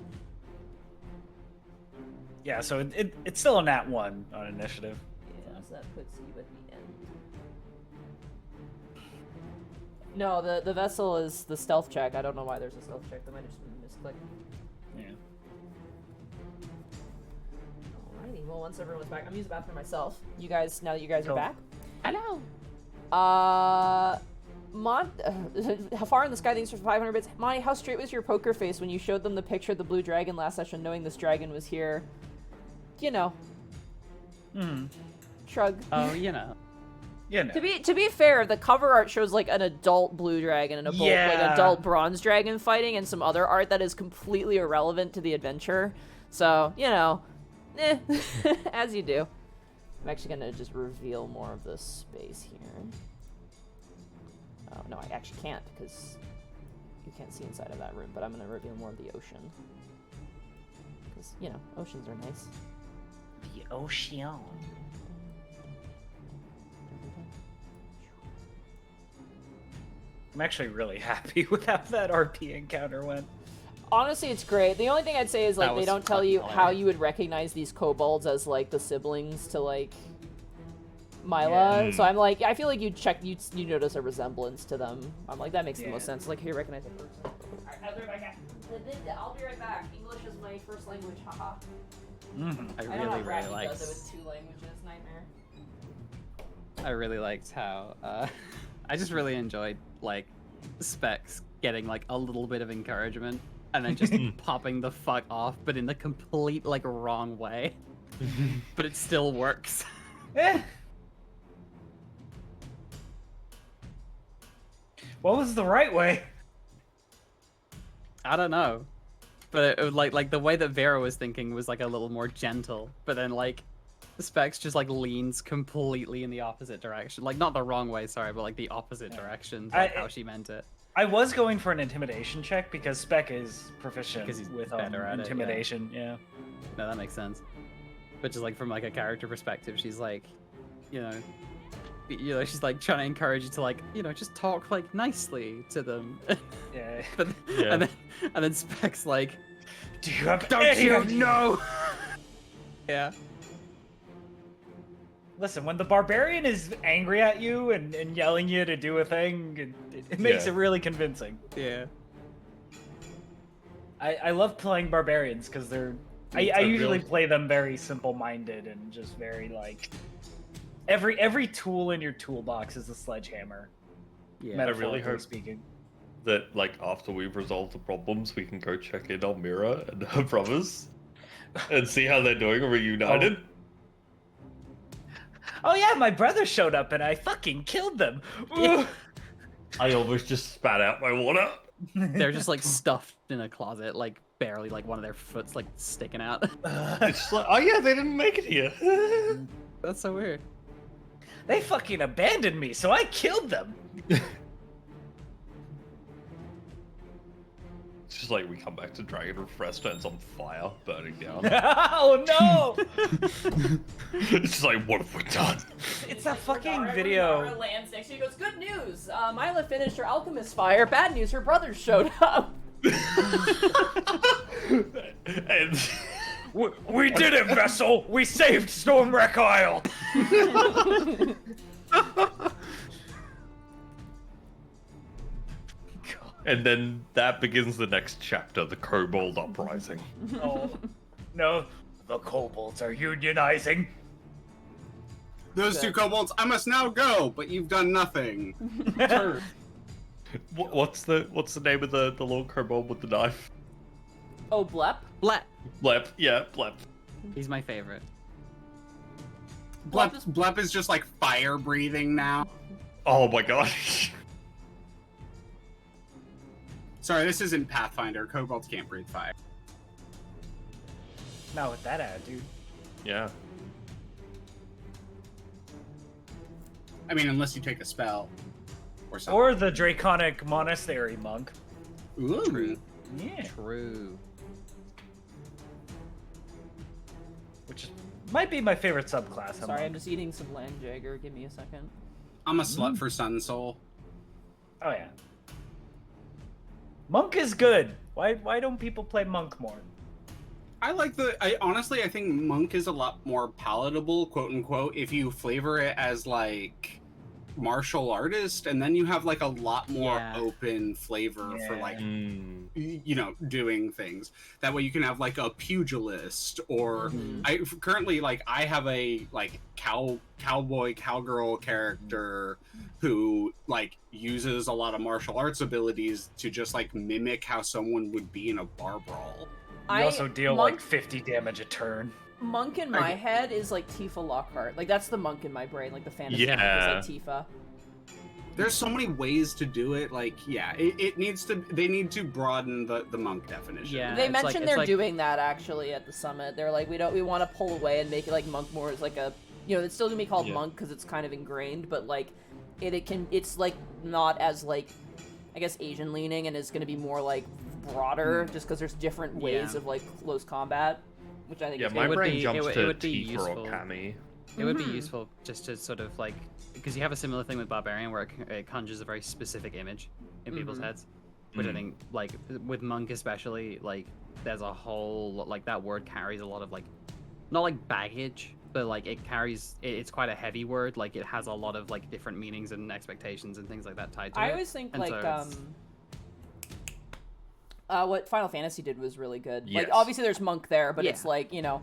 Yeah, so it's still a nat 1 on initiative. Yeah, so that puts you at the end. No, the vessel is the stealth check. I don't know why there's a stealth check. That might have just been a misclick. Yeah. Alrighty, well once everyone's back, I'm using the bathroom myself. You guys, now that you guys are Cool. back. Hello. How far in the sky? Thanks for 500 bits. Monty, how straight was your poker face when you showed them the picture of the blue dragon last session, knowing this dragon was here? You know. Shrug. Oh, you know. You know. To be fair, the cover art shows like an adult blue dragon and like adult bronze dragon fighting, and some other art that is completely irrelevant to the adventure. So you know, as you do. I'm actually gonna just reveal more of this space here. Oh no, I actually can't because you can't see inside of that room. But I'm gonna reveal more of the ocean because you know oceans are nice. The ocean. I'm actually really happy with how that RP encounter went. Honestly, it's great. The only thing I'd say is like That they was don't tell fucking you hilarious. how you would recognize these kobolds as like the siblings to like Mila. Yeah. So I'm like, I feel like you notice a resemblance to them. I'm like, that makes the most Yeah. sense. Like, here, recognize a person. Alright, I'll be right back. I'll be right back. English is my first language. Haha. Mm-hmm. I I know really, how really Raggy liked. does it with 2 languages. Nightmare. I really liked how. I just really enjoyed like Specs getting like a little bit of encouragement and then just popping the fuck off, but in the complete like wrong way. But it still works. Eh. What was the right way? I don't know, but it like the way that Vera was thinking was like a little more gentle, but then like Specs just like leans completely in the opposite direction, like not the wrong way, sorry, but like the opposite direction, to, like how she meant it. I was going for an intimidation check because Spec is proficient Because he's with better at it, yeah. intimidation. Yeah. No, that makes sense. But just like from like a character perspective, she's like, you know, she's like trying to encourage you to like, just talk like nicely to them. Yeah. But Yeah. and then Specs like, Do you have don't any you idea? know? Yeah. Listen, when the barbarian is angry at you and yelling you to do a thing, it makes Yeah. it really convincing. Yeah. I love playing barbarians because they're. I a usually real- play them very simple-minded and just very like. Every tool in your toolbox is a sledgehammer. Yeah. Metaphorically hope- speaking. That like after we've resolved the problems, we can go check in on Mira and her brothers and see how they're doing reunited. Oh yeah, my brother showed up and I fucking killed them. Ooh. I almost just spat out my water. They're just like stuffed in a closet, like barely like one of their foot's like sticking out. It's just like, oh yeah, they didn't make it here. That's so weird. They fucking abandoned me, so I killed them. It's just like we come back to Dragon Refreshed and it's on fire, burning down. Oh no! It's just like, what have we done? It's that fucking Dara video. lands next to you. He goes, good news. Mila finished her alchemist fire. Bad news, her brothers showed up. And We did it, Vessel! We saved Stormwreck Isle! and then that begins the next chapter, the Kobold Uprising. Oh, no. The kobolds are unionizing. Those two kobolds, I must now go, but you've done nothing. What's the name of the Lord Kobold with the knife? Oh, Blep? Blep. Blep, yeah, Blep. He's my favorite. Blep is just like fire breathing now. Oh my gosh. Sorry, this isn't Pathfinder. Kobolds can't breathe fire. Not with that attitude. Yeah. I mean, unless you take a spell or something. Or the Draconic Monastery monk. Ooh. True. Yeah. True. Which might be my favorite subclass. Sorry, I'm just eating some land jagger. Give me a second. I'm a slut for Sun Soul. Oh yeah. Monk is good. Why don't people play monk more? I honestly think monk is a lot more palatable, quote unquote, if you flavor it as like martial artist, and then you have like a lot more open flavor for like you know, doing things. That way you can have like a pugilist, or I currently like I have a like cowboy cowgirl character who like uses a lot of martial arts abilities to just like mimic how someone would be in a bar brawl. You also deal like 50 damage a turn. Monk in my head is like Tifa Lockhart. Like that's the monk in my brain, like the fantasy monk is like Tifa. There's so many ways to do it. Like, yeah, it needs to. They need to broaden the monk definition. Yeah, They it's mentioned like- they're it's like- doing that actually at the summit. They're like, we want to pull away and make it like monk more as like a, you know, it's still gonna be called monk because it's kind of ingrained, but like it's like not as like, I guess Asian leaning, and it's gonna be more like broader just because there's different ways of like close combat, which I think is my good. brain jumps it to would be Tifa useful. or Kami. It would be useful just to sort of like, because you have a similar thing with Barbarian where it conjures a very specific image in people's heads, which I think, like, with Monk especially, like, there's a whole, like, that word carries a lot of, like, not like baggage, but like it's quite a heavy word. Like, it has a lot of like different meanings and expectations and things like that tied to it. I always think And like so what Final Fantasy did was really good. Yes. Like obviously there's monk there, but Yeah. it's like, you know,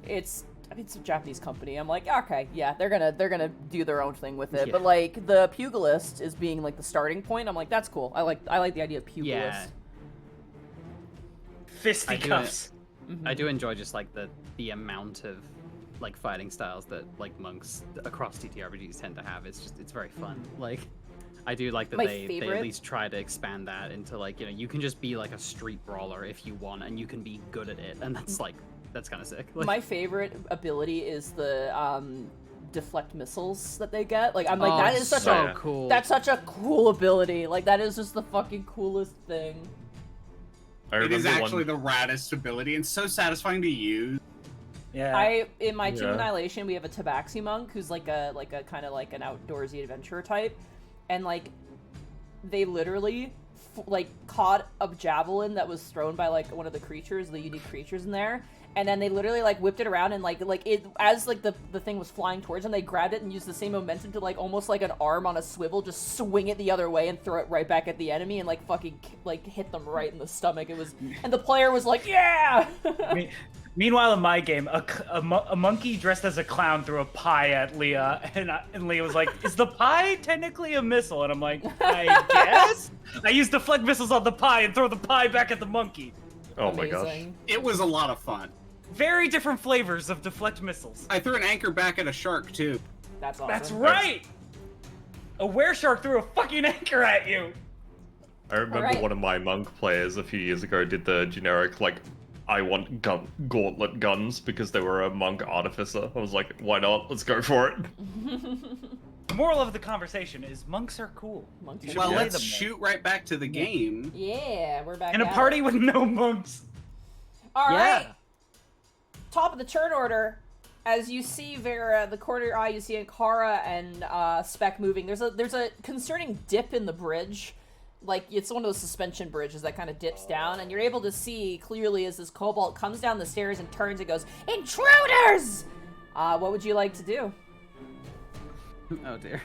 it's a Japanese company. I'm like, okay, yeah, they're gonna do their own thing with it. Yeah. But like the pugilist is being like the starting point. I'm like, that's cool. I like the idea of pugilist. Yeah. Fisticuffs. I do enjoy just like the amount of like fighting styles that like monks across TTRPGs tend to have. It's very fun. Like, I do like that My they favorite- at least try to expand that into like, you know, you can just be like a street brawler if you want, and you can be good at it, and that's kind of sick. Like, My favorite ability is the deflect missiles that they get. Like I'm like, that is such so a cool. that's such a cool ability. Like that is just the fucking coolest thing. It is actually the raddest ability and so satisfying to use. Yeah. In my Team Yeah. Annihilation, we have a Tabaxi monk who's like a kind of like an outdoorsy adventurer type, and like they literally like caught a javelin that was thrown by like one of the creatures, the unique creatures in there, and then they literally like whipped it around and like it as like the thing was flying towards them, they grabbed it and used the same momentum to like almost like an arm on a swivel, just swing it the other way and throw it right back at the enemy and like fucking like hit them right in the stomach. It was, and the player was like, yeah. Meanwhile, in my game, a monkey dressed as a clown threw a pie at Leah, and Leah was like, "Is the pie technically a missile?" And I'm like, "I guess." I used deflect missiles on the pie and throw the pie back at the monkey. Oh my gosh. Amazing. It was a lot of fun. Very different flavors of deflect missiles. I threw an anchor back at a shark too. That's awesome. That's right. A wereshark threw a fucking anchor at you. I remember Alright. one of my monk players a few years ago did the generic, like, I want gauntlet guns because they were a monk artificer. I was like, why not? Let's go for it. The moral of the conversation is monks are cool. Monks You are should Well, cool. play let's them more. shoot right back to the game. Yeah, we're back In a at party it. with no monks. All Yeah. right. Top of the turn order. As you see Vera, the corner of your eye, you see Ankara and Spec moving. There's a concerning dip in the bridge. Like, it's one of those suspension bridges that kind of dips down, and you're able to see clearly as this kobold comes down the stairs and turns and goes, "Intruders!" What would you like to do? Oh dear.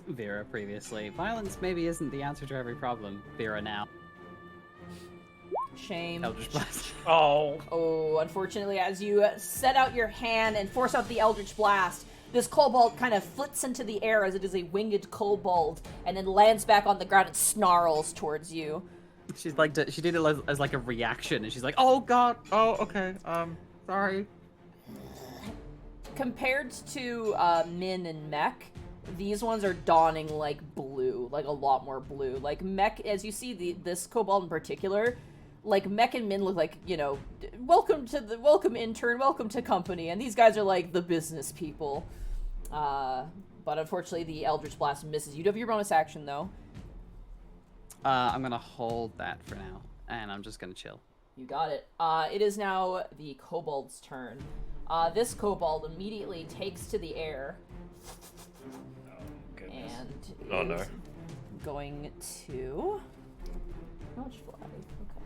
Vera previously. Violence maybe isn't the answer to every problem. Vera now. Shame. Eldritch Blast. Oh. Oh, unfortunately, as you set out your hand and force out the Eldritch Blast, this kobold kind of flits into the air as it is a winged kobold, and then lands back on the ground and snarls towards you. She's like, she did it as like a reaction, and she's like, oh god, oh okay, sorry. Compared to Min and Mech, these ones are dawning like blue, like a lot more blue. Like Mech, as you see this kobold in particular, like Mech and Min look like, you know, welcome intern, welcome to company, and these guys are like the business people. But unfortunately the Eldritch Blast misses. You do have your bonus action though. I'm gonna hold that for now, and I'm just gonna chill. You got it. It is now the kobold's turn. This kobold immediately takes to the air Goodness. and Oh, no. is going to... How much fly? Okay.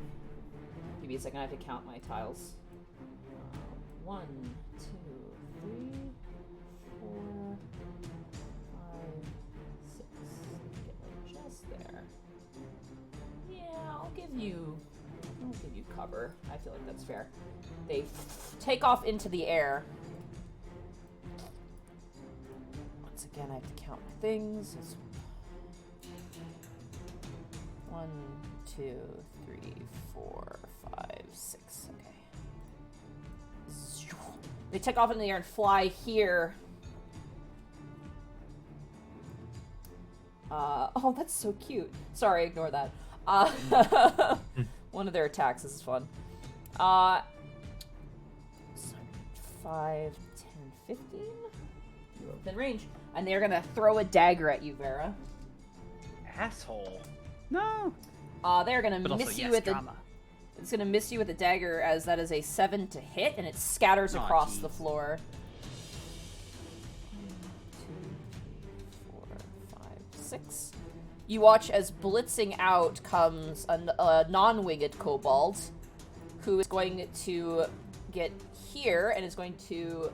Give me a second, I have to count my tiles. 1, 2, 3, 4, 5, 6. Get it just there. Yeah, I'll give you cover. I feel like that's fair. They take off into the air. Once again, I have to count my things. It's 1, 2, 3, 4, 5, 6. Okay. They take off in the air and fly here. Oh, that's so cute. Sorry, ignore that. One of their attacks. This is fun. 5, 10, 15? You're within range. And they're gonna throw a dagger at you, Vera. Asshole. No. They're gonna But also, miss you yes, with drama. It's gonna miss you with a dagger, as that is a 7 to hit, and it scatters Aw, across jeez. the floor. 1, 2, 3, 4, 5, 6. You watch as blitzing out comes a non-winged kobold, who is going to get here and is going to.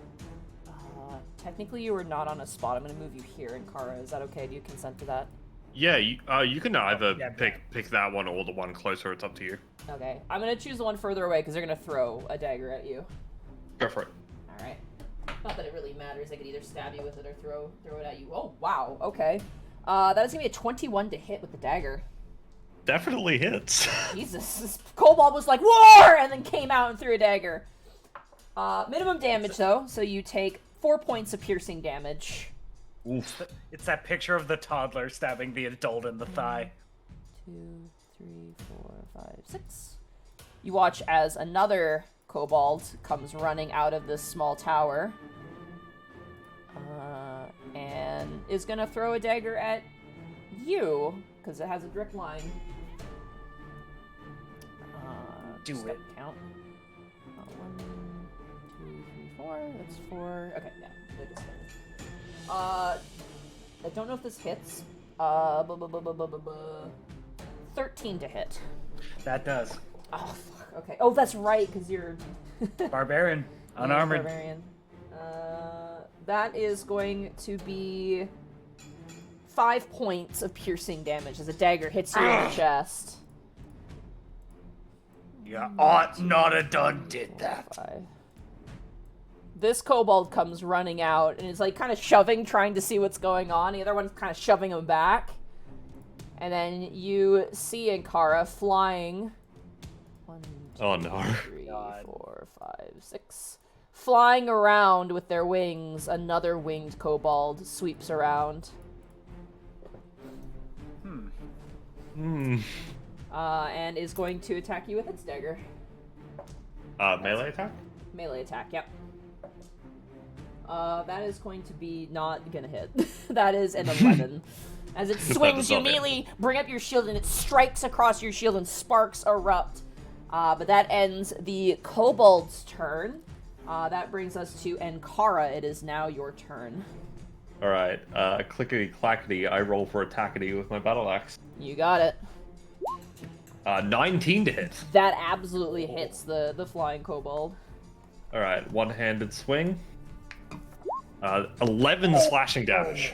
Technically, you are not on a spot. I'm going to move you here, Ankara. Is that okay? Do you consent to that? Yeah, you can either Yeah, pick that one or the one closer. It's up to you. Okay. I'm going to choose the one further away because they're going to throw a dagger at you. Go for it. All right. Not that it really matters. I could either stab you with it or throw it at you. Oh, wow. Okay. That is going to be a 21 to hit with the dagger. Definitely hits. Jesus. This kobold was like, war! And then came out and threw a dagger. Minimum damage, though. So you take 4 points of piercing damage. Oof. It's that picture of the toddler stabbing the adult in the thigh. 2, 3, 4, 5, 6. You watch as another kobold comes running out of this small tower. And is gonna throw a dagger at you, because it has a direct line. Do just it. gotta count. 1, 2, 3, 4. That's 4. Okay, yeah. They're just there. I don't know if this hits. 13 to hit. That does. Oh, fuck. Okay. Oh, that's right, because you're... Barbarian. Unarmored. Barbarian. That is going to be 5 points of piercing damage as a dagger hits you in the chest. You ought not have done did that. 5. This kobold comes running out and is like kind of shoving, trying to see what's going on. The other one's kind of shoving him back. And then you see Ankara flying. 1, 2, Oh, no. 3, God. 4, 5, 6. Flying around with their wings, another winged kobold sweeps around. And is going to attack you with its dagger. Melee attack? Melee attack, yep. That is going to be not gonna hit. That is an 11. As it swings, you immediately bring up your shield and it strikes across your shield and sparks erupt. But that ends the kobold's turn. That brings us to Ankara. It is now your turn. Alright, clickety clackety, I roll for attackety with my battle axe. You got it. 19 to hit. That absolutely hits the flying kobold. Alright, one-handed swing. 11 slashing damage.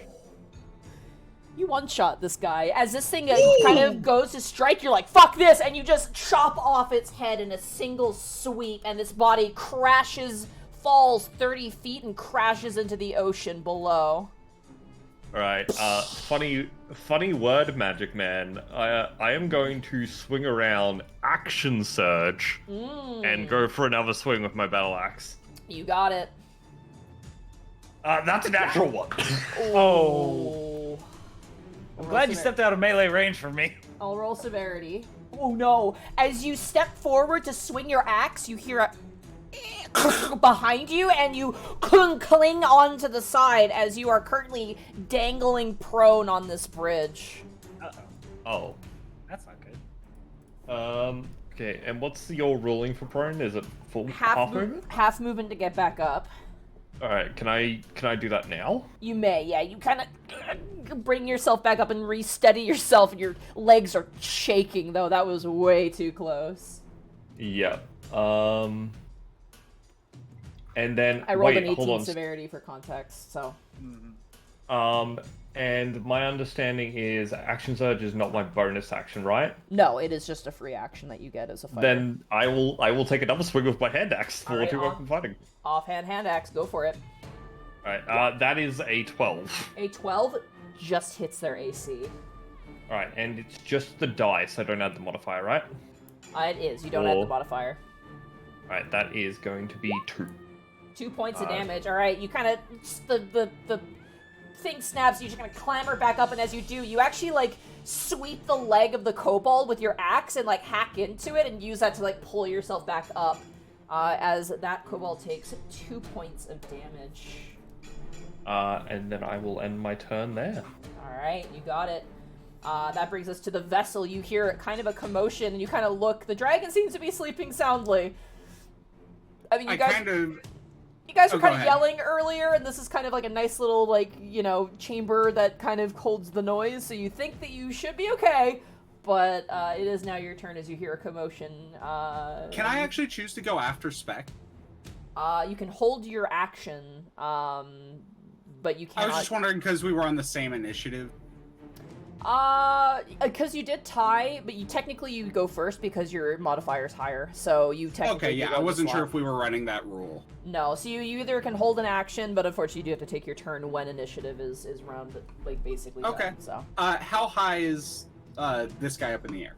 You one-shot this guy. As this thing kind of goes to strike, you're like, fuck this! And you just chop off its head in a single sweep, and its body crashes, falls 30 feet, and crashes into the ocean below. Alright, funny word, Magic Man. I am going to swing around, action surge, and go for another swing with my battle axe. You got it. That's a natural one. Oh. I'm glad you stepped out of melee range for me. I'll roll severity. Oh no. As you step forward to swing your axe, you hear a behind you, and you cling onto the side as you are currently dangling prone on this bridge. Uh-oh. Oh. That's not good. Okay, and what's your ruling for prone? Is it full half movement? Half movement to get back up. Alright, can I do that now? You may, yeah. You kind of bring yourself back up and re-steady yourself, and your legs are shaking, though. That was way too close. Yeah. And then I rolled an hold 18 on. severity for context, so. And my understanding is action surge is not my bonus action, right? No, it is just a free action that you get as a fighter. Then I will take another swing with my hand axe for Alright, two weapon fighting. Offhand hand axe, go for it. Alright, that is a 12. A 12 just hits their AC. Alright, and it's just the dice, I don't add the modifier, right? It is, you don't add the modifier. Alright, that is going to be 2. 2 points of damage, alright, you kind of, the thing snaps, you just kind of clamber back up, and as you do, you actually, like, sweep the leg of the kobold with your axe and, like, hack into it and use that to, like, pull yourself back up, as that kobold takes 2 points of damage. And then I will end my turn there. Alright, you got it. That brings us to the vessel. You hear kind of a commotion, and you kind of look. The dragon seems to be sleeping soundly. I mean, you guys were kind of yelling earlier, and this is kind of like a nice little, like, you know, chamber that kind of holds the noise, so you think that you should be okay, but it is now your turn as you hear a commotion. Can I actually choose to go after Spec? You can hold your action, but you cannot... I was just wondering, because we were on the same initiative. Because you did tie, but you go first because your modifier's higher, so you technically... Okay, yeah, I wasn't sure if we were running that rule. No, so you either can hold an action, but unfortunately you do have to take your turn when initiative is round, like, basically okay. done, so... How high is, this guy up in the air?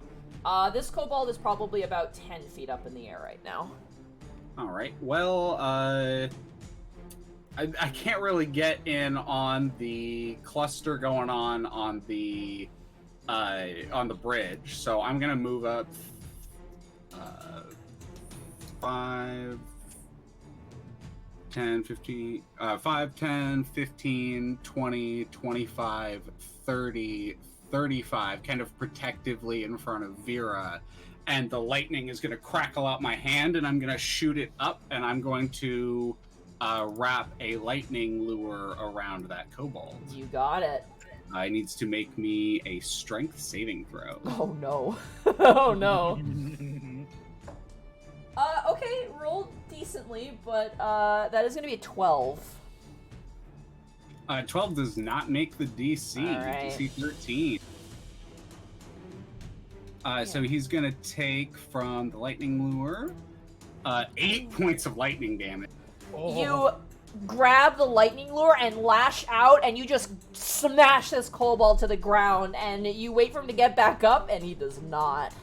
This kobold is probably about 10 feet up in the air right now. Alright, well, I can't really get in on the cluster going on the bridge, so I'm gonna move up 5, 10, 15, 5, 10, 15, 20, 25, 30, 35, kind of protectively in front of Vera, and the lightning is gonna crackle out my hand, and I'm gonna shoot it up, and I'm going to wrap a lightning lure around that kobold. You got it. It needs to make me a strength saving throw. Oh no. Oh no. Okay, roll decently, but that is going to be a 12. 12 does not make the DC. Right. DC 13. So he's going to take from the lightning lure 8 points of lightning damage. Oh. You grab the lightning lure and lash out, and you just smash this kobold to the ground, and you wait for him to get back up, and he does not.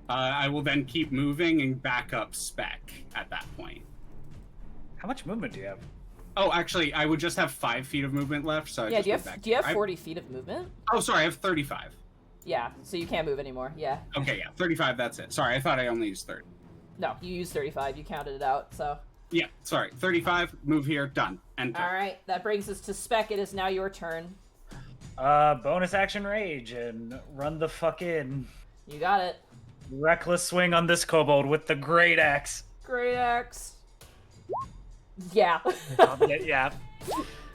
I will then keep moving and back up Spec at that point. How much movement do you have? Oh, actually, I would just have 5 feet of movement left, so I Yeah, just do you went have back. do you have 40 feet of movement? Oh, sorry, I have 35. Yeah, so you can't move anymore. Yeah. Okay, yeah, 35. That's it. Sorry, I thought I only used 30. No, you used 35. You counted it out. So. Yeah, sorry, 35. Move here. Done. Enter. All right, that brings us to Spec. It is now your turn. Bonus action rage and run the fuck in. You got it. Reckless swing on this kobold with the great axe. Great axe. Yeah. Yeah.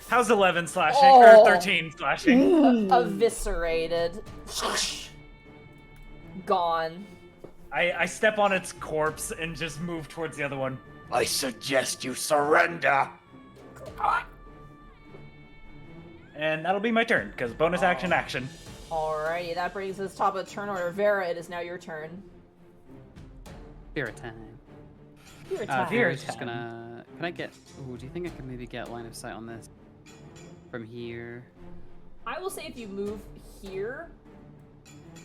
How's 11 slashing? Oh. Or 13 slashing? Eviscerated. Gone. I step on its corpse and just move towards the other one. I suggest you surrender. And that'll be my turn, because bonus action. Alrighty, that brings us top of the turn order. Vera, it is now your turn. Vera time. Your time. Vera's just gonna... Can I get... Ooh, do you think I can maybe get line of sight on this? From here? I will say if you move here,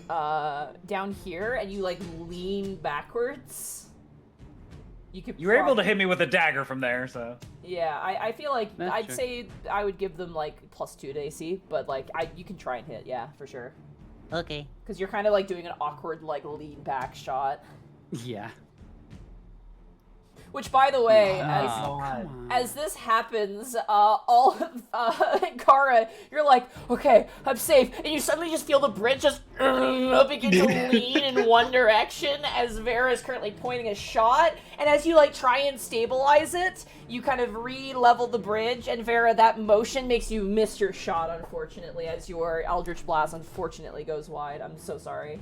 down here, and you, like, lean backwards, you could You were able to hit me with a dagger from there, so... Yeah, I feel like That's I'd true. say I would give them, like, +2 to AC, but, like, you can try and hit, yeah, for sure. Okay. Because you're kind of, like, doing an awkward, like, lean back shot. Yeah. Which, by the way, Oh, come on. as this happens, Kara, you're like, okay, I'm safe, and you suddenly just feel the bridge just begin to lean in one direction as Vera is currently pointing a shot, and as you, like, try and stabilize it, you kind of re-level the bridge, and Vera, that motion makes you miss your shot, unfortunately, as your Eldritch Blast unfortunately goes wide. I'm so sorry.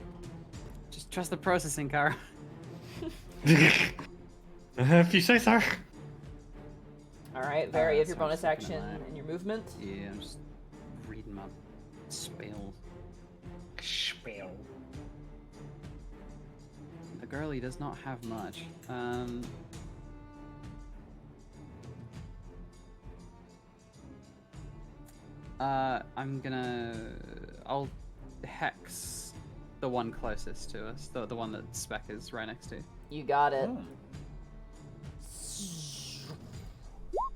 Just trust the processing, Kara. If you say so. Alright, Vera, you have your so bonus I'm just looking action at and your movement. Yeah, I'm just reading my spells. Spell. The girlie does not have much. I'll hex the one closest to us, the one that Spec is right next to. You got it. Oh.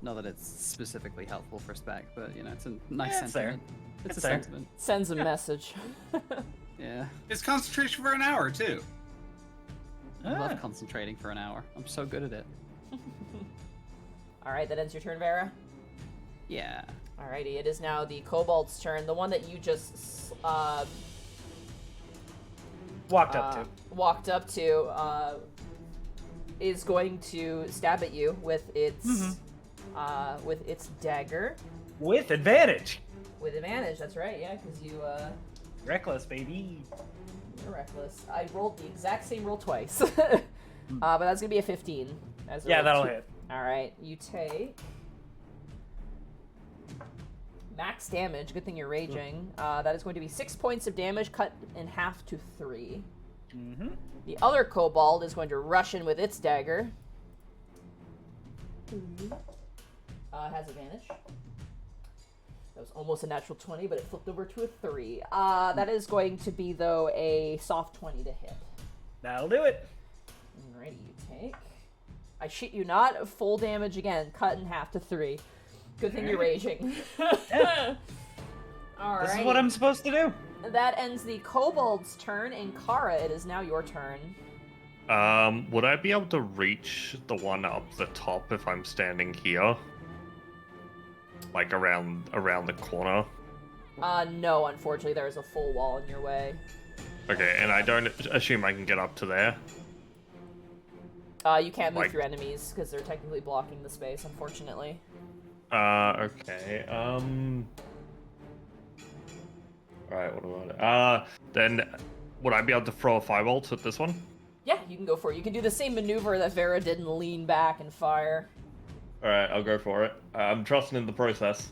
Not that it's specifically helpful for Spec, but you know, it's a nice Yeah, it's there. sentiment. It's It's a there. sentiment. Sends a message. Yeah. It's concentration for an hour, too. I Ah. love concentrating for an hour. I'm so good at it. Alright, that ends your turn, Vera. Yeah. Alrighty, it is now the Kobold's turn. The one that you just Walked up to. walked up to is going to stab at you with its dagger With advantage. with advantage. That's right, yeah, because Reckless, baby. you're reckless. I rolled the exact same roll twice, but that's gonna be a 15. As a Yeah, roll that'll two. hit. All right, you take max damage. Good thing you're raging. That is going to be 6 points of damage, cut in half to 3. Mm-hmm. The other kobold is going to rush in with its dagger. Has advantage. That was almost a natural 20, but it flipped over to a 3. That is going to be, though, a soft 20 to hit. That'll do it. Alrighty, you take. I shit you not, full damage again, cut in half to 3. Good thing you're raging. Alright. This is what I'm supposed to do. That ends the kobold's turn. In Kara, it is now your turn. Would I be able to reach the one up the top if I'm standing here? Like around the corner? No, unfortunately, there is a full wall in your way. Okay, and I don't assume I can get up to there. You can't move Like- through enemies because they're technically blocking the space, unfortunately. Okay, Alright, what about it? Then, would I be able to throw a firebolt at this one? Yeah, you can go for it. You can do the same maneuver that Vera did and lean back and fire. Alright, I'll go for it. I'm trusting in the process.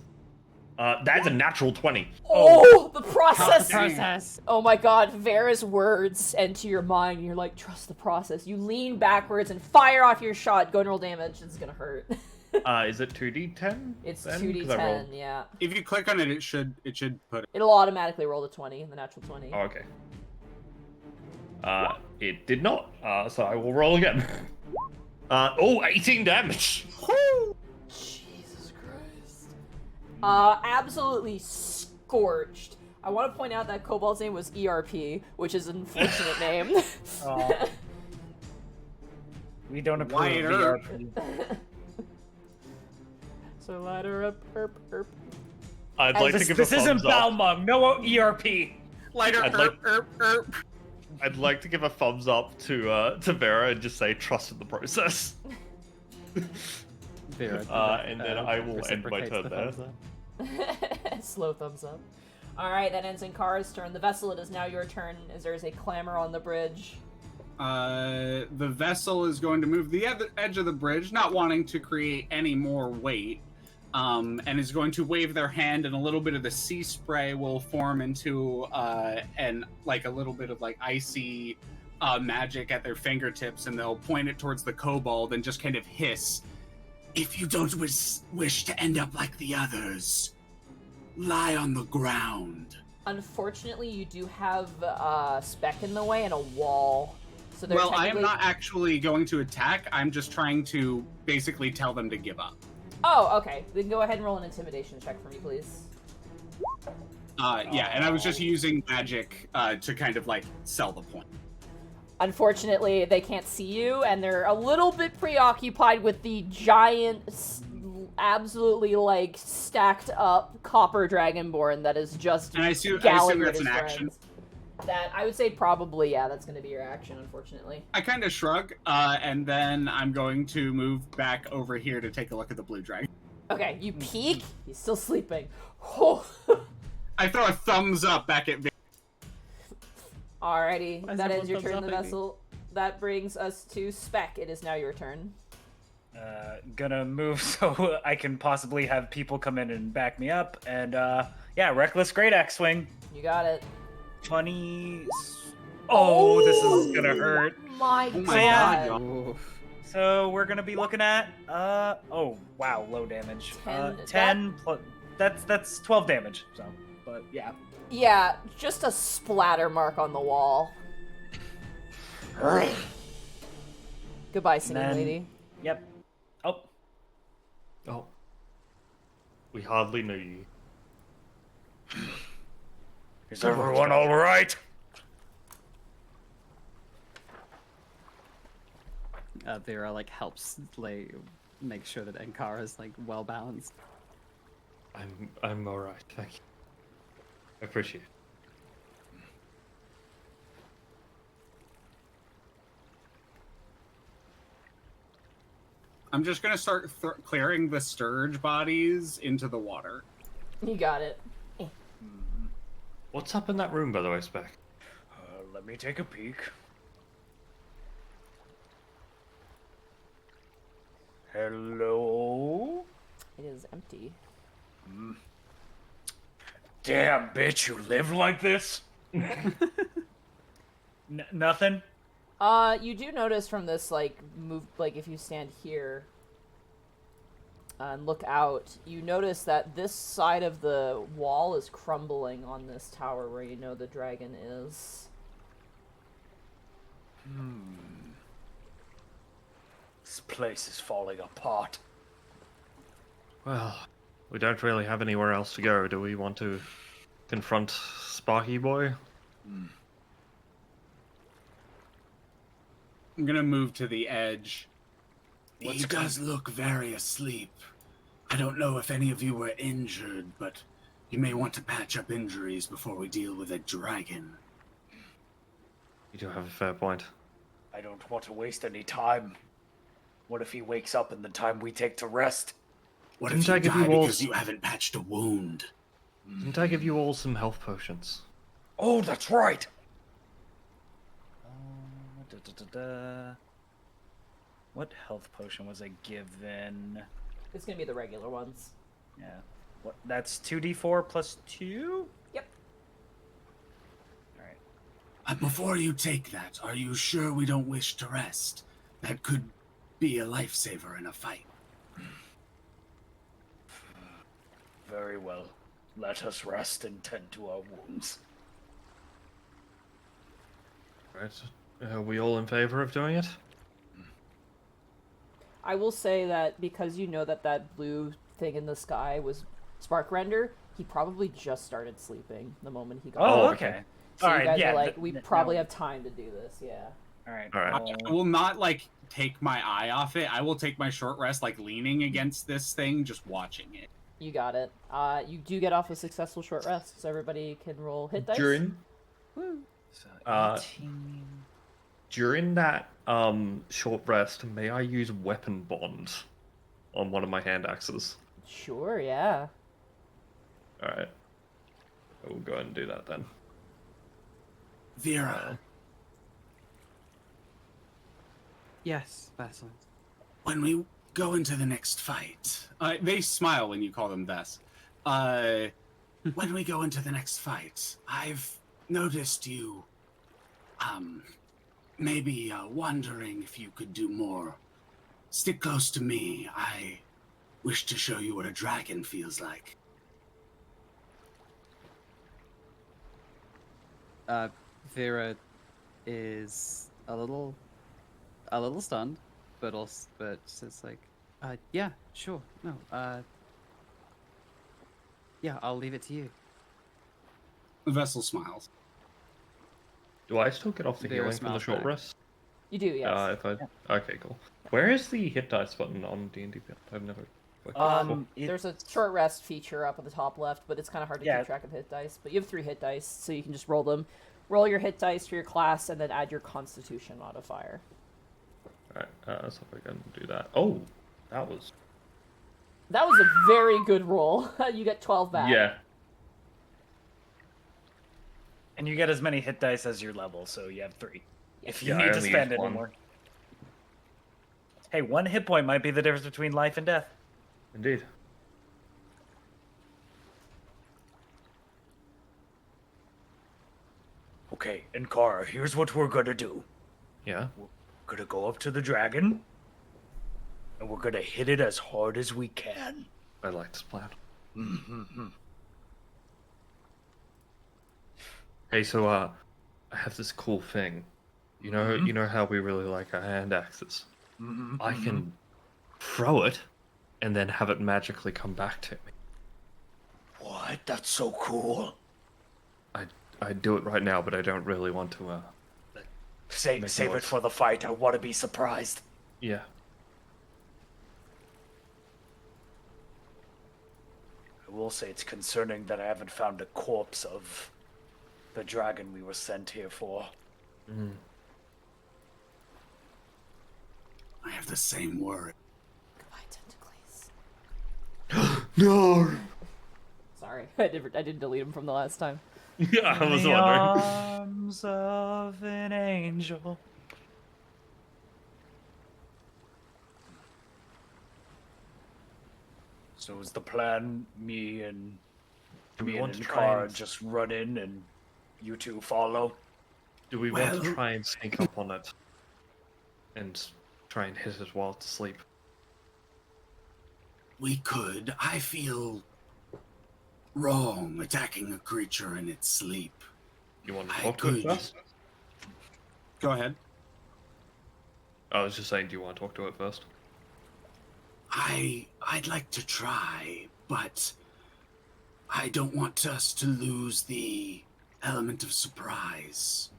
That's a natural 20. Oh, the process! Process. Oh my god, Vera's words enter your mind. You're like, trust the process. You lean backwards and fire off your shot. Go and roll damage. It's gonna hurt. Is it 2d10? It's then? 'Cause I 2d10, rolled- yeah. If you click on it, it should put it. It'll automatically roll the 20, the natural 20. Oh, okay. It did not, so I will roll again. 18 damage! Jesus Absolutely scorched. I want to point out that Kobold's name was ERP, which is an unfortunate name. Oh. We don't approve of Wider. ERP. So ladder up, erp. I'd like to give This a isn't thumbs up. Balmung. No ERP. Lighter, I'd like- erp. I'd like to give a thumbs up to Vera and just say trust in the process. Vera, And then I will end my reciprocates turn the there. thumbs up. Slow thumbs up. Alright, that ends in Kara's turn. The vessel, it is now your turn, as there is a clamor on the bridge. The vessel is going to move the edge of the bridge, not wanting to create any more weight, and is going to wave their hand, and a little bit of the sea spray will form into a little bit of like icy magic at their fingertips, and they'll point it towards the kobold and just kind of hiss. If you don't wish to end up like the others, lie on the ground. Unfortunately, you do have a speck in the way and a wall. So they're Well, I am technically- not actually going to attack. I'm just trying to basically tell them to give up. Oh, okay. Then go ahead and roll an intimidation check for me, please. Yeah, and I was just using magic to kind of like sell the point. Unfortunately, they can't see you, and they're a little bit preoccupied with the giant, absolutely like stacked up copper dragonborn that is just And I assume galling that's with an his action. friends. That I would say probably, yeah, that's going to be your action. Unfortunately. I kind of shrug, and then I'm going to move back over here to take a look at the blue dragon. Okay, you peek. He's still sleeping. Oh. I throw a thumbs up back at. Alrighty, Why is that ends everyone your turn, thumbs the upping me? vessel. That brings us to Spec. It is now your turn. Gonna move so I can possibly have people come in and back me up. And yeah, reckless great axe swing. You got it. 20. Oh, this is gonna hurt. My Oh my god. god. Oof. So we're gonna be looking at oh wow, low damage. 10, 10 plus that's 12 damage. So, but yeah. Yeah, just a splatter mark on the wall. Goodbye, singing Then- lady. Yep. Oh, Oh. We hardly knew you. Is everyone all right? Vera like helps like make sure that Enkara is like well balanced. I'm alright, thank you. I appreciate it. I'm just gonna start clearing the sturge bodies into the water. You got it. What's up in that room, by the way, Spec? Let me take a peek. Hello? It is empty. Damn, bitch, you live like this? nothing. You do notice from this, like, move, like, if you stand here and look out, you notice that this side of the wall is crumbling on this tower where you know the dragon is. This place is falling apart. Well, we don't really have anywhere else to go. Do we want to confront Sparky Boy? I'm gonna move to the edge. What's He does look very asleep. I don't know if any of you were injured, but you may want to patch up injuries before we deal with a dragon. You do have a fair point. I don't want to waste any time. What if he wakes up in the time we take to rest? What Didn't if you I give die you all because you haven't patched a wound? Didn't I give you all some health potions? Oh, that's right! What health potion was I given? It's gonna be the regular ones. Yeah. What? That's 2d4 plus 2? Yep. Alright. Before you take that, are you sure we don't wish to rest? That could be a lifesaver in a fight. Very well. Let us rest and tend to our wounds. Right. Are we all in favor of doing it? I will say that because you know that that blue thing in the sky was Spark Render, he probably just started sleeping the moment he got Oh, home. okay. So All you right, guys yeah, are like, we probably no. have time to do this, yeah. All right. All right. I will not like take my eye off it. I will take my short rest, like leaning against this thing, just watching it. You got it. You do get off a successful short rest, so everybody can roll hit dice. During So Uh, 18. during that short rest, may I use weapon bond on one of my hand axes? Sure, yeah. All right. I will go ahead and do that then. Vera, Yes, Vessel. when we go into the next fight, they smile when you call them Vess. When we go into the next fight, I've noticed you, maybe wondering if you could do more. Stick close to me. I wish to show you what a dragon feels like. Vera is a little stunned, but it's like, yeah, sure, no, yeah, I'll leave it to you. The vessel smiles. Do I still get off the Vera healing from the smiles short back. rest? You do, yes. Okay, cool. Where is the hit dice button on D&D? I've never. There's a short rest feature up at the top left, but it's kind of hard to Yeah. keep track of hit dice. But you have 3 hit dice, so you can just roll them. Roll your hit dice for your class, and then add your Constitution modifier. Alright, so if I can do that. Oh, that was. That was a very good roll. You get 12 back. Yeah. And you get as many hit dice as your level, so you have 3. If you Yeah, I need to only spend use any one. more. Hey, 1 hit point might be the difference between life and death. Indeed. Okay, and Kara, here's what we're gonna do. Yeah. We're gonna go up to the dragon, and we're gonna hit it as hard as we can. I like this plan. Mm-hmm. Hey, so I have this cool thing. You know how we really like our hand axes. Mm-hmm. I can throw it, and then have it magically come back to me. What? That's so cool. I'd do it right now, but I don't really want to. Save Make it noise. for the fight. I want to be surprised. Yeah. I will say it's concerning that I haven't found a corpse of the dragon we were sent here for. Mm. I have the same worry. Goodbye, Tentacles. No. Sorry, I didn't delete him from the last time. Yeah, I was In the wondering. arms of an angel. So is the plan me and Do we want to try Kara and just run in and you two follow? do we want to Well- try and sneak up on it and try and hit it while it's asleep? We could. I feel wrong attacking a creature in its sleep. You want to I talk to it could. first? Go ahead. I was just saying, do you want to talk to it first? I'd like to try, but I don't want us to lose the element of surprise.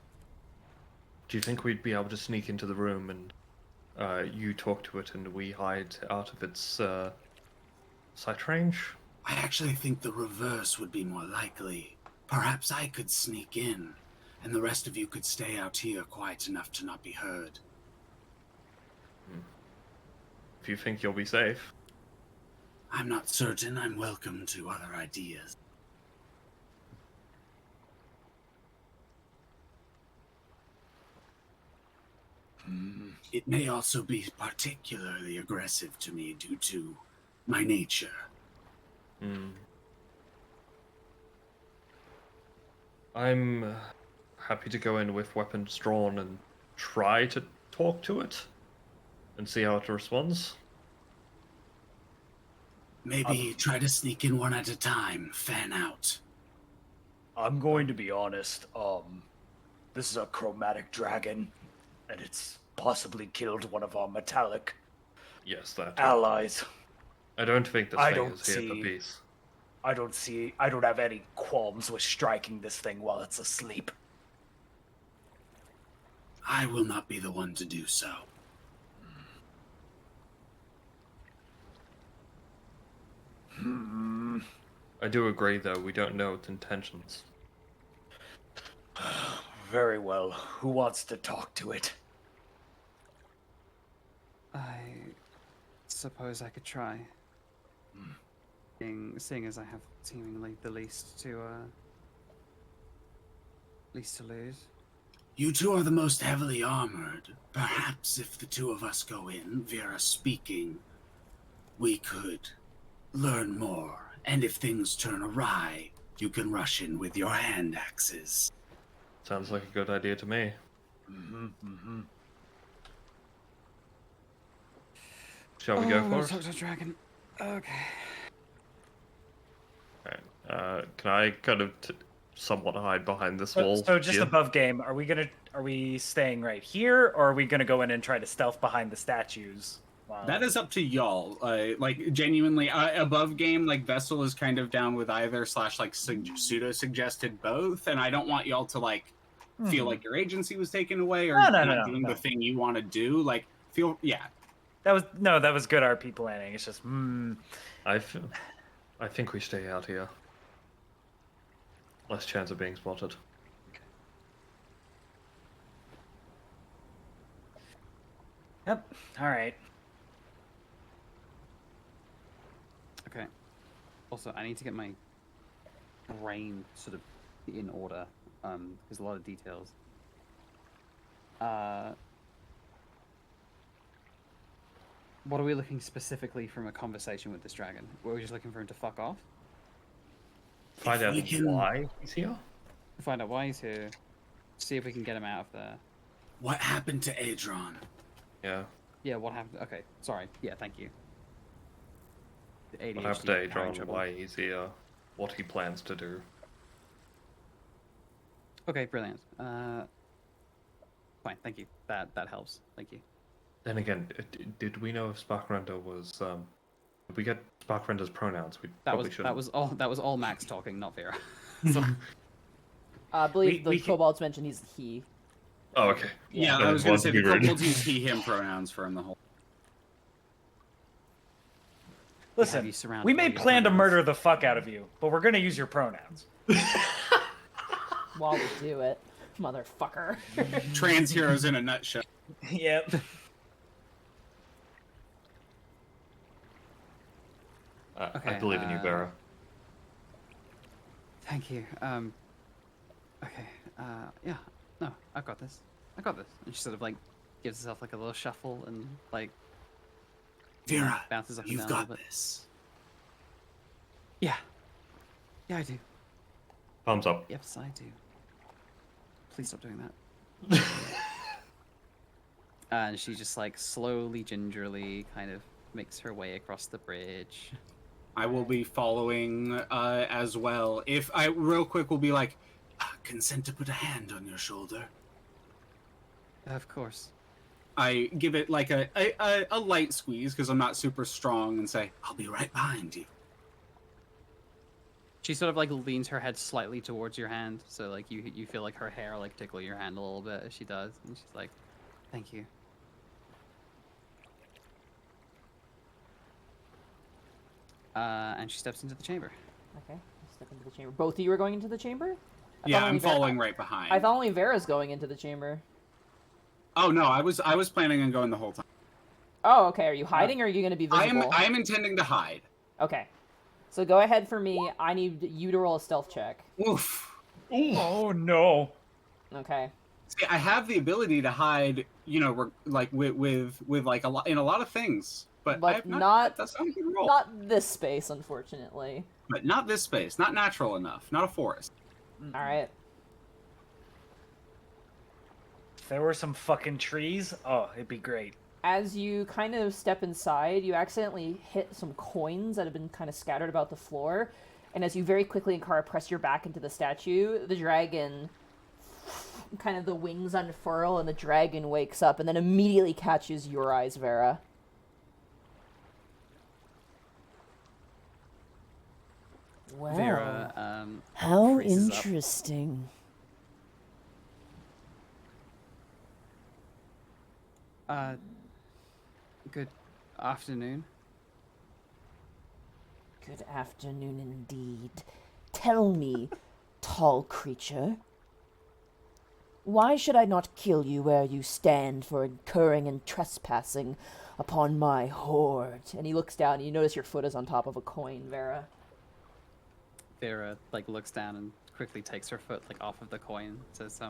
Do you think we'd be able to sneak into the room and you talk to it and we hide out of its sight range? I actually think the reverse would be more likely. Perhaps I could sneak in, and the rest of you could stay out here quiet enough to not be heard. If you think you'll be safe. I'm not certain. I'm welcome to other ideas. It may also be particularly aggressive to me due to my nature. Hmm. I'm happy to go in with weapons drawn and try to talk to it and see how it responds. Maybe try to sneak in one at a time, fan out. I'm going to be honest. This is a chromatic dragon, and it's possibly killed one of our metallic Yes, that. allies. I don't think this I thing don't is here for see- peace. I don't have any qualms with striking this thing while it's asleep. I will not be the one to do so. I do agree, though. We don't know its intentions. Very well. Who wants to talk to it? I suppose I could try. Seeing as I have seemingly the least to lose. You two are the most heavily armored. Perhaps if the two of us go in, Vera speaking, we could learn more. And if things turn awry, you can rush in with your hand axes. Sounds like a good idea to me. Shall we go for it? Talk to a dragon. Okay. Alright. Can I kind of somewhat hide behind this wall? So just here? above game, are we staying right here, or are we gonna go in and try to stealth behind the statues? Wow. That is up to y'all. Like genuinely, above game, like Vessel is kind of down with either / like pseudo suggested both, and I don't want y'all to like feel like your agency was taken away or not doing the thing you want to do. Like That was good RP planning. It's just I think we stay out here. Less chance of being spotted. Yep. All right. Okay. Also, I need to get my brain sort of in order. There's a lot of details. What are we looking specifically from a conversation with this dragon? Were we just looking for him to fuck off? Find out why he's here? Find out why he's here. See if we can get him out of there. What happened to Adron? Yeah. Yeah, what happened? Okay, sorry. Yeah, thank you. The ADHD What happened to Adron, why he's here, what he plans to do. Okay, brilliant. Fine, thank you. That helps. Thank you. Then again, did we know if Sparkrender was did we get Sparkrender's pronouns? We probably should. That was all Max talking, not Vera. I believe the kobolds mentioned he's he. Oh, okay. Yeah, I was going to say the kobolds use he, him pronouns for him the whole. Listen, we may plan to murder the fuck out of you, but we're gonna use your pronouns. While we do it, motherfucker. Trans heroes in a nutshell. Yep. Okay, I believe in you, Vera. Thank you. Okay. Yeah. No, I've got this. I got this. And she sort of like gives herself like a little shuffle and like Vera, bounces up and you've down got a little bit. this. Yeah. Yeah, I do. Thumbs up. Yes, I do. Please stop doing that. And she just like slowly, gingerly kind of makes her way across the bridge. I will be following as well. If I real quick will be like, consent to put a hand on your shoulder. Of course. I give it like a light squeeze because I'm not super strong and say, I'll be right behind you. She sort of like leans her head slightly towards your hand, so like you feel like her hair like tickle your hand a little bit as she does, and she's like, "Thank you." And she steps into the chamber. Okay, step into the chamber. Both of you are going into the chamber? Yeah, I'm following right behind. I thought only Vera's going into the chamber. Oh no, I was planning on going the whole time. Oh, okay. Are you hiding or are you going to be visible? I am intending to hide. Okay. So go ahead for me. I need you to roll a stealth check. Oof. Oh no. Okay. See, I have the ability to hide, you know, like with like a lot in a lot of things, but I have that's not a good roll. Not this space, unfortunately. But not this space. Not natural enough. Not a forest. All right. If there were some fucking trees, oh, it'd be great. As you kind of step inside, you accidentally hit some coins that have been kind of scattered about the floor. And as you very quickly and Kara press your back into the statue, the dragon, kind of the wings unfurl and the dragon wakes up and then immediately catches your eyes, Vera. Wow. Vera, How freezes up. interesting. Good afternoon. Good afternoon indeed. Tell me, tall creature, why should I not kill you where you stand for incurring and trespassing upon my hoard? And he looks down and you notice your foot is on top of a coin, Vera. Vera looks down and quickly takes her foot off of the coin. Says,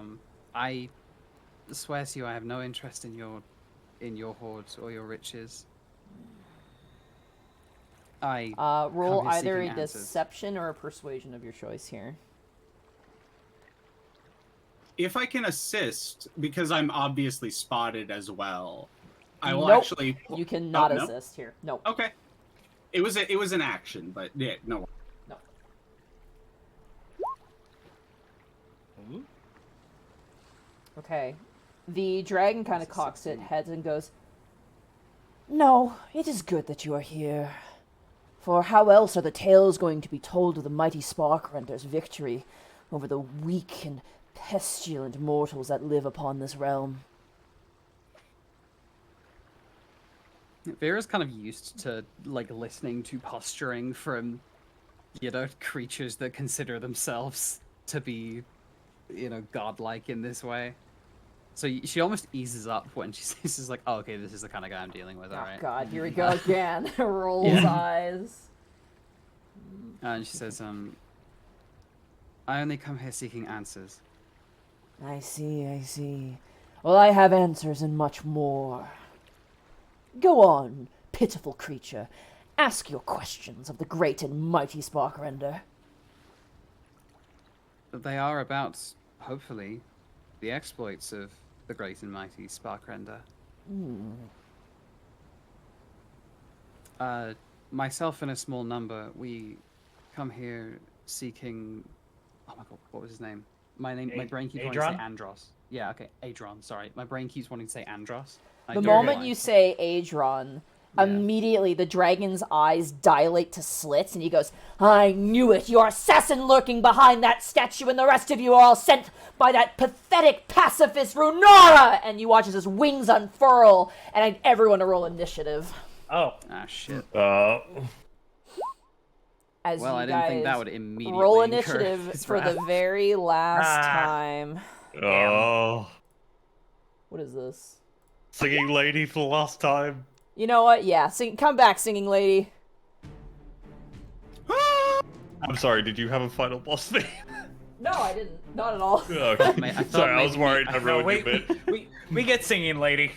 I swear to you, I have no interest in your hoards or your riches. I Roll come here either a seeking answers. deception or a persuasion of your choice here. If I can assist, because I'm obviously spotted as well, I will Nope. actually. You cannot no? assist here. No. Okay. It was an action, but yeah, no. No. Okay. The dragon kind of cocks its head and goes, "No, it is good that you are here. For how else are the tales going to be told of the mighty Sparkrender's victory over the weak and pestilent mortals that live upon this realm?" Vera's kind of used to listening to posturing from, creatures that consider themselves to be, godlike in this way. So she almost eases up when she says, "She's like, oh, okay, this is the kind of guy I'm dealing with, all right." Oh god, here we go again. Rolls eyes. And she says, I only come here seeking answers. I see. Well, I have answers and much more. Go on, pitiful creature. Ask your questions of the great and mighty Sparkrender. They are about, hopefully, the exploits of the great and mighty Sparkrender. Myself and a small number, we come here seeking... Oh my god, what was his name? My brain keeps wanting to say Andros. Yeah, okay, Adron, sorry. My brain keeps wanting to say Andros. The moment you say Adron, immediately the dragon's eyes dilate to slits, and he goes, "I knew it! Your assassin lurking behind that statue, and the rest of you are all sent by that pathetic pacifist Runara!" And you watch as his wings unfurl, and I need everyone to roll initiative. Oh. Ah, shit. As Well, you I didn't think that guys would immediately roll incur initiative his for the wrath. very last time. Oh, What is this? singing lady for the last time. You know what? Yeah, come back, singing lady. I'm sorry, did you have a final boss thing? No, I didn't. Not at all. Okay. I thought Sorry, I was maybe- worried I No, ruined wait, your bit. we get singing lady.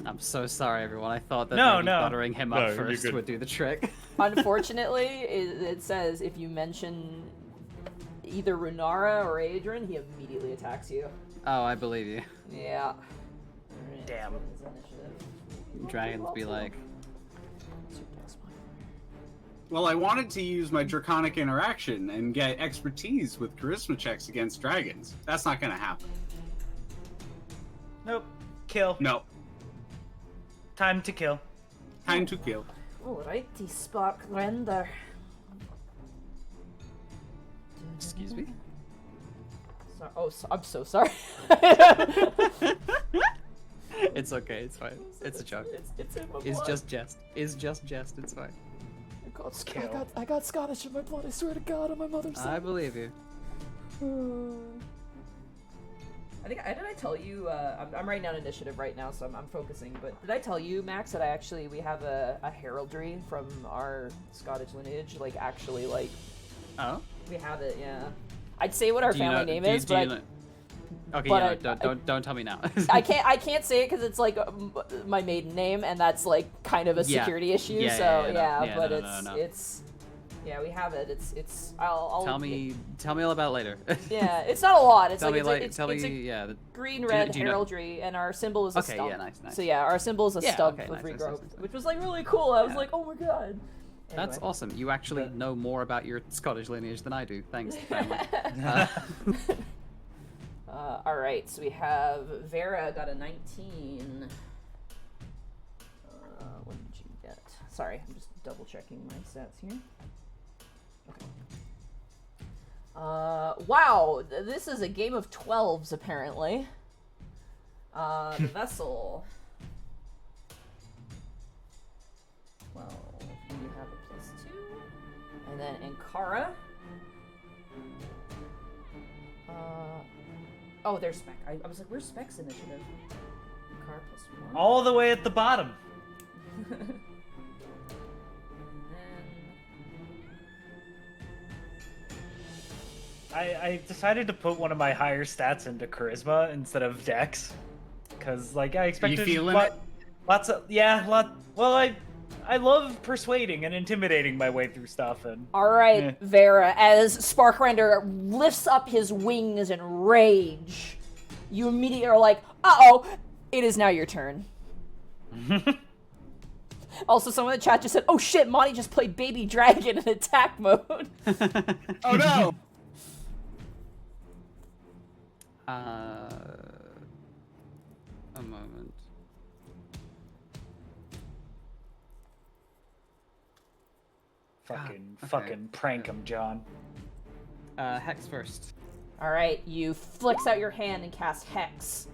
I'm so sorry, everyone. I thought that No, maybe no. buttering him No, up you're first good. would do the trick. Unfortunately, it says if you mention either Runara or Adrian, he immediately attacks you. Oh, I believe you. Yeah. Damn. What is initiative? Dragons be like, Well, I wanted to use my draconic interaction and get expertise with charisma checks against dragons. That's not gonna happen. Nope. Kill. No. Time to kill. Time to kill. Alrighty, Sparkrender. excuse me? I'm so sorry. It's okay, it's fine. It's a joke. It's in my blood. It's just jest. It's just jest, it's fine. I got Scottish in my blood. I swear to God, on my mother's I side. believe you. Did I tell you? I'm writing down initiative right now, so I'm focusing. But did I tell you, Max, that we have a heraldry from our Scottish lineage? Oh? We have it. Yeah. I'd say what our Do you family know- name do you- is, do you but know- Okay, but yeah, don't tell me now. I can't say it because it's my maiden name, and that's kind of a Yeah. security issue. Yeah, so yeah, no. Yeah, but no. it's yeah, we have it. I'll tell me all about it later. Yeah, it's not a lot. It's tell me it's tell a me yeah. green red do you know- heraldry, and our symbol is a Okay, stump. yeah, nice. So yeah, our symbol is a Yeah, stump okay, with nice, regrowth, nice. which was really cool. I was Yeah. like, oh my god. That's Anyway. awesome. You actually know more about your Scottish lineage than I do. Thanks, family. All right, so we have Vera got a 19. What did you get? Sorry, I'm just double checking my stats here. Okay. Wow, this is a game of 12s, apparently. The vessel. 12, you have a +2. And then Ankara. Oh, there's Spec. I was like, where's Spec's initiative? Ankara +1. All the way at the bottom. And I decided to put one of my higher stats into charisma instead of dex, because like I expected. You feeling it? Lots of Well, I love persuading and intimidating my way through stuff. And all right, Vera, as Sparkrender lifts up his wings in rage, you immediately are like, uh-oh, it is now your turn. Also, someone in the chat just said, oh shit, Monty just played Baby Dragon in attack mode. Oh no! A moment. Fucking prank him, John. Hex first. All right, you flicks out your hand and cast Hex.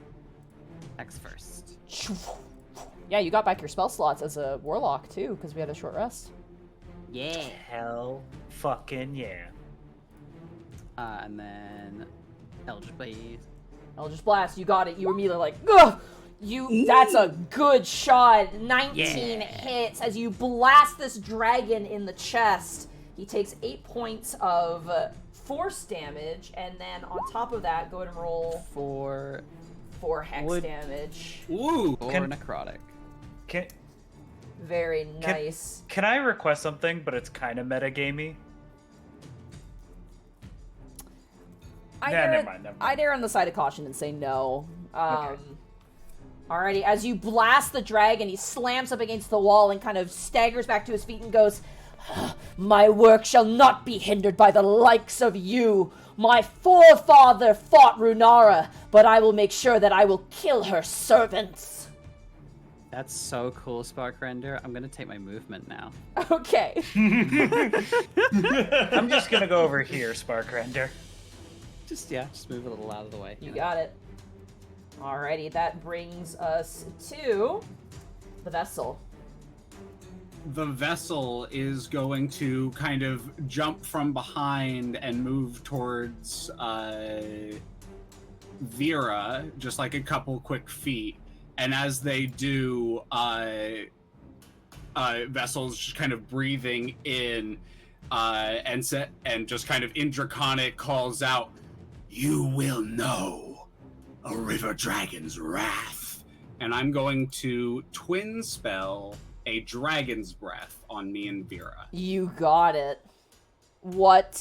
Hex first. Yeah, you got back your spell slots as a warlock too, because we had a short rest. Yeah. Hell fucking yeah. And then Eldritch Blade. Eldritch Blast, you got it. You were immediately like, ugh! That's a good shot. 19 hits as you blast this dragon in the chest. He takes 8 points of force damage, and then on top of that, go ahead and roll 4 hex damage. Ooh! 4 necrotic. Very nice. Can I request something, but it's kind of metagamey? Never mind. I'd err on the side of caution and say no. Okay. Alrighty, as you blast the dragon, he slams up against the wall and kind of staggers back to his feet and goes, my work shall not be hindered by the likes of you. My forefather fought Runara, but I will make sure that I will kill her servants. That's so cool, Sparkrender. I'm gonna take my movement now. Okay. I'm just gonna go over here, Sparkrender. Just move a little out of the way. You got it. Alrighty, that brings us to the vessel. The vessel is going to kind of jump from behind and move towards Vera, just like a couple quick feet. And as they do, Vessel's just kind of breathing in and just kind of in Draconic calls out, "You will know a river dragon's wrath." And I'm going to twin spell a dragon's breath on me and Vera. You got it. What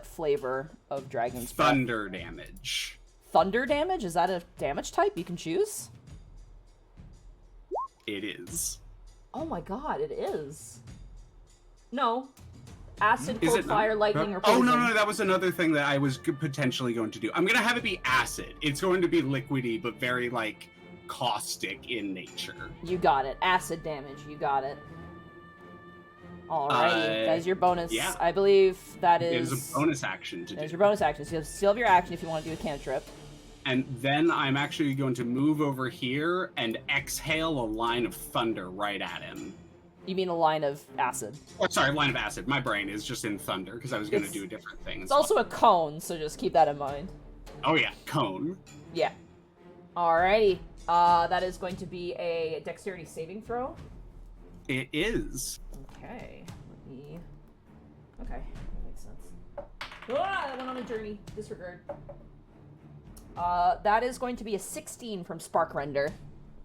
flavor of dragon's breath? Thunder damage. Thunder damage? Is that a damage type you can choose? It is. Oh my god, it is. No. Acid, Is cold, it not? fire, lightning, or Oh, poison. no, that was another thing that I was potentially going to do. I'm going to have it be acid. It's going to be liquidy, but very, like, caustic in nature. You got it. Acid damage. You got it. Alrighty. That is your bonus. yeah. I believe that It is... is a bonus action to do. That is your bonus action. So you still have your action if you want to do a cantrip. And then I'm actually going to move over here and exhale a line of thunder right at him. You mean a line of acid. Oh, sorry, line of acid. My brain is just in thunder because I was going to It's- do a different thing. It's also a cone, so just keep that in mind. Oh yeah, cone. Yeah. Alrighty. That is going to be a dexterity saving throw. It is. Okay. Okay, that makes sense. Ah, that went on a journey. Disregard. That is going to be a 16 from Sparkrender.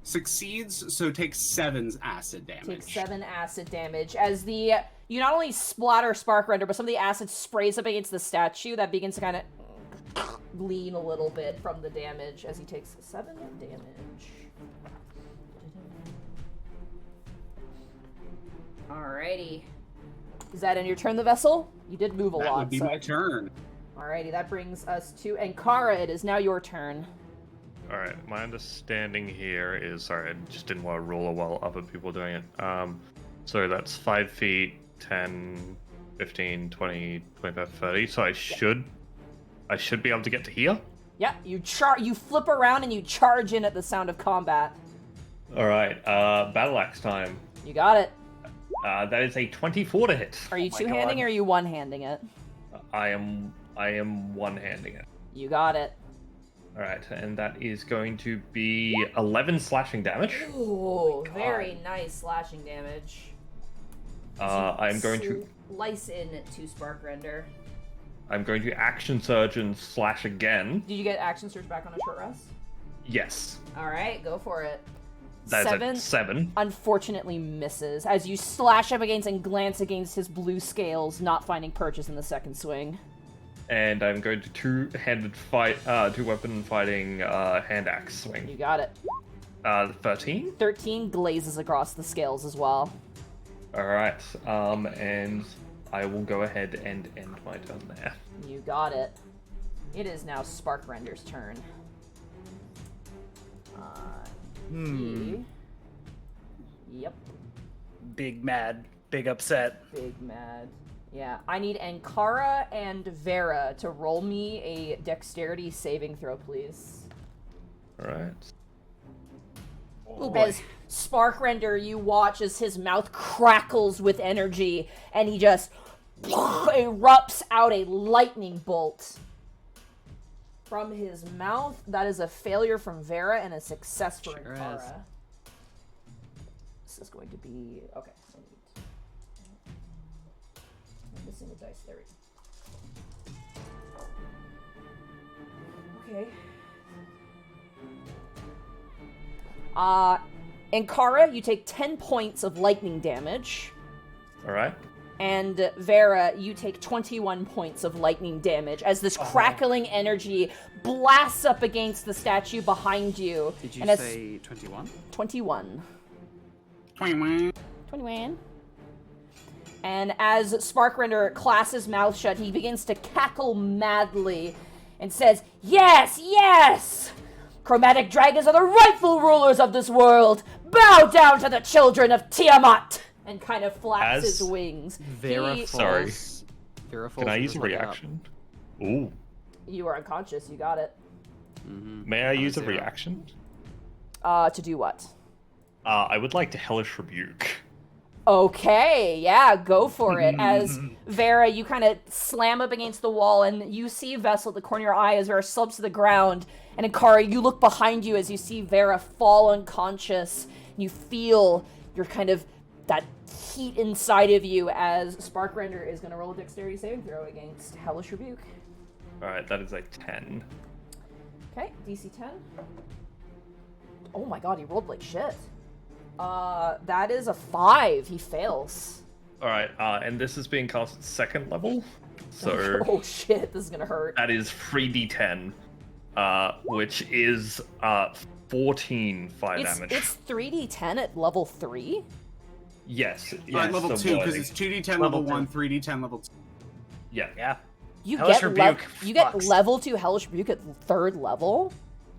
Succeeds, so takes 7 acid damage. Takes 7 acid damage as you not only splatter Sparkrender, but some of the acid sprays up against the statue that begins to kind of lean a little bit from the damage as he takes 7 damage. Alrighty. Is that in your turn, the vessel? You did move a That lot. would be so. my turn. Alrighty, that brings us to Ankara. It is now your turn. All right, my understanding here is, sorry, I just didn't want to roll while other people doing it. So that's 5 feet, 10, 15, 20, 25, 30. So I should I should be able to get to here. Yeah, you flip around and you charge in at the sound of combat. All right, battle axe time. You got it. That is a 24 to hit. Are you my two-handing God. or are you one-handing it? I am one-handing it. You got it. All right, and that is going to be 11 slashing damage. Ooh, very nice slashing damage. I'm going to slice in to Spark Render. action surge and slash again. Did you get action surge back on a short rest? Yes. All right, go for it. That's a 7. Unfortunately misses as you slash up against and glance against his blue scales, not finding purchase in the second swing. And I'm going to two-weapon fighting hand axe swing. You got it. 13. 13 glazes across the scales as well. All right. And I will go ahead and end my turn there. You got it. It is now Spark Render's turn. Yep. Big mad, big upset. Big mad. Yeah, I need Ankara and Vera to roll me a dexterity saving throw, please. All right. As Spark Render, you watch as his mouth crackles with energy, and he just erupts out a lightning bolt from his mouth. That is a failure from Vera and a success for Sure Ankara. is. This is going to be okay. I'm missing a dice. There we go. Okay. Ankara, you take 10 points of lightning damage. All right. And Vera, you take 21 points of lightning damage as this crackling energy blasts up against the statue behind you. Did you and say 21? 21. 21. 21. And as Sparkrender clasps his mouth shut, he begins to cackle madly and says, "Yes, yes! Chromatic dragons are the rightful rulers of this world! Bow down to the children of Tiamat!" And kind of flaps his wings. Vera He- falls. Sorry. Vera falls. Can I and use a just look up. reaction? Ooh. You are unconscious, you got it. May I use a 0. reaction? To do what? I would like to Hellish Rebuke. Okay, yeah, go for it. As Vera, you kind of slam up against the wall, and you see Vessel at the corner of your eye as Vera slumps to the ground. And Akari, you look behind you as you see Vera fall unconscious. And you feel your kind of that heat inside of you as Sparkrender is going to roll a dexterity saving throw against Hellish Rebuke. All right, that is a 10. Okay, DC 10. Oh my god, he rolled like shit. That is a 5. He fails. All right, and this is being cast at 2nd level, so Oh shit, this is gonna hurt. that is 3d10, which is 14 fire damage. It's 3d10 at level 3? Yes, Level the 2, because wording. it's 2d10 Level level 1, 3d10 level 2. Yeah. Yeah. You Hellish get Rebuke you get fucks. level 2 Hellish Rebuke at 3rd level?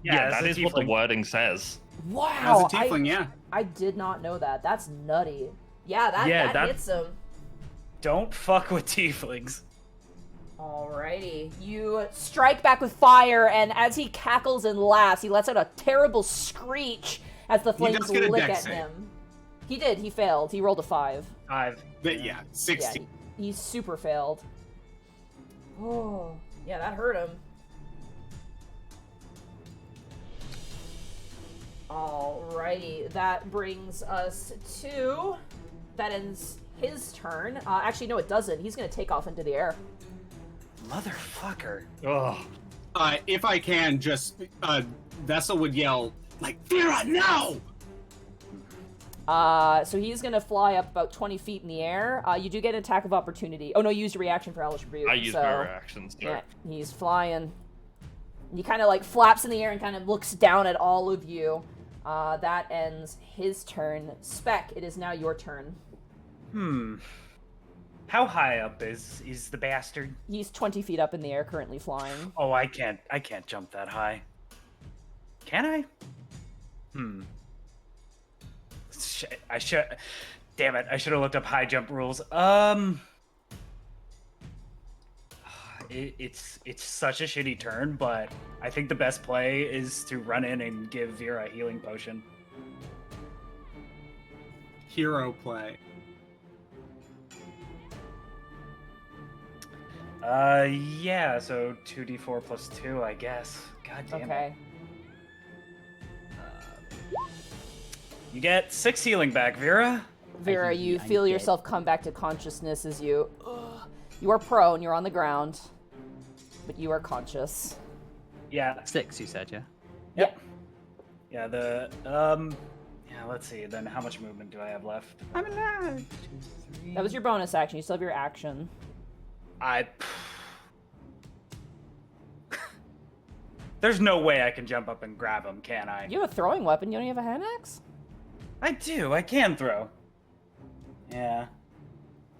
Yeah, as that a is what the tiefling. wording says. Wow, As a tiefling, yeah. I did not know that. That's nutty. Yeah, that that- hits him. Don't fuck with tieflings. Alrighty. You strike back with fire, and as he cackles and laughs, he lets out a terrible screech as the flames does get a lick dex at save. him. He did. He failed. He rolled a 5. 5. Yeah, Yeah, 16. he super failed. Oh, yeah, that hurt him. Alrighty, that brings us to... That ends his turn. Actually, no, it doesn't. He's gonna take off into the air. Motherfucker. Ugh. If I can, just Vessel would yell like, "Vera, no!" So he's gonna fly up about 20 feet in the air. You do get an attack of opportunity. Oh no, you used a reaction for Hellish Rebuke. I used so... my reactions. So. Yeah, he's flying. He kind of like flaps in the air and kind of looks down at all of you. That ends his turn. Spec, it is now your turn. How high up is the bastard? He's 20 feet up in the air, currently flying. Oh, I can't jump that high. Can I? I should. Damn it! I should have looked up high jump rules. it's such a shitty turn, but I think the best play is to run in and give Vera a healing potion. Hero play. Yeah, so 2d4 plus 2, I guess. God damn it. Okay. You get 6 healing back, Vera. Vera, you I'm feel dead. yourself come back to consciousness as you are prone, you're on the ground, but you are conscious. Yeah. 6, you said, yeah? Yep. Yeah, yeah, let's see, then how much movement do I have left? I'm alive. 2, 3. That was your bonus action. You still have your action. There's no way I can jump up and grab him, can I? You have a throwing weapon. You don't even have a hand axe? I do, I can throw. Yeah.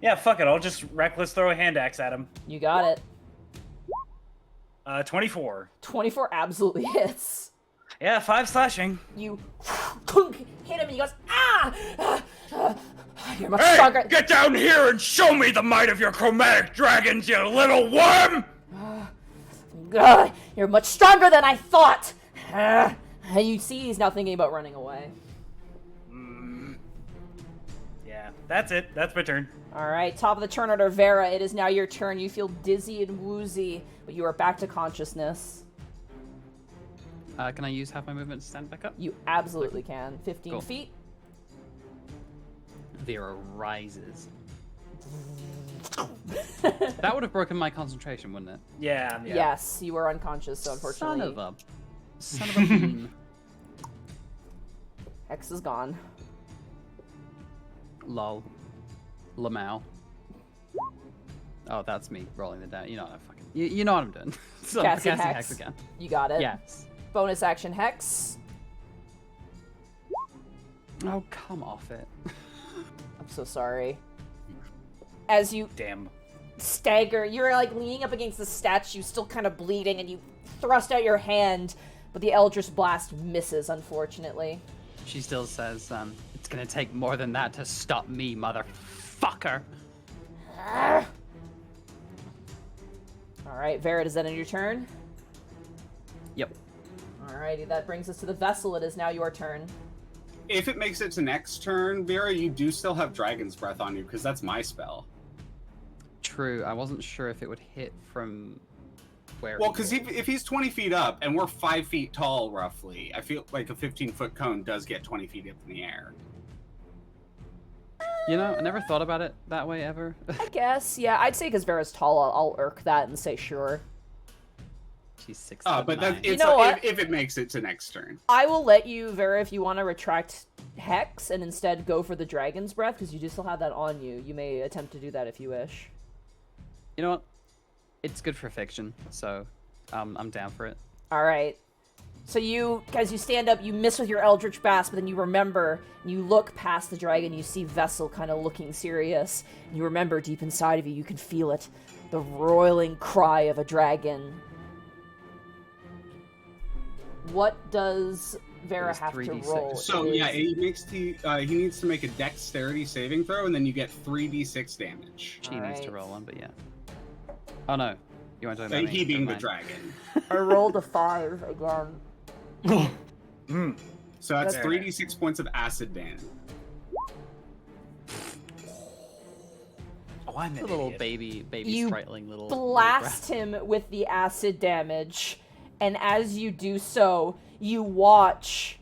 Yeah, fuck it, I'll just reckless throw a hand axe at him. You got it. 24. 24 absolutely hits. Yeah, 5 slashing. You hit him and he goes, ah! You're much Hey, stronger. get down here and show me the might of your chromatic dragons, you little worm! You're much stronger than I thought. You see he's now thinking about running away. Yeah, that's it. That's my turn. All right, top of the turn order, Vera. It is now your turn. You feel dizzy and woozy, but you are back to consciousness. Can I use half my movement to stand back up? You absolutely can. 15 Cool. feet. Vera rises. That would have broken my concentration, wouldn't it? Yeah. Yes, you were unconscious, so unfortunately. Son of a bean. Hex is gone. Lol. Lamau. Oh, that's me rolling the die. You know what I'm fucking. You know what I'm doing. So I'm Casting casting Hex. Hex again. You got it. Yes. Bonus action Hex. Oh, come off it. I'm so sorry. As you Damn. stagger, you're like leaning up against the statue, still kind of bleeding, and you thrust out your hand, but the Eldritch Blast misses, unfortunately. She still says, it's gonna take more than that to stop me, motherfucker. Alright, Vera, does that end your turn? Yep. Alrighty, that brings us to the vessel. It is now your turn. If it makes it to next turn, Vera, you do still have Dragon's Breath on you, because that's my spell. True, I wasn't sure if it would hit from where. Well, because if he's 20 feet up, and we're 5 feet tall, roughly, I feel like a 15-foot cone does get 20 feet up in the air. You know, I never thought about it that way ever. I guess, yeah, I'd say because Vera's tall, I'll irk that and say sure. She's 6'9". But that's, it's You know what? if it makes it to next turn. I will let you, Vera, if you want to retract Hex and instead go for the Dragon's Breath, because you do still have that on you. You may attempt to do that if you wish. You know what? It's good for fiction, so I'm down for it. Alright. So you, as you stand up, you miss with your Eldritch Blast, but then you remember, and you look past the dragon, you see Vessel kind of looking serious, and you remember deep inside of you, you can feel it, the roiling cry of a dragon. What does Vera It was have to 3d6. roll? So It yeah, is- he needs to make a Dexterity saving throw, and then you get 3d6 damage. She needs to Alright. roll one, but yeah. Oh no, you want to talk about me? He being the Never mind. dragon. I rolled a 5 again. So that's Very 3d6 points of acid damage. Oh, I'm A an little idiot. baby You sprightling little Blast him with the acid damage, and as you do so, you watch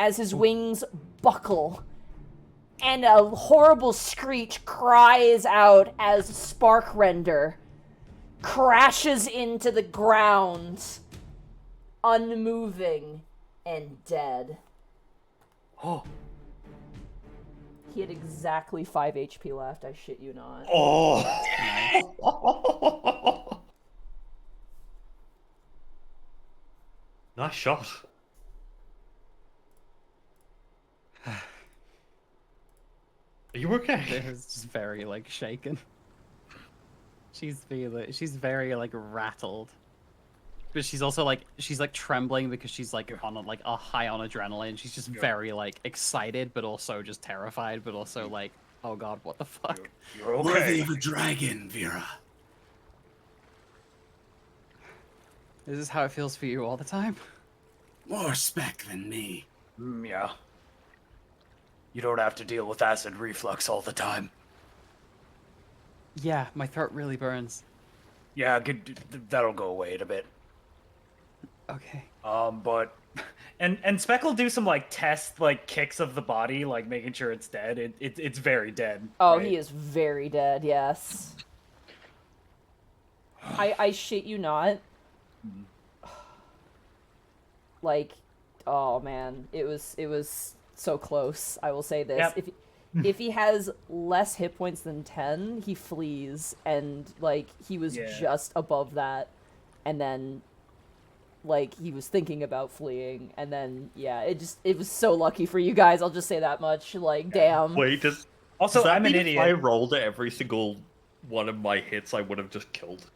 as his wings buckle, and a horrible screech cries out as Sparkrender crashes into the ground, unmoving and dead. Oh. He had exactly 5 HP left, I shit you not. Oh. Nice shot. Are you okay? It's just very like shaken. She's very like rattled, but she's also like trembling because she's like on a high on adrenaline. She's just very like excited, but also just terrified, but also like, oh god, what the fuck? You're Worthy okay. of a dragon, Vera. Is this how it feels for you all the time? More spec than me. Yeah. You don't have to deal with acid reflux all the time. Yeah, my throat really burns. Yeah, that'll go away in a bit. Okay. But And Spec will do some like test like kicks of the body, like making sure it's dead. It's very dead. Oh, right? he is very dead. Yes. I shit you not. Like, oh man, it was so close. I will say this: Yep. if he has less hit points than 10, he flees, and like he was Yeah. just above that, and then like he was thinking about fleeing, and then yeah, it was so lucky for you guys. I'll just say that much. Like, damn. Wait, does Also, that I'm an mean idiot. If I rolled every single one of my hits, I would have just killed.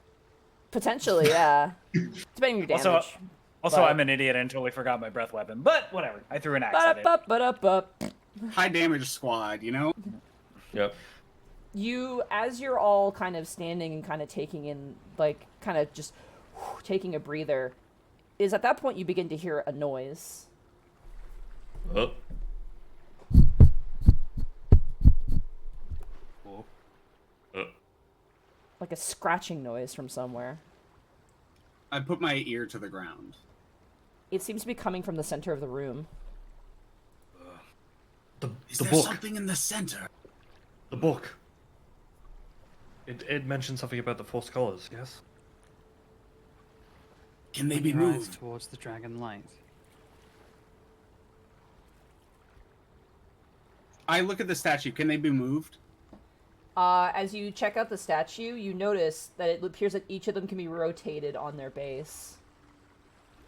Potentially, yeah. Depending on your damage. Also, but- I'm an idiot and totally forgot my breath weapon. But whatever, I threw an axe at it. Ba-da-ba-ba-da-ba. High damage squad, you know? Yep. You, as you're all kind of standing and kind of taking in, like, kind of just taking a breather, is at that point you begin to hear a noise. Oh. Like a scratching noise from somewhere. I put my ear to the ground. It seems to be coming from the center of the room. Is The there book. something in the center? The book. It mentioned something about the four scholars, yes? Can they be Your eyes moved? towards the dragon light. I look at the statue. Can they be moved? As you check out the statue, you notice that it appears that each of them can be rotated on their base.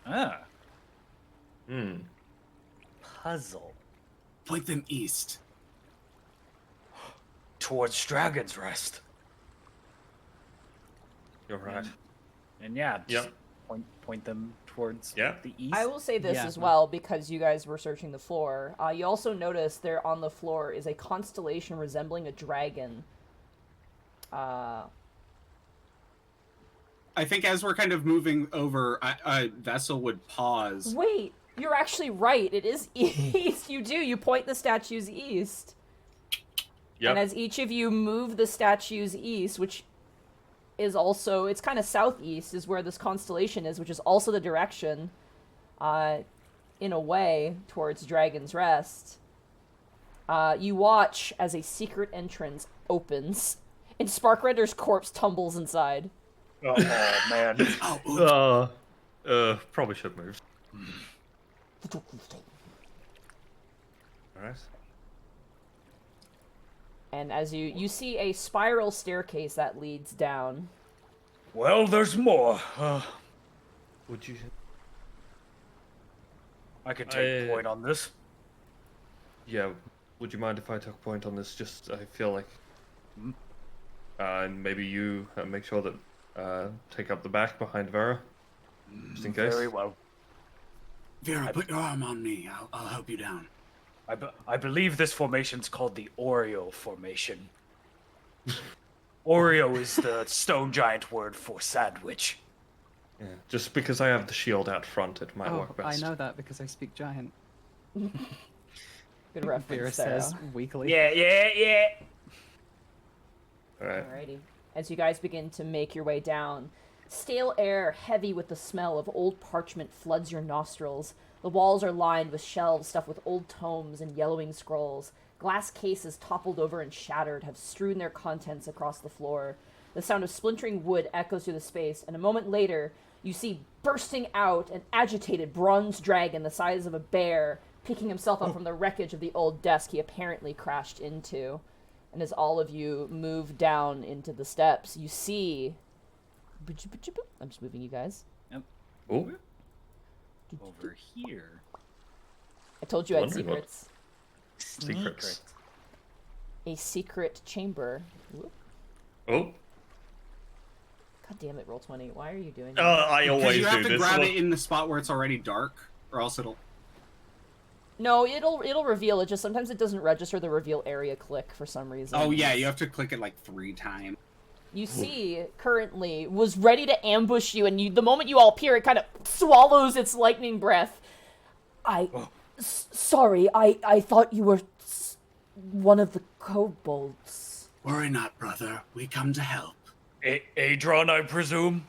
Ah, Hmm. puzzle. Point them east. towards Dragon's Rest. You're right. And yeah, just Yep. point them towards Yeah. the east. I will say this Yeah. as well, because you guys were searching the floor. You also notice there on the floor is a constellation resembling a dragon. I think as we're kind of moving over, a vessel would pause. Wait, you're actually right. It is east. You do. You point the statues east. Yep. And as each of you move the statues east, which is also, it's kind of southeast is where this constellation is, which is also the direction, in a way, towards Dragon's Rest. You watch as a secret entrance opens, and Sparkrender's corpse tumbles inside. Oh, man. Oh, oops. Probably should move. Alright. And as you see a spiral staircase that leads down. Well, there's more. Would you... I could take I- point on this. Yeah, would you mind if I took point on this? Just, I feel like... and maybe you make sure that, take up the back behind Vera. Just in case. Very well. Vera, put your arm on me. I'll help you down. I believe this formation's called the Oreo formation. Oreo is the stone giant word for sandwich. Yeah, just because I have the shield out front, it might Oh, work I best. know that because I speak giant. Good Vera reference there. says weekly. Yeah. Alright. Alrighty. As you guys begin to make your way down, stale air heavy with the smell of old parchment floods your nostrils. The walls are lined with shelves stuffed with old tomes and yellowing scrolls. Glass cases toppled over and shattered have strewn their contents across the floor. The sound of splintering wood echoes through the space, and a moment later, you see bursting out an agitated bronze dragon the size of a bear, picking himself up from the wreckage of the old desk he apparently crashed into. And as all of you move down into the steps, you see... I'm just moving you guys. Oh, over here. I told you I had Wondering what- secrets. secrets. A secret chamber. Whoop. Oh, God damn it, Roll20. Why are you doing I that? Because always you have do to this. grab Look. it in the spot where it's already dark, or else it'll... No, it'll reveal it. Just sometimes it doesn't register the reveal area click for some reason. Oh yeah, you have to click it like 3 times. you see currently was ready to ambush you, and the moment you all appear, it kind of swallows its lightning breath. Sorry, I thought you were one of the kobolds. Worry not, brother. We come to help. Adron, I presume?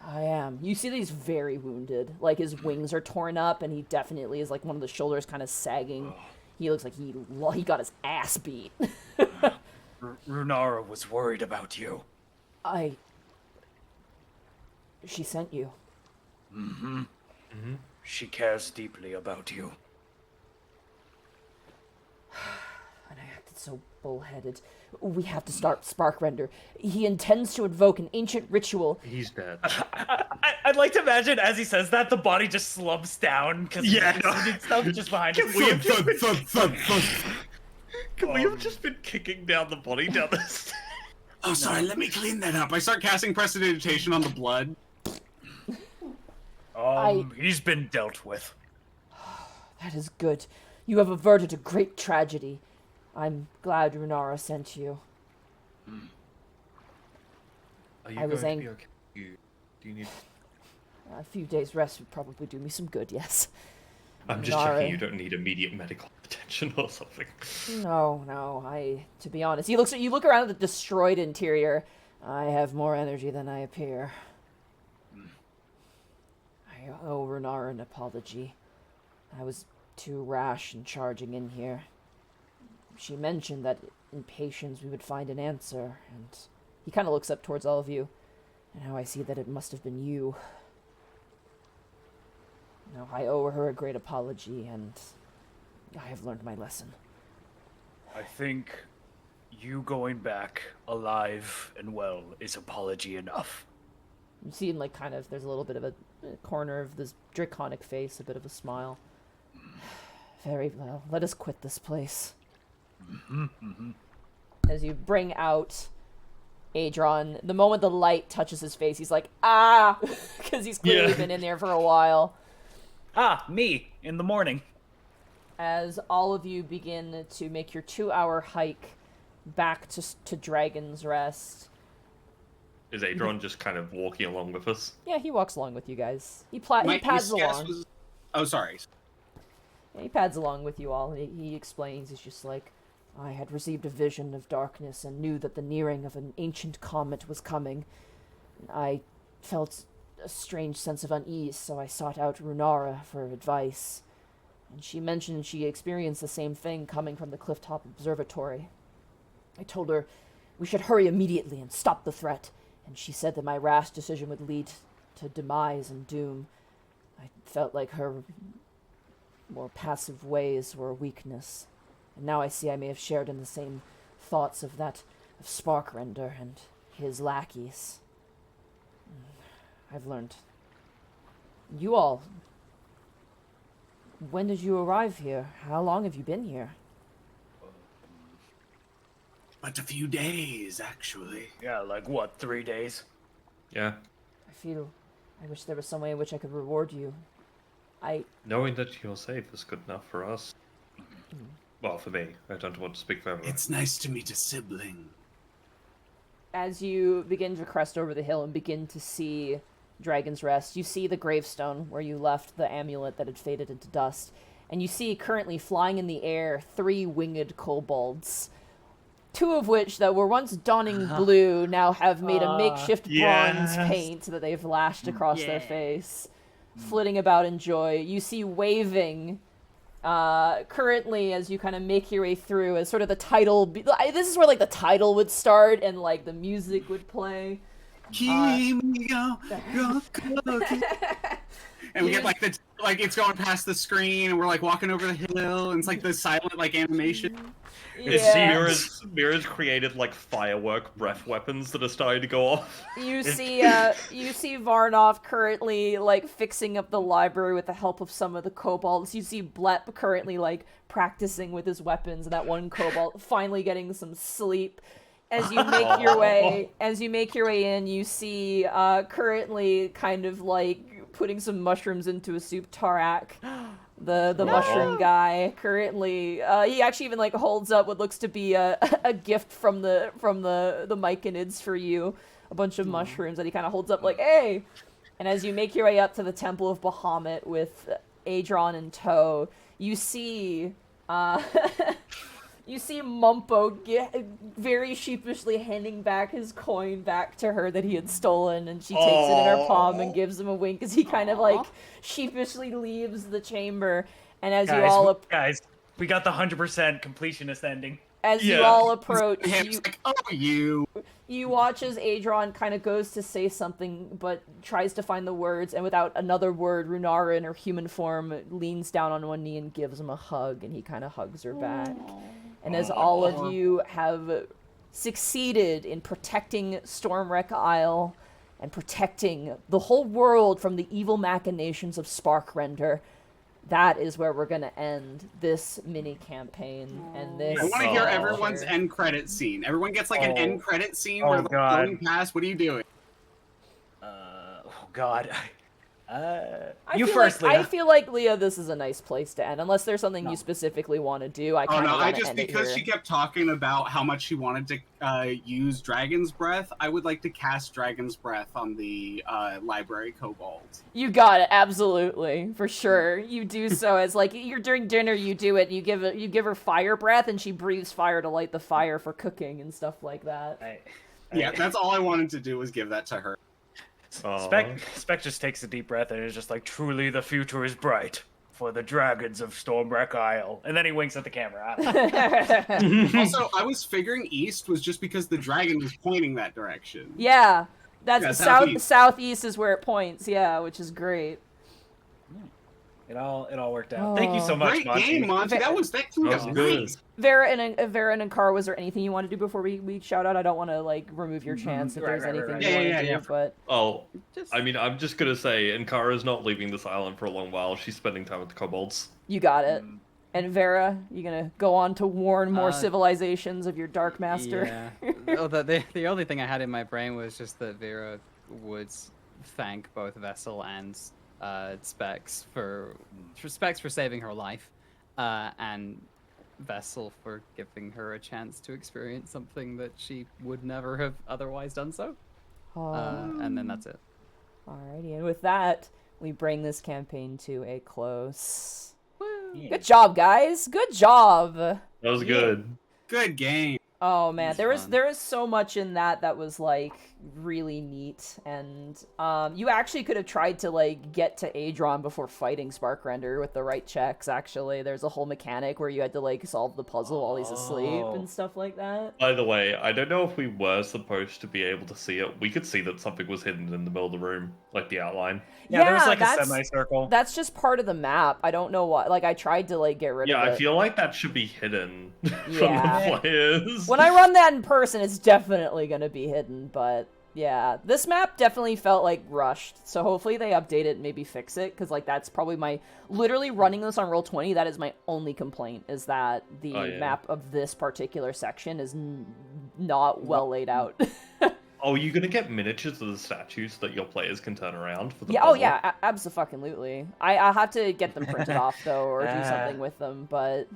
I am. You see that he's very wounded. Like, his wings are torn up, and he definitely is, like, one of the shoulders kind of sagging. He looks like he got his ass beat. Runara was worried about you. She sent you. Mm-hmm. She cares deeply about you. And I acted so bullheaded. We have to start Sparkrender. He intends to invoke an ancient ritual. He's dead. I'd like to imagine as he says that, the body just slumps down because stuff just behind him. Can we have just been kicking down the body down the stairs? Oh, sorry, let me clean that up. I start casting Prestidigitation on the blood. He's been dealt with. That is good. You have averted a great tragedy. I'm glad Runara sent you. Are you I was going to be okay? Do you need... A few days rest would probably do me some good, yes. I'm just checking you don't need immediate medical attention or something. No, to be honest, you look around at the destroyed interior. I have more energy than I appear. I owe Runara an apology. I was too rash in charging in here. She mentioned that in patience we would find an answer, and he kind of looks up towards all of you. And now I see that it must have been you. Now I owe her a great apology, and I have learned my lesson. I think you going back alive and well is apology enough. You see him, like, kind of, there's a little bit of a corner of this draconic face, a bit of a smile. Very well, let us quit this place. As you bring out Adron, the moment the light touches his face, he's like, ah! Because he's clearly been in there for a while. Ah, me, in the morning. As all of you begin to make your 2-hour hike back to Dragon's Rest. Is Adron just kind of walking along with us? Yeah, he walks along with you guys. He pads along. Oh, sorry. Yeah, he pads along with you all. He explains, he's just like, I had received a vision of darkness and knew that the nearing of an ancient comet was coming. I felt a strange sense of unease, so I sought out Runara for advice. And she mentioned she experienced the same thing coming from the Clifftop Observatory. I told her we should hurry immediately and stop the threat, and she said that my rash decision would lead to demise and doom. I felt like her more passive ways were a weakness. And now I see I may have shared in the same thoughts of Sparkrender and his lackeys. I've learned. You all, when did you arrive here? How long have you been here? But a few days, actually. Yeah, like what, 3 days? Yeah. I wish there was some way in which I could reward you. Knowing that you're safe is good enough for us. Well, for me. I don't want to speak for everyone. It's nice to meet a sibling. As you begin to crest over the hill and begin to see Dragon's Rest, you see the gravestone where you left the amulet that had faded into dust. And you see currently flying in the air 3 winged kobolds. 2 of which that were once donning blue now have made a makeshift bronze paint that they've lashed across their face. Flitting about in joy. You see waving currently as you kind of make your way through as sort of the title. This is where like the title would start and like the music would play. And we get like it's going past the screen and we're like walking over the hill and it's like the silent like animation. Mira's created like firework breath weapons that are starting to go off. You see Varnov currently like fixing up the library with the help of some of the kobolds. You see Blep currently like practicing with his weapons, and that one kobold finally getting some sleep. As you make your way in, you see currently kind of like putting some mushrooms into a soup, Tarak. the mushroom guy. Currently, he actually even like holds up what looks to be a gift from the Myconids for you, a bunch of mushrooms that he kind of holds up like, hey. And as you make your way up to the Temple of Bahamut with Adron in tow, you see you see Mumpo very sheepishly handing back his coin back to her that he had stolen, and she takes it in her palm and gives him a wink as he kind of like sheepishly leaves the chamber. And as you all guys, we got the 100% completionist ending. As you all approach, you watch as Adron kind of goes to say something, but tries to find the words, and without another word, Runara in her human form leans down on one knee and gives him a hug, and he kind of hugs her back. And as all of you have succeeded in protecting Stormwreck Isle and protecting the whole world from the evil machinations of Sparkrender, that is where we're going to end this mini campaign. And this. I want to hear everyone's end credit scene. Everyone gets like an end credit scene where they're going past. What are you doing? Oh God. I feel like Leah, this is a nice place to end. Unless there's something you specifically want to do. I just because she kept talking about how much she wanted to use Dragon's Breath, I would like to cast Dragon's Breath on the library kobold. You got it, absolutely, for sure. You do so as like you're during dinner. You do it. You give her fire breath, and she breathes fire to light the fire for cooking and stuff like that. Yeah, that's all I wanted to do was give that to her. Spec just takes a deep breath and is just like, truly the future is bright for the dragons of Stormwreck Isle. And then he winks at the camera. Also, I was figuring east was just because the dragon was pointing that direction. Yeah, that's southeast is where it points, which is great. It all worked out. Thank you so much, Great Monty. game, Monty. That was good. Vera and Kara, was there anything you want to do before we shout out? I don't want to like remove your chance if there's anything you want to do. But I mean, I'm just gonna say, Ankara's not leaving this island for a long while. She's spending time with the kobolds. You got it. And Vera, you gonna go on to warn more civilizations of your Dark Master? Yeah. The only thing I had in my brain was just that Vera would thank both Vessel and Specs for saving her life, and Vessel for giving her a chance to experience something that she would never have otherwise done so. And then that's it. Alrighty, and with that, we bring this campaign to a close. Yeah. Good job, guys. Good job. That was good. Good game. Oh man, there is so much in that was like really neat, and you actually could have tried to like get to Adron before fighting Sparkrender with the right checks. Actually, there's a whole mechanic where you had to like solve the puzzle while he's asleep and stuff like that. By the way, I don't know if we were supposed to be able to see it. We could see that something was hidden in the middle of the room, like the outline. Yeah, there was like a semicircle. That's just part of the map. I don't know what. Like I tried to like get rid of it. Yeah, I feel like that should be hidden from the players. When I run that in person, it's definitely gonna be hidden, but yeah, this map definitely felt like rushed, so hopefully they update it and maybe fix it, because like that's probably literally running this on Roll20, that is my only complaint, is that the map of this particular section is not well laid out. Oh, are you gonna get miniatures of the statues that your players can turn around for the puzzle? Oh yeah, abso-fucking-lutely. I'll have to get them printed off though, or do something with them, but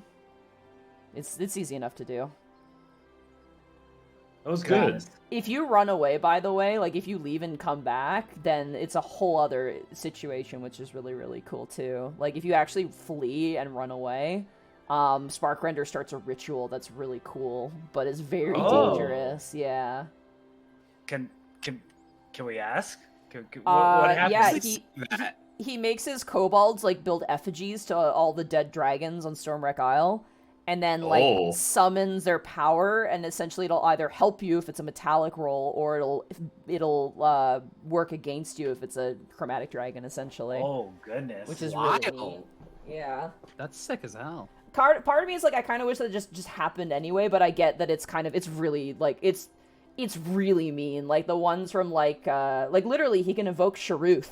it's easy enough to do. That was good. If you run away, by the way, like if you leave and come back, then it's a whole other situation, which is really, really cool too. Like if you actually flee and run away, Sparkrender starts a ritual that's really cool, but is very dangerous. Yeah. Can we ask? What happens? Yeah, he makes his kobolds like build effigies to all the dead dragons on Stormwreck Isle. And then, like, summons their power, and essentially it'll either help you if it's a metallic roll, or it'll work against you if it's a chromatic dragon, essentially. Oh, goodness. Which is really neat. Yeah. That's sick as hell. Part of me is, like, I kind of wish that it just happened anyway, but I get that it's kind of, it's really, like, it's really mean. Like, the ones from, like literally, he can evoke Sharuth.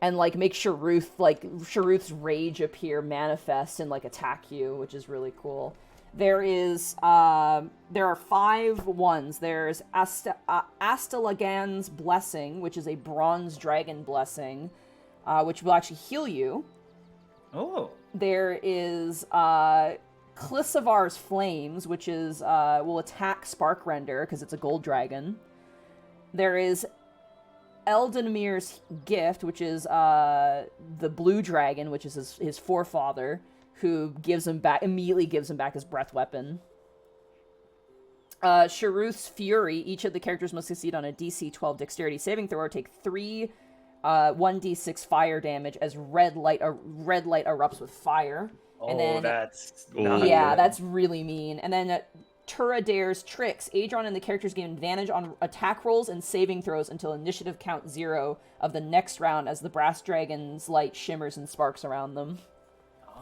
And, like, make Sharuth's rage appear, manifest, and, like, attack you, which is really cool. There are 5 ones. There's Astalagan's Blessing, which is a bronze dragon blessing, which will actually heal you. Oh. There is Clissavar's Flames, which is will attack Sparkrender because it's a gold dragon. There is Eldenmir's Gift, which is the blue dragon, which is his forefather, who immediately gives him back his breath weapon. Sharuth's Fury. Each of the characters must succeed on a DC 12 Dexterity saving throw or take 3 1d6 fire damage as red light erupts with fire. And then, that's that's really mean. And then Turadair's Tricks. Adron and the characters gain advantage on attack rolls and saving throws until initiative count 0 of the next round as the brass dragon's light shimmers and sparks around them.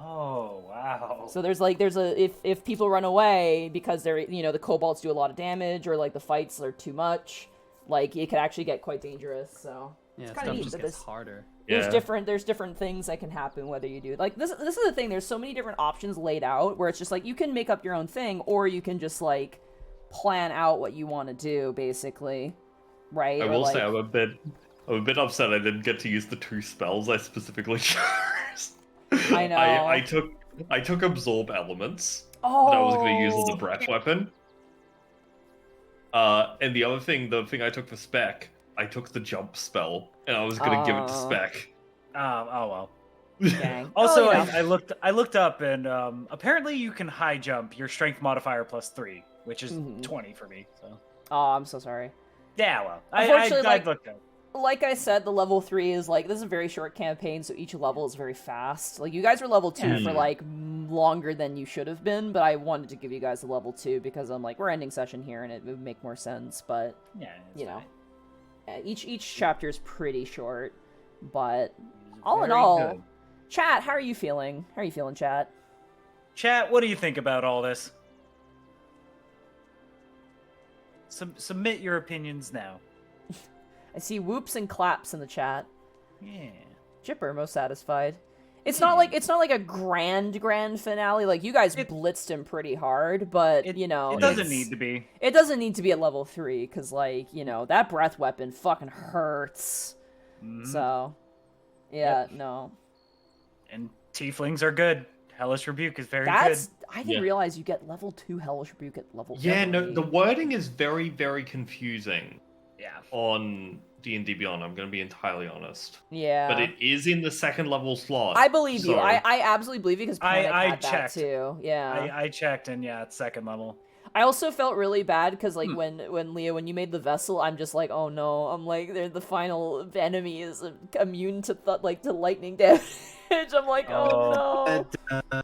Oh, wow. So there's if people run away because they're, the kobolds do a lot of damage or like the fights are too much, like it could actually get quite dangerous. So Yeah, it's kind stuff of neat just that gets this harder. there's different things that can happen whether you do like this is the thing. There's so many different options laid out where it's just like you can make up your own thing or you can just like plan out what you want to do basically, right? I will say I'm a bit upset I didn't get to use the 2 spells I specifically chose. I know. I took absorb elements that Oh, I was going to use as a breath weapon. And the other thing, the thing I took for spec, I took the jump spell, and I was going to give it to spec. Oh well. dang. Also, Oh, yeah. I looked up, and apparently you can high jump your strength modifier +3, which is 20 for me. So. Oh, I'm so sorry. Yeah, well, Unfortunately, I looked up. Like I said, the level 3 is like, this is a very short campaign, so each level is very fast. Like, you guys were level 2 for like longer than you should have been, but I wanted to give you guys a level 2 because I'm like, we're ending session here and it would make more sense, but, Yeah, each chapter is pretty short, but all in all, chat, how are you feeling? How are you feeling, chat? Chat, what do you think about all this? Submit your opinions now. I see whoops and claps in the chat. Yeah. Jipper most satisfied. It's not like a grand finale. Like you guys blitzed him pretty hard, but It it doesn't need to be. It doesn't need to be at level 3 because like that breath weapon fucking hurts. So yeah, no. And tieflings are good. Hellish Rebuke is very I good. didn't realize you get level 2 Hellish Rebuke at level 3. Yeah, no, the wording is very, very confusing. Yeah. On D&D Beyond, I'm going to be entirely honest. Yeah. But it is in the second level slot. I believe you. so- I absolutely believe you because Panic I had that checked. too. Yeah. I checked, and yeah, it's second level. I also felt really bad because like when Leah, when you made the vessel, I'm just like, oh no, I'm like they're the final enemy is immune to to lightning damage. I'm like, oh no.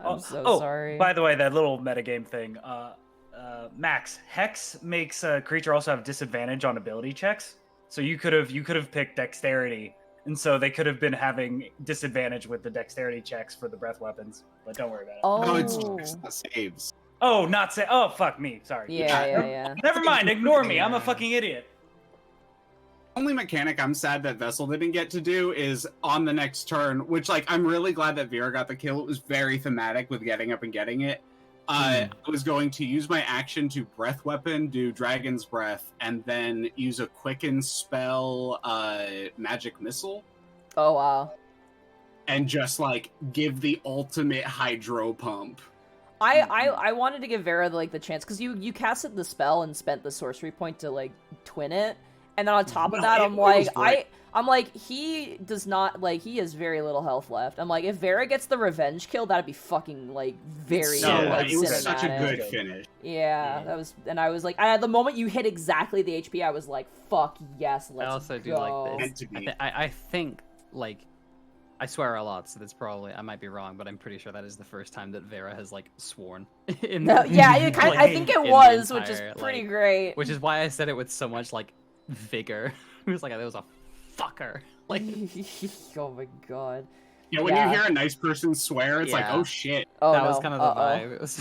I'm so sorry. By the way, that little metagame thing. Max, Hex makes a creature also have disadvantage on ability checks. So you could have picked Dexterity, and so they could have been having disadvantage with the Dexterity checks for the breath weapons. But don't worry about it. Oh, it's not saves. Oh, not say. Oh, fuck me. Sorry. Yeah. Never mind. Ignore me. I'm a fucking idiot. Only mechanic I'm sad that Vessel didn't get to do is on the next turn, which like I'm really glad that Vera got the kill. It was very thematic with getting up and getting it. I was going to use my action to breath weapon, do Dragon's Breath, and then use a quicken spell, magic missile. Oh wow. And just like give the ultimate hydro pump. I wanted to give Vera the chance because you casted the spell and spent the sorcery point to like twin it, and then on top of that I'm like he does not he has very little health left. I'm like if Vera gets the revenge kill that'd be fucking very it was cinematic. such a good finish. Yeah, that was, and I was like, and at the moment you hit exactly the HP, I was like, fuck yes, let's go. I also do like this. I think I swear a lot, so that's probably, I might be wrong, but I'm pretty sure that is the first time that Vera has, sworn. I think it was, which is pretty great. Which is why I said it with so much, vigor. It was like, that was a fucker. Oh my god. Yeah, when you hear a nice person swear, it's like, oh shit. Oh, that was kind of the vibe. It was,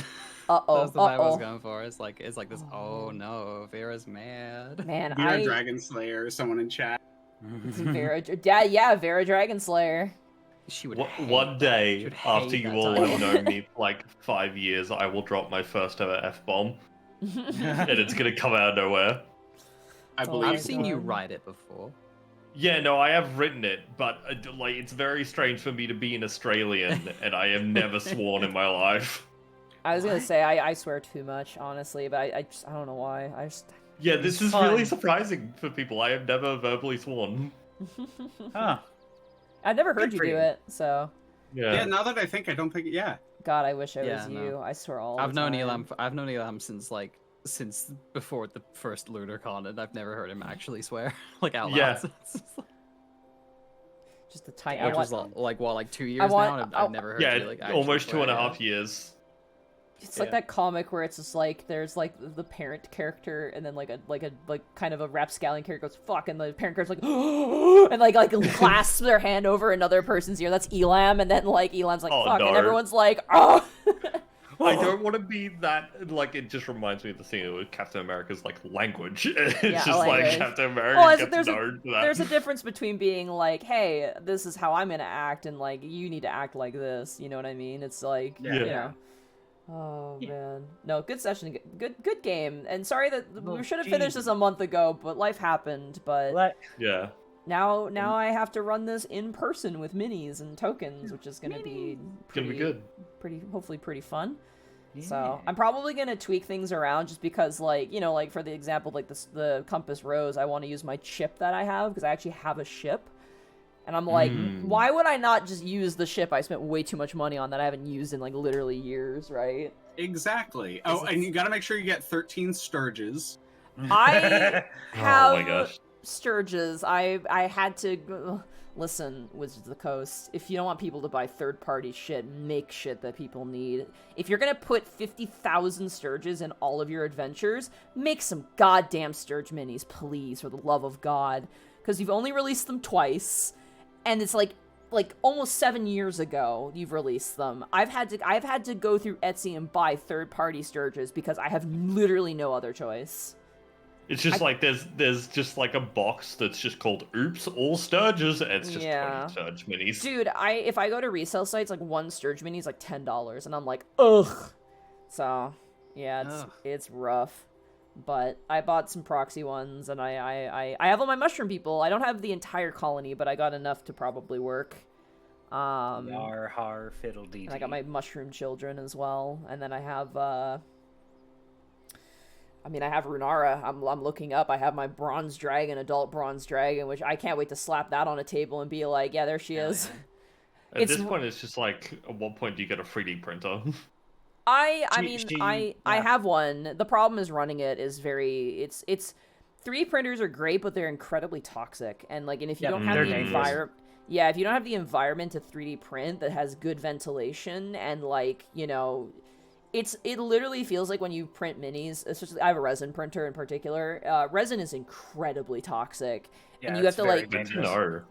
that was the vibe I was going for. It's like this, oh no, Vera's mad. Man, Vera Dragon Slayer, someone in chat. Vera Dragon Slayer. She would one day after you all have known me for 5 years, I will drop my first ever F-bomb. And it's gonna come out of nowhere. I believe. I've seen you ride it before. Yeah, no, I have written it, but like it's very strange for me to be an Australian, and I have never sworn in my life. I was gonna say I swear too much, honestly, but I don't know why. Yeah, this is fun. really surprising for people. I have never verbally sworn. Huh. I've never heard Good you for do you. it, so Yeah, now that I think, I don't think. Yeah. God, I wish I Yeah, was no. you. I swear all I've the known time. Elam. I've known Elam since before the first Lunar Con, and I've never heard him actually swear like out loud. Yeah. It's just Just the tight. which was like 2 years want- now, and I've never heard Yeah, you like actually almost swear, 2.5 yeah. years. It's like that comic where it's just like there's like the parent character and then like kind of a rapscallion character goes fuck and the parent character's like and like clasps their hand over another person's ear. That's Elam, and then like Elam's like Oh, fuck, no. and everyone's like oh. I don't want to be that. Like, it just reminds me of the scene with Captain America's like language. It's Yeah, just language. like Captain America Well, gets there's known for that. there's a difference between being like, hey, this is how I'm gonna act, and like you need to act like this. You know what I mean? It's like Yeah. you know. Oh man, no, good session, good game, and sorry that we should have finished this a month ago, but life happened. But Yeah. now I have to run this in person with minis and tokens, which is gonna be It's gonna be good. hopefully pretty fun. So I'm probably gonna tweak things around just because, like, you know, like for the example, like the Compass Rose, I want to use my ship that I have because I actually have a ship, and I'm like, why would I not just use the ship I spent way too much money on that I haven't used in like literally years, right? Exactly. Oh, and you got to make sure you get 13 Sturges. I Oh have my gosh. Sturges. I had to listen, Wizards of the Coast. If you don't want people to buy third-party shit, make shit that people need. If you're gonna put 50,000 Sturges in all of your adventures, make some goddamn Sturge minis, please, for the love of God. Because you've only released them twice, and it's like almost 7 years ago you've released them. I've had to go through Etsy and buy third-party Sturges because I have literally no other choice. It's just like there's just like a box that's just called "Oops, all Sturges," and it's just 20 Sturge minis. Dude, if I go to resale sites, like one Sturge mini is like $10, and I'm like, ugh. So, yeah, it's rough. But I bought some proxy ones, and I have all my mushroom people. I don't have the entire colony, but I got enough to probably work. Yar har fiddle dee. And I got my mushroom children as well, and then I have I have Runara. I'm looking up. I have my bronze dragon, adult bronze dragon, which I can't wait to slap that on a table and be like, yeah, there she is. At this point, it's just like, at what point do you get a 3D printer? I Yeah. have one. The problem is running it is it's 3D printers are great, but they're incredibly toxic. And like, and if you don't have they're the dangerous. if you don't have the environment to 3D print that has good ventilation and like, you know, it literally feels like when you print minis, especially I have a resin printer in particular. Resin is incredibly toxic, and you have to like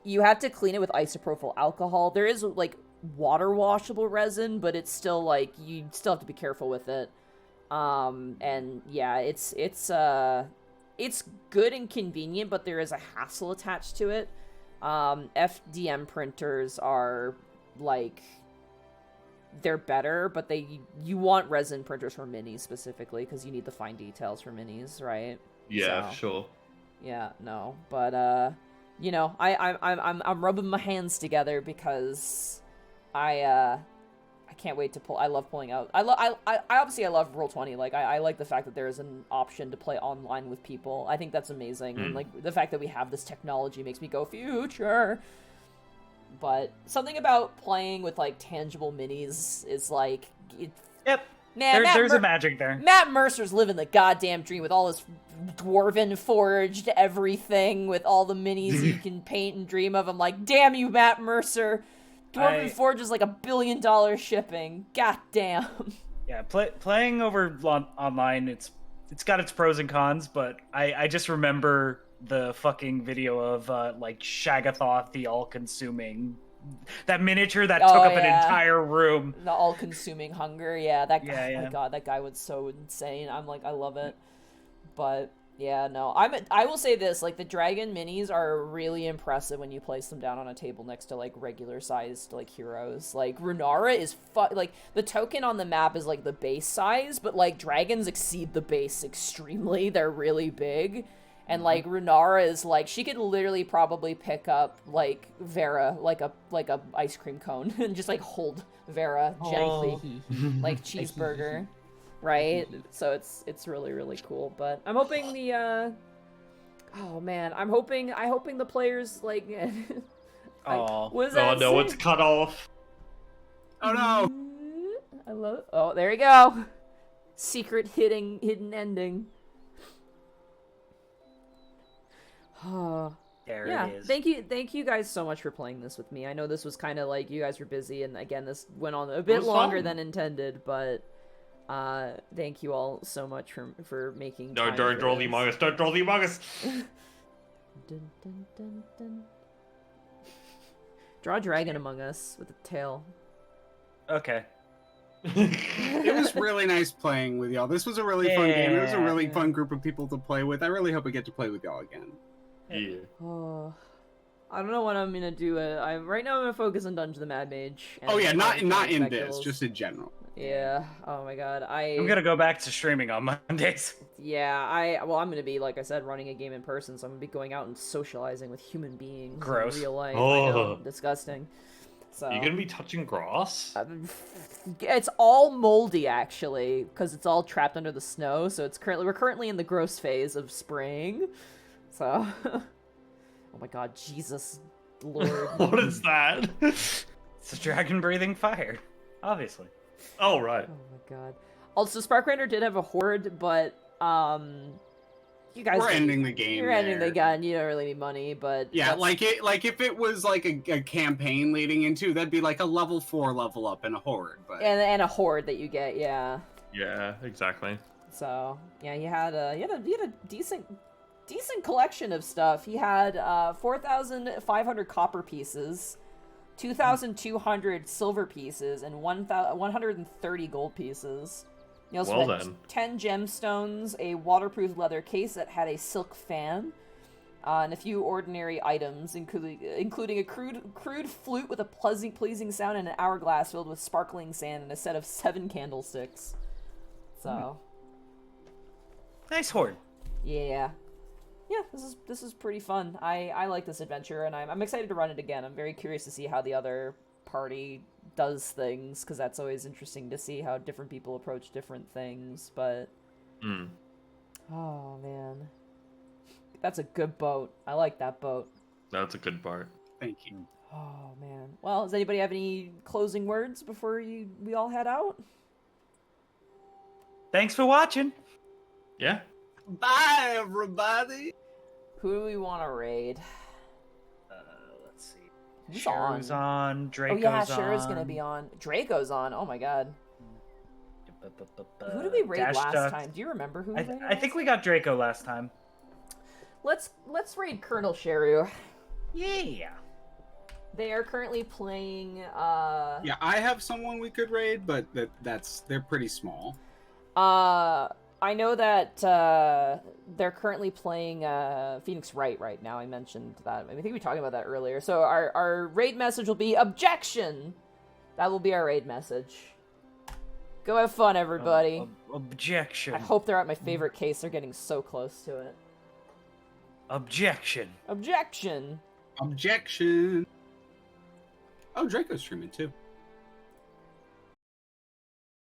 you have to clean it with isopropyl alcohol. There is like water washable resin, but it's still like you still have to be careful with it. And yeah, it's good and convenient, but there is a hassle attached to it. FDM printers are like, they're better, but you want resin printers for minis specifically because you need the fine details for minis, right? Yeah, sure. Yeah, no, but you know, I'm rubbing my hands together because I can't wait to pull. I love pulling out. I obviously I love Roll20. Like I like the fact that there is an option to play online with people. I think that's amazing, and like the fact that we have this technology makes me go future. But something about playing with like tangible minis is like, Yep. Man, There's a magic there. Matt Mercer's living the goddamn dream with all his dwarven forged everything with all the minis you can paint and dream of. I'm like, damn you, Matt Mercer. Dwarven Forge is like $1 billion shipping. God damn. Yeah, playing over online, it's got its pros and cons, but I just remember the fucking video of like Shagathoth the all-consuming, that miniature that took up an entire room. The all-consuming hunger, that guy. Yeah. Oh my god, that guy was so insane. I'm like, I love it. But yeah, no, I will say this: like the dragon minis are really impressive when you place them down on a table next to like regular sized like heroes. Like Runara is like the token on the map is like the base size, but like dragons exceed the base extremely. They're really big. And like Runara is like, she could literally probably pick up like Vera like a ice cream cone and just like hold Vera gently like cheeseburger, right? So it's really, really cool. But I'm hoping the oh man, I'm hoping the players like Oh, what does that no, say? it's cut off. Oh no! I love it. Oh, there you go. Secret hidden ending. Oh. there Yeah, it is. thank you guys so much for playing this with me. I know this was kind of like you guys were busy, and again, this went on a bit was longer fun. than intended. But thank you all so much for making. No, time don't for draw the this. Among Us. Don't draw the Among Us. Dun, dun, dun, dun. Draw a dragon among us with a tail. Okay. It was really nice playing with y'all. This was a really fun game. It was a really Yeah. fun group of people to play with. I really hope I get to play with y'all again. Yeah. Oh, I don't know what I'm gonna do. Right now I'm gonna focus on Dungeon the Mad Mage. Oh yeah, not in Spectacles. this, just in general. Yeah. Oh my god. I'm gonna go back to streaming on Mondays. Yeah, I'm gonna be, like I said, running a game in person, so I'm gonna be going out and socializing with human beings Gross. in real life. I Oh. know, disgusting. So You gonna be touching grass? it's all moldy actually, because it's all trapped under the snow. So we're currently in the gross phase of spring. So, oh my god, Jesus Lord. What is that? It's a dragon breathing fire, obviously. Oh, right. Oh my god. Also, Sparkrander did have a horde, but you guys. We're ending the game. You're ending the there. gun. You don't really need money, but Yeah, that's- like if it was like a campaign leading into, that'd be like a level 4 level up in a horde. But and a horde that you get, yeah. Yeah, exactly. So yeah, he had a decent collection of stuff. He had 4,500 copper pieces, 2,200 silver pieces, and 130 gold pieces. He also Well had then. 10 gemstones, a waterproof leather case that had a silk fan, and a few ordinary items, including a crude flute with a pleasing sound and an hourglass filled with sparkling sand and a set of 7 candlesticks. So, Nice horde. yeah, this is pretty fun. I like this adventure, and I'm excited to run it again. I'm very curious to see how the other party does things, because that's always interesting to see how different people approach different things. But oh man, that's a good boat. I like that boat. That's a good part. thank you. Oh man. Well, does anybody have any closing words before we all head out? Thanks for watching. Yeah. Bye, everybody. Who do we want to raid? Let's see. Who's Cher's on. Oh Draco's yeah, on. Cher's gonna be on. Draco's on. Oh my god. Who did we raid Dash last Duck. time? Do you remember who we raided? I think we got Draco last time. Let's raid Colonel Sheru. Yeah. They are currently playing. Yeah, I have someone we could raid, but they're pretty small. I know that they're currently playing Phoenix Wright right now. I mentioned that. I think we talked about that earlier. So our raid message will be objection. That will be our raid message. Go have fun, everybody. Objection. I hope they're at my favorite case. They're getting so close to it. Objection. Objection. Objection. Oh, Draco's streaming too.